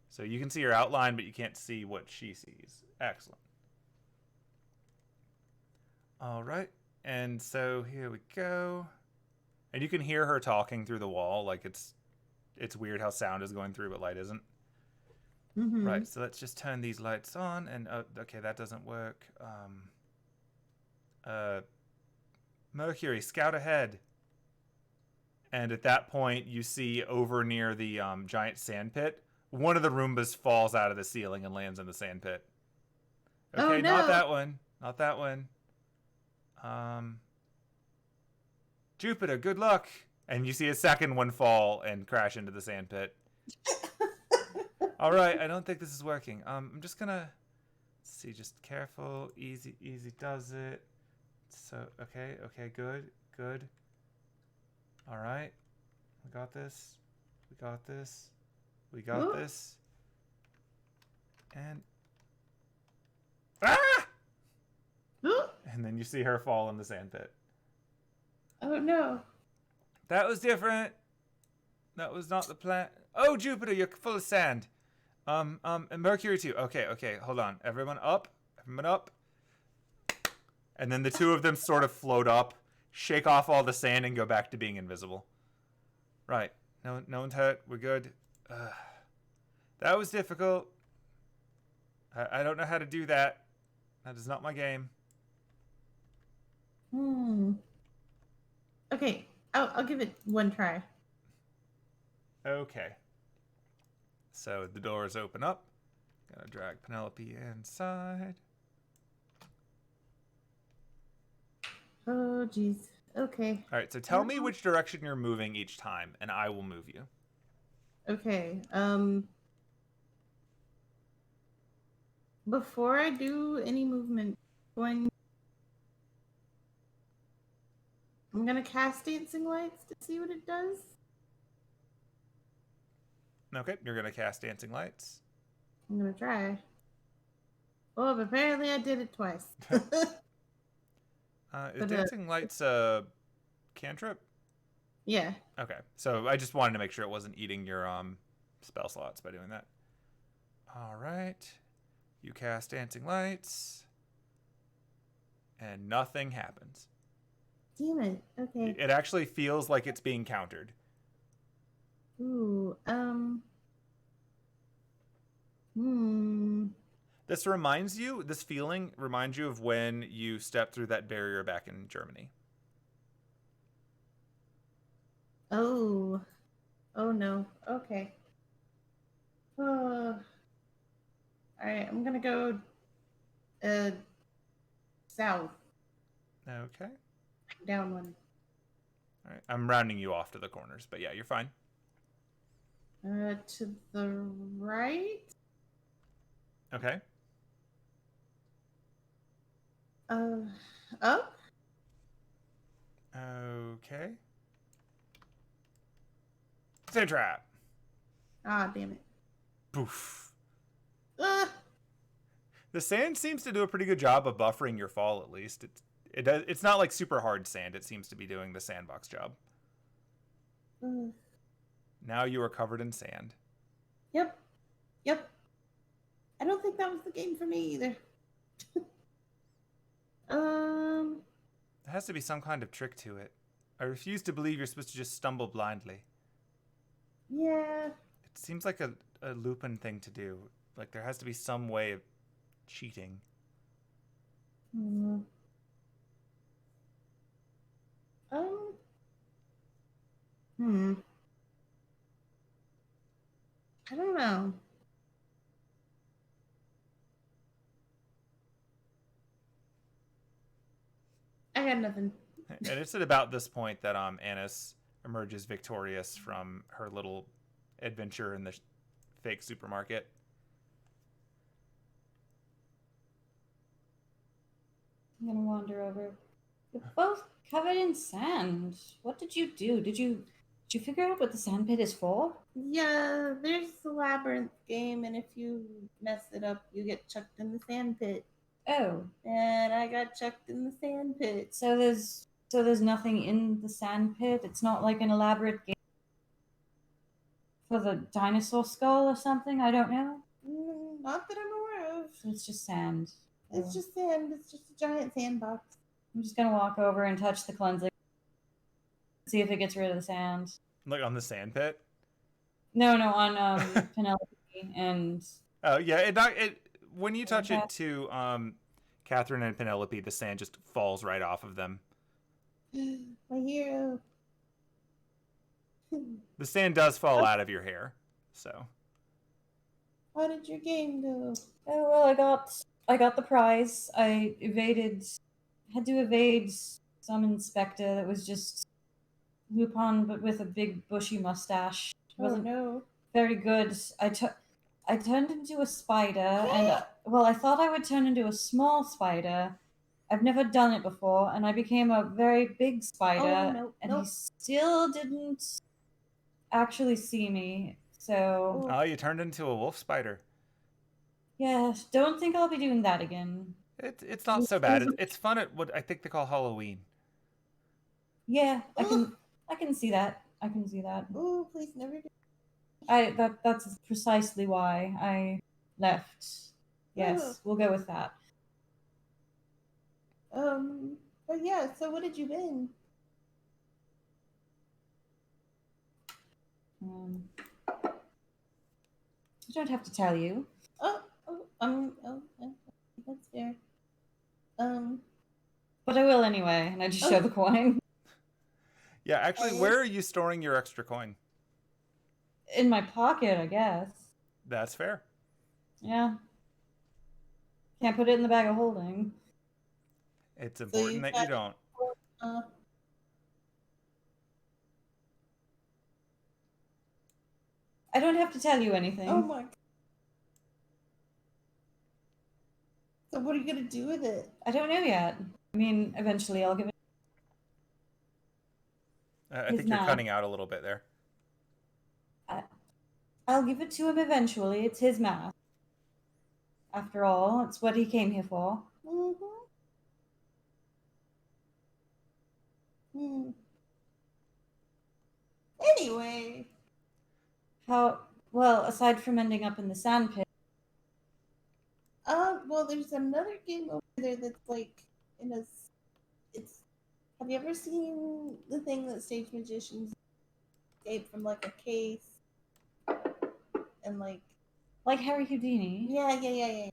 So you can see her outline, but you can't see what she sees. Excellent. All right. And so here we go. And you can hear her talking through the wall. Like it's weird how sound is going through, but light isn't. Mm-hmm. Right. So let's just turn these lights on. And okay, that doesn't work. Mercury, scout ahead. And at that point, you see over near the giant sand pit, one of the Roombas falls out of the ceiling and lands in the sand pit. Okay, Oh, no. Not that one. Not that one. Jupiter, good luck. And you see a second one fall and crash into the sand pit. All right, I don't think this is working. I'm just gonna see, just careful, easy does it. So, okay, good. All right, we got this. Ooh. This. And ah! Ooh. And then you see her fall in the sand pit. Oh no. That was different. That was not the plan. Oh, Jupiter, you're full of sand. And Mercury too. Okay, hold on. Everyone up. And then the two of them sort of float up, shake off all the sand, and go back to being invisible. Right. No one's hurt. We're good. That was difficult. I don't know how to do that. That is not my game. Okay, I'll give it one try. Okay. So the doors open up. Gotta drag Penelope inside. Oh, jeez. Okay. All right, so tell me which direction you're moving each time, and I will move you. Okay. Before I do any movement, I'm gonna cast Dancing Lights to see what it does. Okay, you're gonna cast Dancing Lights. I'm gonna try. Oh, but apparently I did it twice. Is Dancing Lights a cantrip? Yeah. Okay, so I just wanted to make sure it wasn't eating your spell slots by doing that. All right, you cast Dancing Lights, and nothing happens. Damn it. Okay. It actually feels like it's being countered. Ooh. This feeling reminds you of when you stepped through that barrier back in Germany. Oh. Oh no. Okay. Oh. Alright, I'm gonna go south. Okay. Down one. All right. I'm rounding you off to the corners, but yeah, you're fine. To the right? Okay. Up? Okay. Sand trap. Ah, damn it. Poof. Ah! The sand seems to do a pretty good job of buffering your fall, at least. It's not like super hard sand. It seems to be doing the sandbox job. Now you are covered in sand. Yep. I don't think that was the game for me either. There has to be some kind of trick to it. I refuse to believe you're supposed to just stumble blindly. Yeah. It seems like a Lupin thing to do. Like there has to be some way of cheating. I don't know. I got nothing. And it's at about this point that Anise emerges victorious from her little adventure in the fake supermarket. I'm gonna wander over. You're both covered in sand. What did you do? Did you figure out what the sand pit is for? Yeah, there's the labyrinth game, and if you mess it up, you get chucked in the sand pit. Oh. And I got chucked in the sand pit. So there's So there's nothing in the sand pit? It's not like an elaborate game for the dinosaur skull or something? I don't know. Not that I'm aware of. So it's just sand. It's just sand. It's just a giant sandbox. I'm just gonna walk over and touch the cleansing. See if it gets rid of the sand. Like on the sand pit? No, on Penelope and. Oh yeah, when you touch it to Catherine and Penelope, the sand just falls right off of them. My hero. The sand does fall out of your hair, so. How did your game go? Oh well, I got the prize. I had to evade some inspector that was just Lupin, but with a big bushy mustache. Wasn't no. very good. I turned into a spider, and well, I thought I would turn into a small spider. I've never done it before, and I became a very big spider, and he still didn't actually see me. So. Oh, you turned into a wolf spider. Yeah, don't think I'll be doing that again. It's not so bad. It's fun at what I think they call Halloween. Yeah, I can see that. I can see that. Oh, please never do. That's precisely why I left. Yes, we'll go with that. But yeah, so what did you win? I don't have to tell you. That's fair. But I will anyway, and I just show the coin. Yeah, actually, where are you storing your extra coin? In my pocket, I guess. That's fair. Yeah. Can't put it in the bag of holding. It's important that you don't. I don't have to tell you anything. Oh my. So what are you going to do with it? I don't know yet. I mean, eventually I'll give it. I think you're cutting out a little bit there. I'll give it to him eventually. It's his mask. After all, it's what he came here for. Anyway. Well, aside from ending up in the sand pit. Well, there's another game over there that's like have you ever seen the thing that stage magicians escape from like a case and like Harry Houdini? Yeah.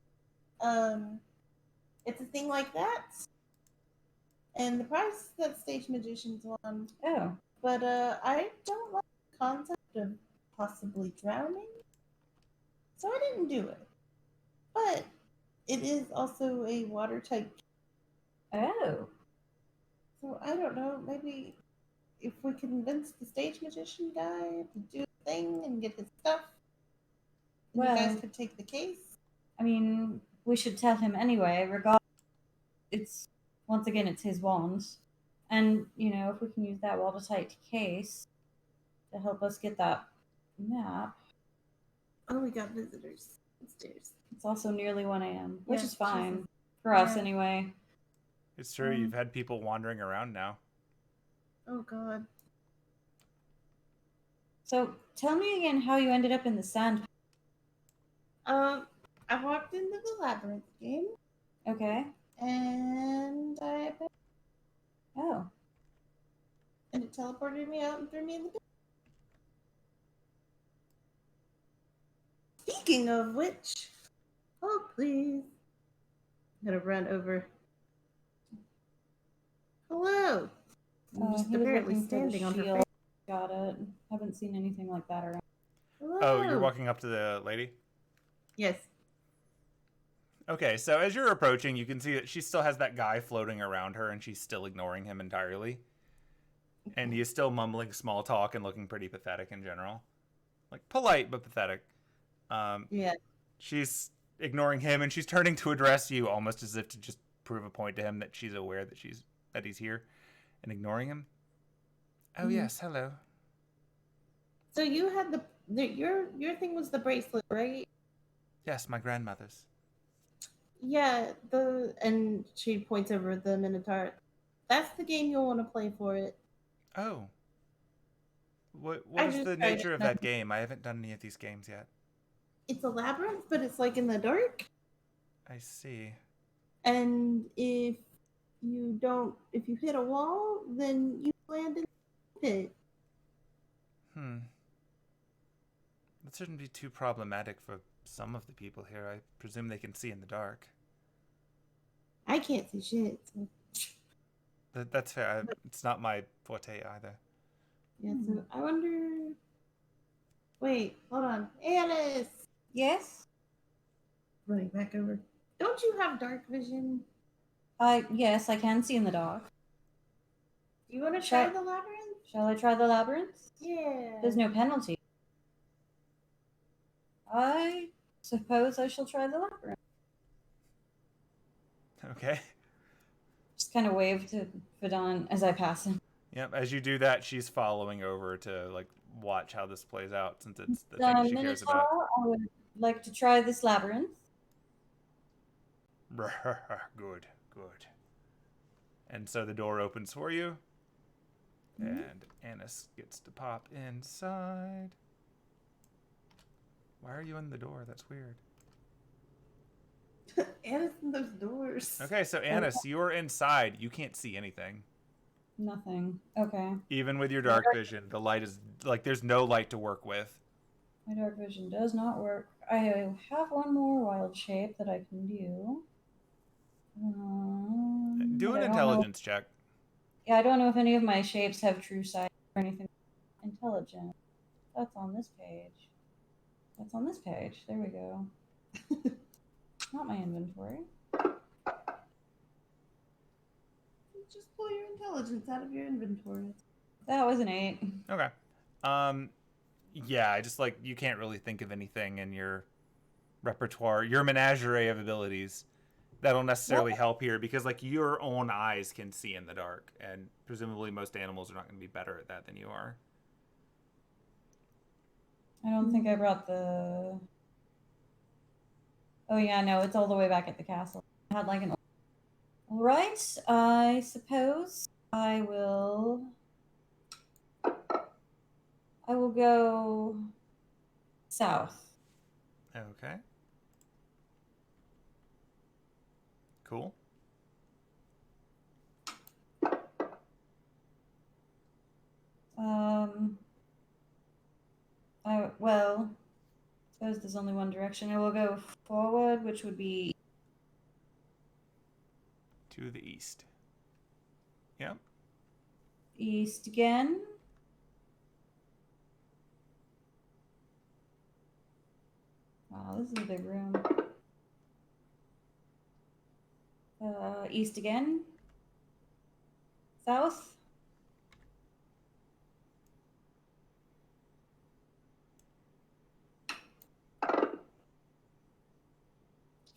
It's a thing like that, and the prize that stage magicians won. Oh. But I don't like the concept of possibly drowning, so I didn't do it. But it is also a watertight. Oh. So I don't know, maybe if we convince the stage magician guy to do a thing and get his stuff, you guys could take the case. I mean, we should tell him anyway, regardless. It's his wand. And, if we can use that watertight case to help us get that map. Oh, we got visitors upstairs. It's also nearly 1 a.m., which is fine. For us, anyway. It's true, you've had people wandering around now. Oh, God. So, tell me again how you ended up in the sand. I walked into the labyrinth game. Okay. And Oh. And it teleported me out and threw me in the pit. Speaking of which, oh, please. I'm going to run over. Hello. I'm just apparently standing on her face. Got it. Haven't seen anything like that around. Hello. Oh, you're walking up to the lady? Yes. Okay, so as you're approaching, you can see that she still has that guy floating around her, and she's still ignoring him entirely. And he is still mumbling small talk and looking pretty pathetic in general. Like, polite, but pathetic. Yeah. She's ignoring him, and she's turning to address you, almost as if to just prove a point to him that she's aware that he's here, and ignoring him. Oh, yes, hello. So you had your thing was the bracelet, right? Yes, my grandmother's. Yeah, and she points over the Minotaur. That's the game you'll want to play for it. Oh. What I is just the tried nature it. of that game? I haven't done any of these games yet. It's a labyrinth, but it's like in the dark. I see. And if you hit a wall, then you land in the pit. That shouldn't be too problematic for some of the people here. I presume they can see in the dark. I can't see shit. So. That's fair. It's not my forte either. Yeah, so I wonder. Wait, hold on. Anise! Yes? Running back over. Don't you have dark vision? Yes, I can see in the dark. Do you want to try the labyrinth? Shall I try the labyrinth? Yeah. There's no penalty. I suppose I shall try the labyrinth. Okay. Just kind of wave to Fadon as I pass him. Yep. As you do that, she's following over to like watch how this plays out, since it's the thing she cares about. I would like to try this labyrinth. Good. And so the door opens for you, and Anise gets to pop inside. Why are you in the door? That's weird. Anise in those doors. Okay, so Anise, you're inside. You can't see anything. Nothing. Okay. Even with your dark vision, the light is like there's no light to work with. My dark vision does not work. I have one more wild shape that I can do. Do an intelligence check. Yeah, I don't know if any of my shapes have true sight or anything. Intelligent. That's on this page. There we go. Not my inventory. Just pull your intelligence out of your inventory. That was an 8. Okay. Yeah, I just like you can't really think of anything in your repertoire, your menagerie of abilities that'll necessarily help here, because like your own eyes can see in the dark, and presumably most animals are not going to be better at that than you are. I don't think I brought the... Oh yeah, no, it's all the way back at the castle. I had like an... Alright, I suppose I will go south. Okay. Cool. Well, I suppose there's only one direction. I will go forward, which would be To the east. Yep. east again. Wow, this is a big room. East again. South.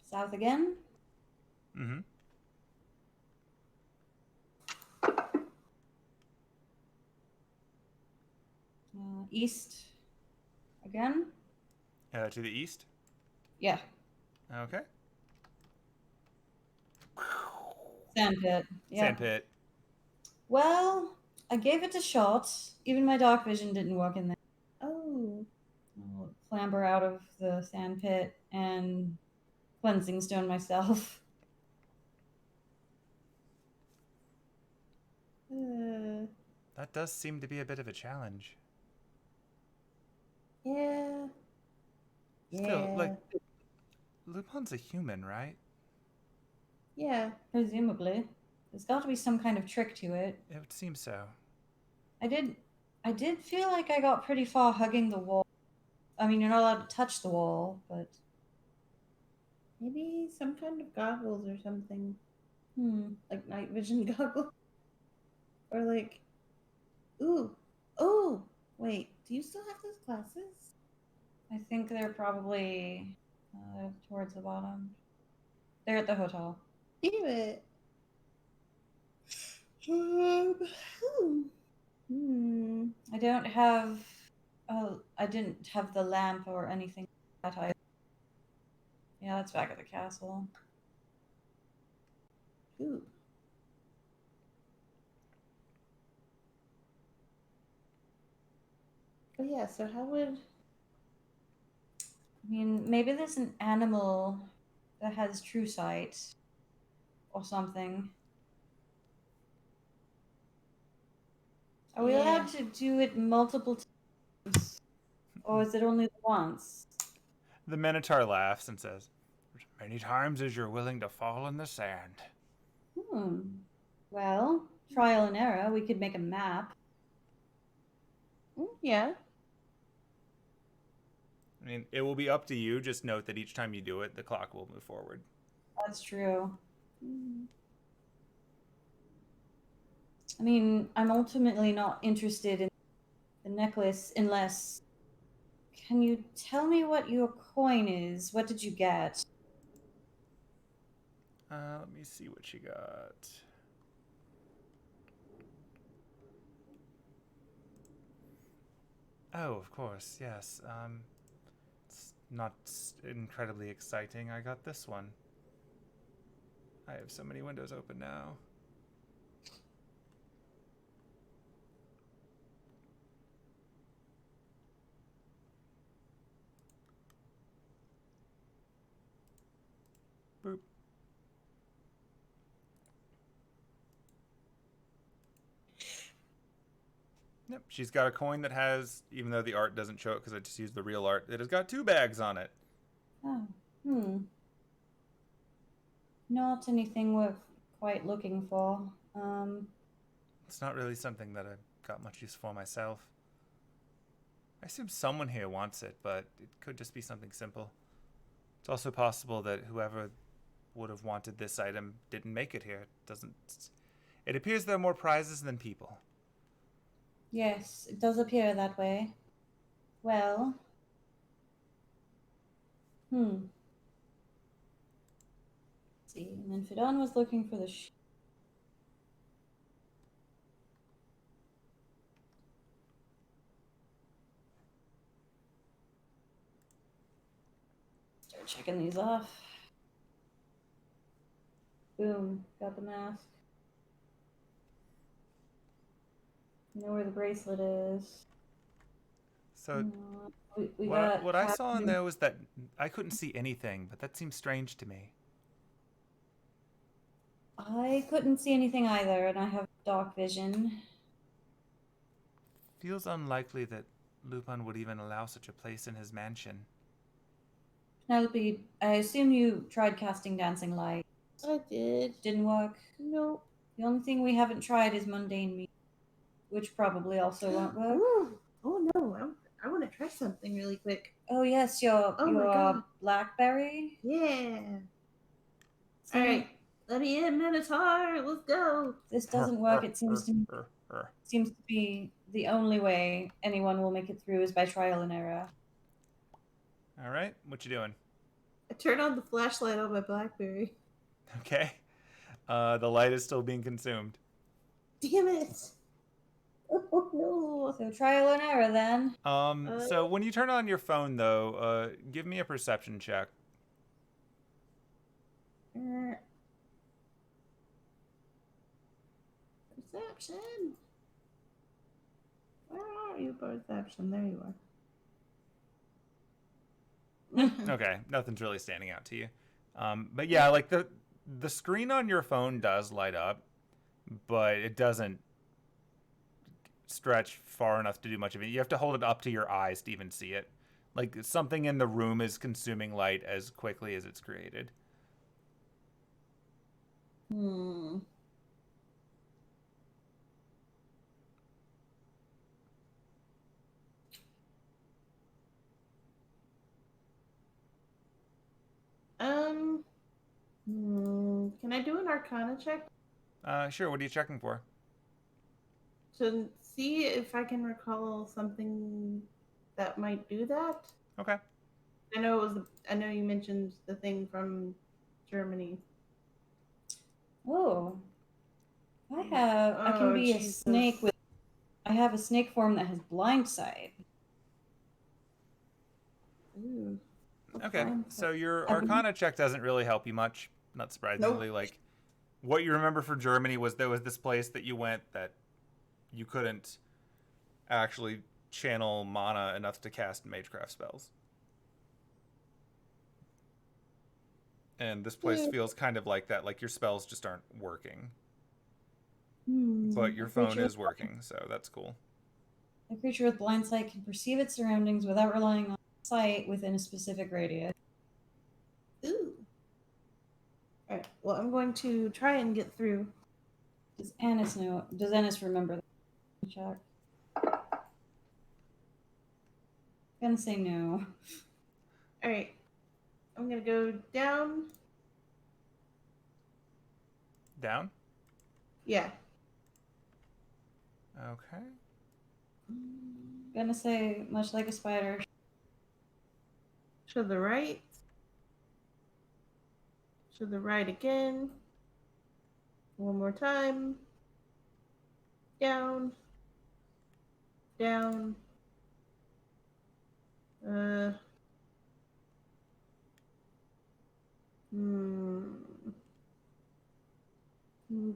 South again. Mm-hmm. East again. To the east? Yeah. Okay. Sandpit. Yeah. Sandpit. Well, I gave it a shot. Even my dark vision didn't work in there. Oh. I'll clamber out of the sandpit and cleansing stone myself. That does seem to be a bit of a challenge. Yeah. Still, like, Lupin's a human, right? Yeah. Presumably. There's got to be some kind of trick to it. It would seem so. I did feel like I got pretty far hugging the wall. I mean, you're not allowed to touch the wall, but... Maybe some kind of goggles or something. Like night vision goggles. Or like... Ooh. Oh! Wait, do you still have those glasses? I think they're probably towards the bottom. They're at the hotel. Damn it. I didn't have the lamp or anything like that. Yeah, that's back at the castle. Ooh. But yeah, so how would... I mean, maybe there's an animal that has true sight or something. Are we allowed to do it multiple times? Or is it only once? The Minotaur laughs and says, "As many times as you're willing to fall in the sand." Well, trial and error. We could make a map. Yeah. I mean, it will be up to you. Just note that each time you do it, the clock will move forward. That's true. I mean, I'm ultimately not interested in the necklace unless... Can you tell me what your coin is? What did you get? Let me see what you got. Oh, of course, yes. It's not incredibly exciting. I got this one. I have so many windows open now. Boop. Yep, she's got a coin that has, even though the art doesn't show it because I just used the real art, it has got 2 bags on it. Oh, not anything worth quite looking for. It's not really something that I've got much use for myself. I assume someone here wants it, but it could just be something simple. It's also possible that whoever would have wanted this item didn't make it here. It appears there are more prizes than people. Yes, it does appear that way. Well, Let's see, and then Fidon was looking for the Start checking these off. Boom, got the mask. You know where the bracelet is. So we what I saw in there was that I couldn't see anything, but that seems strange to me. I couldn't see anything either, and I have dark vision. Feels unlikely that Lupin would even allow such a place in his mansion. Penelope, I assume you tried casting Dancing Light. I did. Didn't work? Nope. The only thing we haven't tried is Mundane Meat, which probably also won't work. Ooh. Oh no, I want to try something really quick. Oh yes, your blackberry. Yeah. All right, let me in, Minotaur. Let's go. This doesn't work. It seems to be the only way anyone will make it through is by trial and error. All right, what you doing? I turned on the flashlight on my BlackBerry. Okay. The light is still being consumed. Damn it. Oh no. So trial and error then. So when you turn on your phone though, give me a perception check. Perception. Where are you, Perception? There you are. Okay, nothing's really standing out to you. But yeah, like the screen on your phone does light up, but it doesn't stretch far enough to do much of it. You have to hold it up to your eyes to even see it. Like something in the room is consuming light as quickly as it's created. Can I do an Arcana check? Sure. What are you checking for? To see if I can recall something that might do that. Okay. I know you mentioned the thing from Germany. Oh. I can be Jesus. A snake with... I have a snake form that has blind sight. Ooh. Okay, so your Arcana check doesn't really help you much, not surprisingly. Nope. Like, what you remember for Germany was there was this place that you went that you couldn't actually channel mana enough to cast Magecraft spells. And this place feels kind of like that, like your spells just aren't working. But your phone is working, so that's cool. A creature with blind sight can perceive its surroundings without relying on sight within a specific radius. Ooh. Alright, well, I'm going to try and get through. Does Anise know? Does Anise remember that? Check. Gonna say no. Alright. I'm gonna go down. Down? Yeah. Okay. Gonna say, much like a spider. To the right. To the right again. One more time. Down. Down.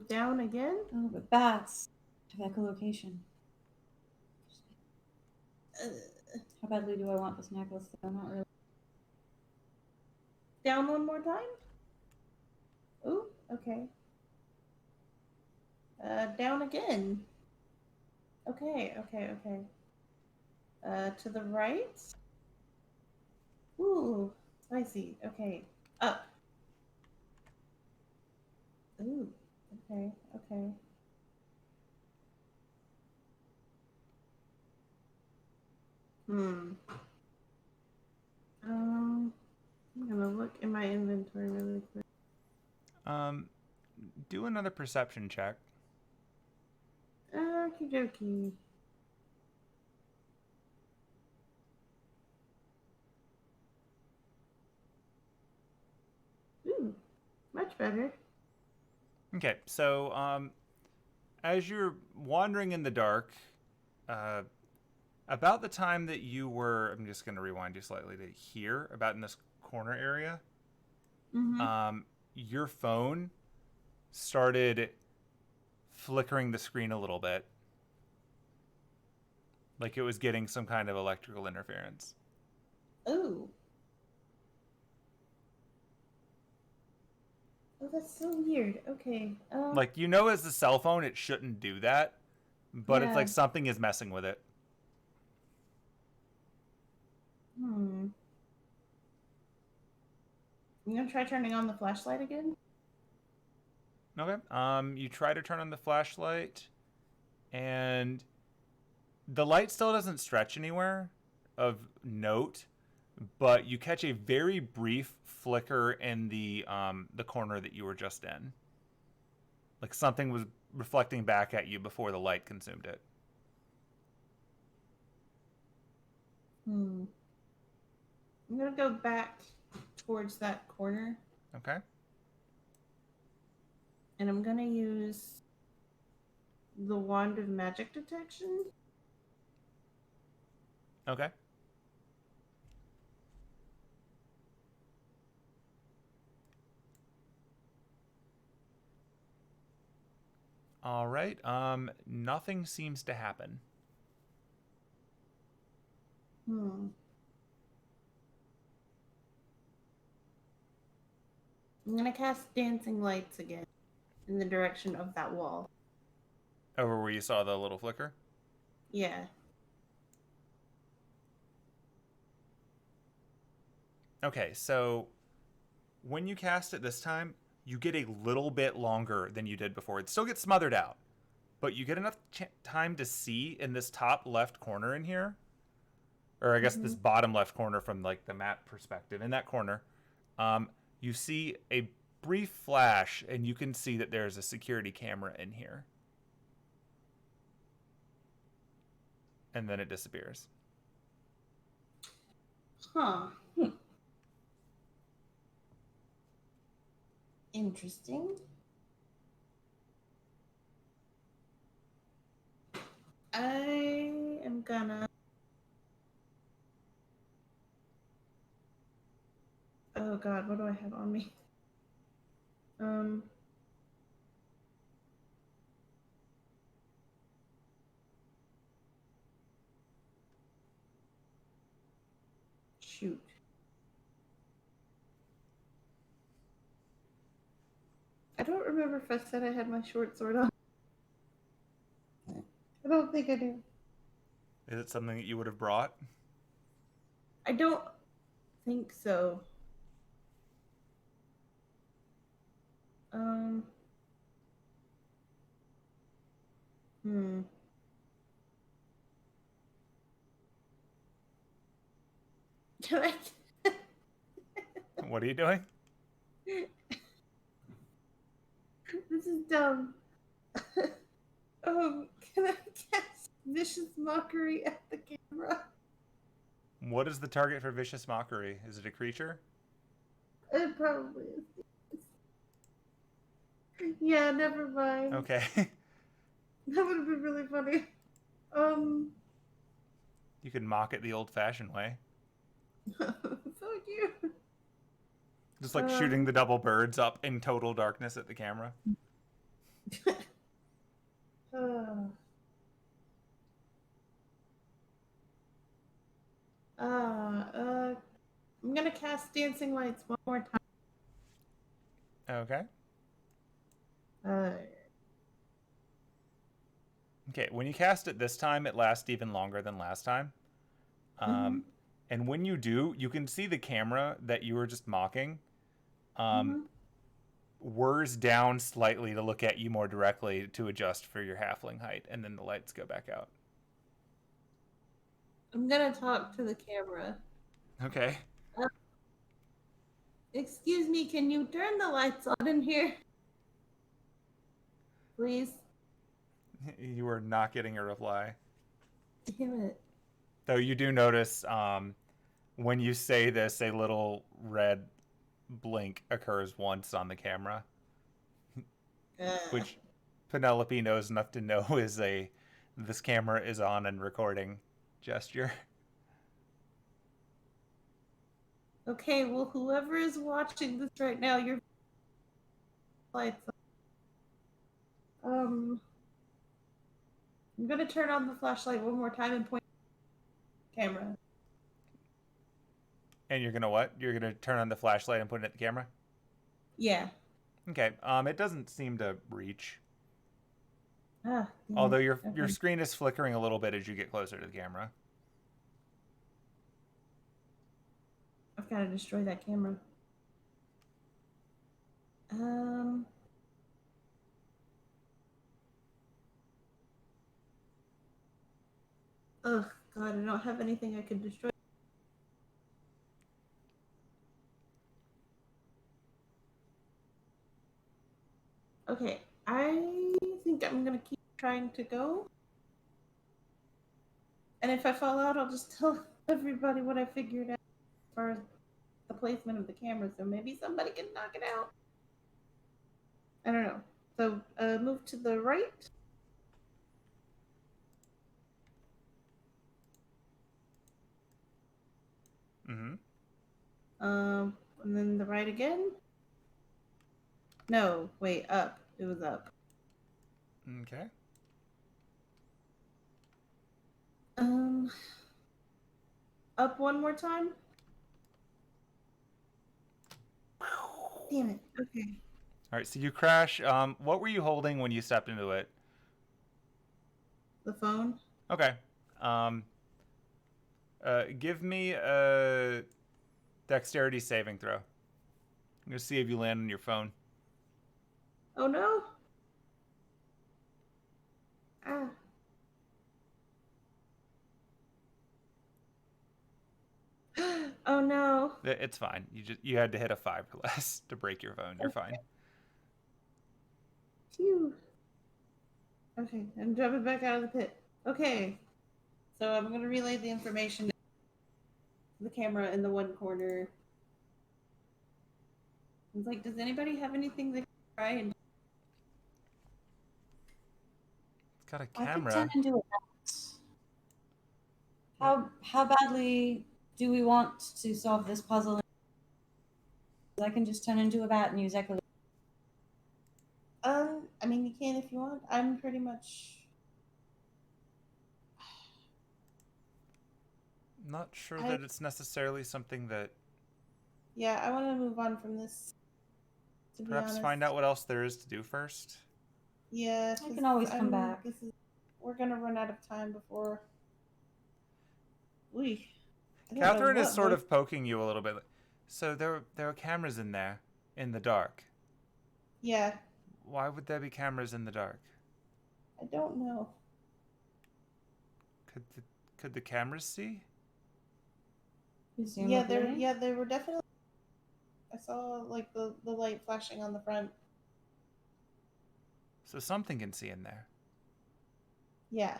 Down again? Oh, but bats have echolocation. How badly do I want this necklace, though? Not really. Down one more time? Ooh, okay. Down again. Okay. To the right? Ooh, spicy. Okay. Up. Ooh, okay. I'm gonna look in my inventory really quick. Do another perception check. Okie dokie. Ooh, much better. Okay, so as you're wandering in the dark, about the time that you were, I'm just going to rewind you slightly to here, about in this corner area, your phone started flickering the screen a little bit. Like it was getting some kind of electrical interference. Ooh. Oh, that's so weird. Okay. Like, you know, as a cell phone, it shouldn't do that, but it's like something is messing with it. I'm gonna try turning on the flashlight again. Okay. You try to turn on the flashlight, and the light still doesn't stretch anywhere of note, but you catch a very brief flicker in the corner that you were just in. Like something was reflecting back at you before the light consumed it. I'm gonna go back towards that corner. Okay. And I'm gonna use the wand of magic detection. Okay. All right. Nothing seems to happen. I'm gonna cast dancing lights again in the direction of that wall. Over where you saw the little flicker? Yeah. Okay, so when you cast it this time, you get a little bit longer than you did before. It still gets smothered out, but you get enough time to see in this top left corner in here, or I guess this bottom left corner from like the map perspective. In that corner, you see a brief flash, and you can see that there's a security camera in here. And then it disappears. Huh. Interesting. I am gonna... Oh god, what do I have on me? don't remember if I said I had my short sword on. I don't think I do. Is it something that you would have brought? I don't think so. Hmm. Can I? What are you doing? This is dumb. Can I cast vicious mockery at the camera? What is the target for vicious mockery? Is it a creature? It probably is. Yeah, never mind. Okay. That would have been really funny. You can mock it the old-fashioned way. Fuck you. Just like shooting the double birds up in total darkness at the camera. I'm gonna cast dancing lights one more time. Okay. Okay, when you cast it this time, it lasts even longer than last time. And when you do, you can see the camera that you were just mocking whirs down slightly to look at you more directly to adjust for your halfling height, and then the lights go back out. I'm gonna talk to the camera. Okay. Excuse me, can you turn the lights on in here? Please? You are not getting a reply. Damn it. Though you do notice when you say this, a little red blink occurs once on the camera, which Penelope knows enough to know is this camera is on and recording gesture. Okay, well, whoever is watching this right now, your lights on. I'm gonna turn on the flashlight one more time and point at the camera. And you're gonna what? You're gonna turn on the flashlight and put it at the camera? Yeah. Okay. It doesn't seem to reach. Damn Although it. your screen is flickering a little bit as you get closer to the camera. I've got to destroy that camera. Ugh, God, I don't have anything I could destroy. Okay, I think I'm gonna keep trying to go. And if I fall out, I'll just tell everybody what I figured out as far as the placement of the camera, so maybe somebody can knock it out. I don't know. So, move to the right. And then the right again. No, wait, up. It was up. Okay. Up one more time. Damn it. Okay. All right, so you crash. What were you holding when you stepped into it? The phone. Okay. Give me a dexterity saving throw. I'm gonna see if you land on your phone. Oh no. Ah. Oh no. It's fine. You had to hit a 5 or less to break your phone. You're fine. Phew. Okay, I'm jumping back out of the pit. Okay. So I'm gonna relay the information to the camera in the one corner. It's like, does anybody have anything they can try and It's got a I could camera. turn into a bat. How badly do we want to solve this puzzle? I can just turn into a bat and use echolocation. I mean, you can if you want. I'm pretty much. Not sure that it's necessarily something that. Yeah, I want to move on from this To be Perhaps honest. find out what else there is to do first. Yeah, I can always come back. We're gonna run out of time before. I don't know Catherine is what sort voice- of poking you a little bit. So there are cameras in there in the dark. Yeah, Why would there be cameras in the dark? I don't know. Could the cameras see? Presumably. Yeah, they were definitely. I saw like the light flashing on the front. So something can see in there. Yeah.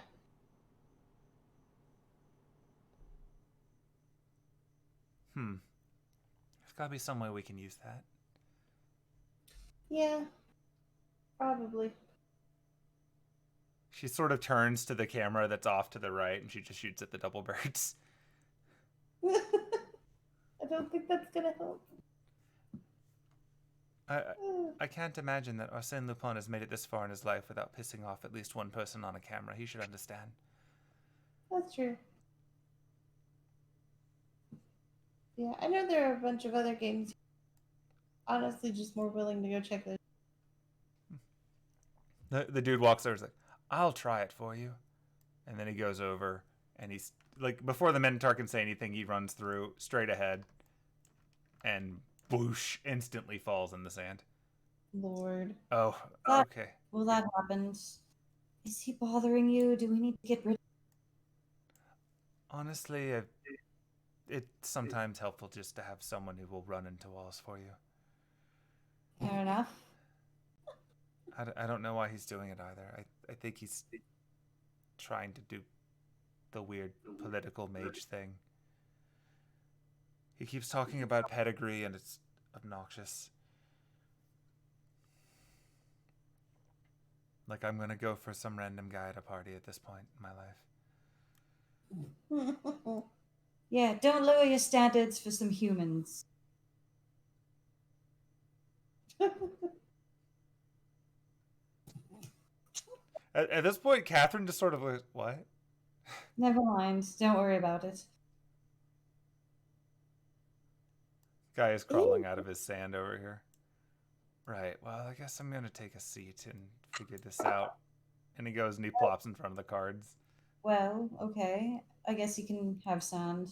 There's gotta be some way we can use that. Yeah. Probably. She sort of turns to the camera that's off to the right, and she just shoots at the double birds. I don't think that's gonna help. I can't imagine that Arsène Lupin has made it this far in his life without pissing off at least one person on a camera. He should understand. That's true. Yeah, I know there are a bunch of other games. Honestly, just more willing to go check those. The dude walks over and is like, I'll try it for you. And then he goes over, and he's like, before the Minotaur can say anything, he runs through straight ahead and whoosh, instantly falls in the sand. Lord. Oh, okay. Well, that happened. Is he bothering you? Do we need to get rid of Honestly, it's sometimes helpful just to have someone who will run into walls for you. Fair enough. I don't know why he's doing it either. I think he's trying to do the weird political mage thing. He keeps talking about pedigree, and it's obnoxious. Like I'm gonna go for some random guy at a party at this point in my life. Yeah, don't lower your standards for some humans. At this point, Catherine just sort of like, what? Never mind. Don't worry about it. Guy is crawling out of his sand over here. Right, well, I guess I'm gonna take a seat and figure this out. And he goes and he plops in front of the cards. Well, okay. I guess you can have sand.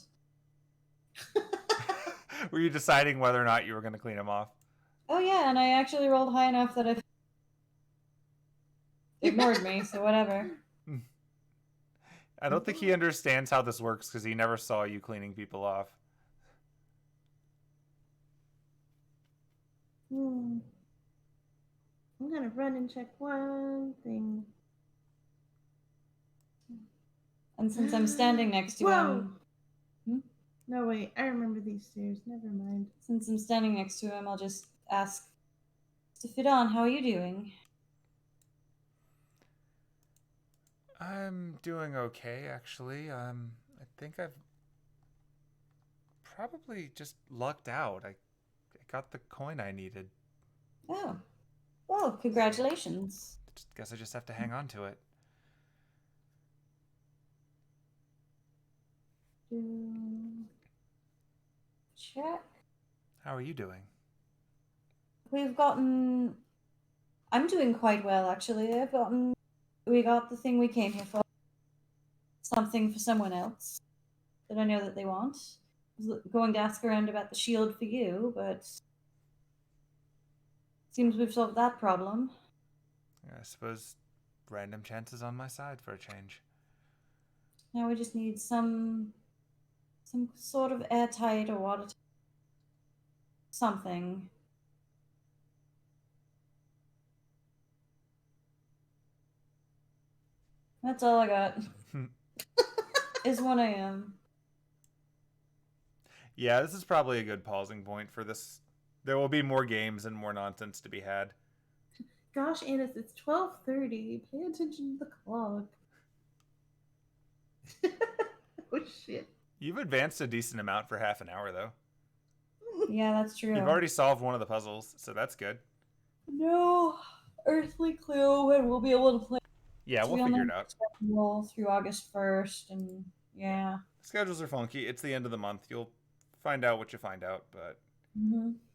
Were you deciding whether or not you were gonna clean him off? Oh yeah, and I actually rolled high enough that it ignored me, so whatever. I don't think he understands how this works because he never saw you cleaning people off. I'm gonna run and check one thing. And since I'm standing next to him, No, wait, I remember these stairs. Never mind. since I'm standing next to him, I'll just ask to fit on. How are you doing? I'm doing okay, actually. I think I've probably just lucked out. I got the coin I needed. Oh, well, congratulations. Guess I just have to hang on to it. Check. How are you doing? We've gotten. I'm doing quite well, actually. We got the thing we came here for. Something for someone else that I know that they want. I was going to ask around about the shield for you, but seems we've solved that problem. I suppose random chances on my side for a change. Now we just need some sort of airtight or watertight something. That's all I got. Is 1 a.m. Yeah, this is probably a good pausing point for this. There will be more games and more nonsense to be had. Gosh, Anise, it's 12:30. Pay attention to the clock. Oh shit. You've advanced a decent amount for half an hour, though. Yeah, that's true. You've already solved one of the puzzles, so that's good. No earthly clue when we'll be able to play. Yeah, we'll figure it out. Through August 1st, and yeah. Schedules are funky. It's the end of the month. You'll find out what you find out, but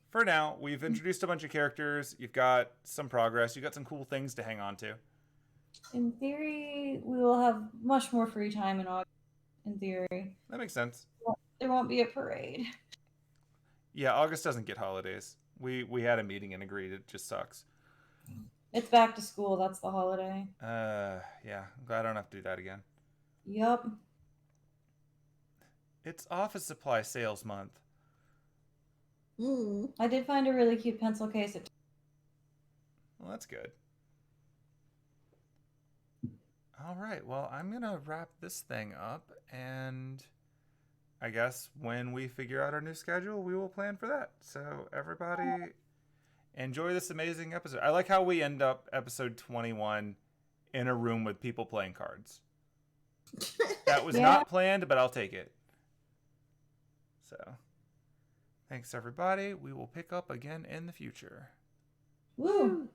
for now, we've introduced a bunch of characters. You've got some progress. You've got some cool things to hang on to. In theory, we will have much more free time in August. In theory, That makes sense. there won't be a parade. Yeah, August doesn't get holidays. We had a meeting and agreed. It just sucks. It's back to school. That's the holiday. Yeah. I'm glad I don't have to do that again. Yup. It's office supply sales month. I did find a really cute pencil case at Well, that's good. All right. Well, I'm going to wrap this thing up, and I guess when we figure out our new schedule, we will plan for that. So, everybody, enjoy this amazing episode. I like how we end up episode 21 in a room with people playing cards. That was not planned, but I'll take it. So, thanks, everybody. We will pick up again in the future. Woo!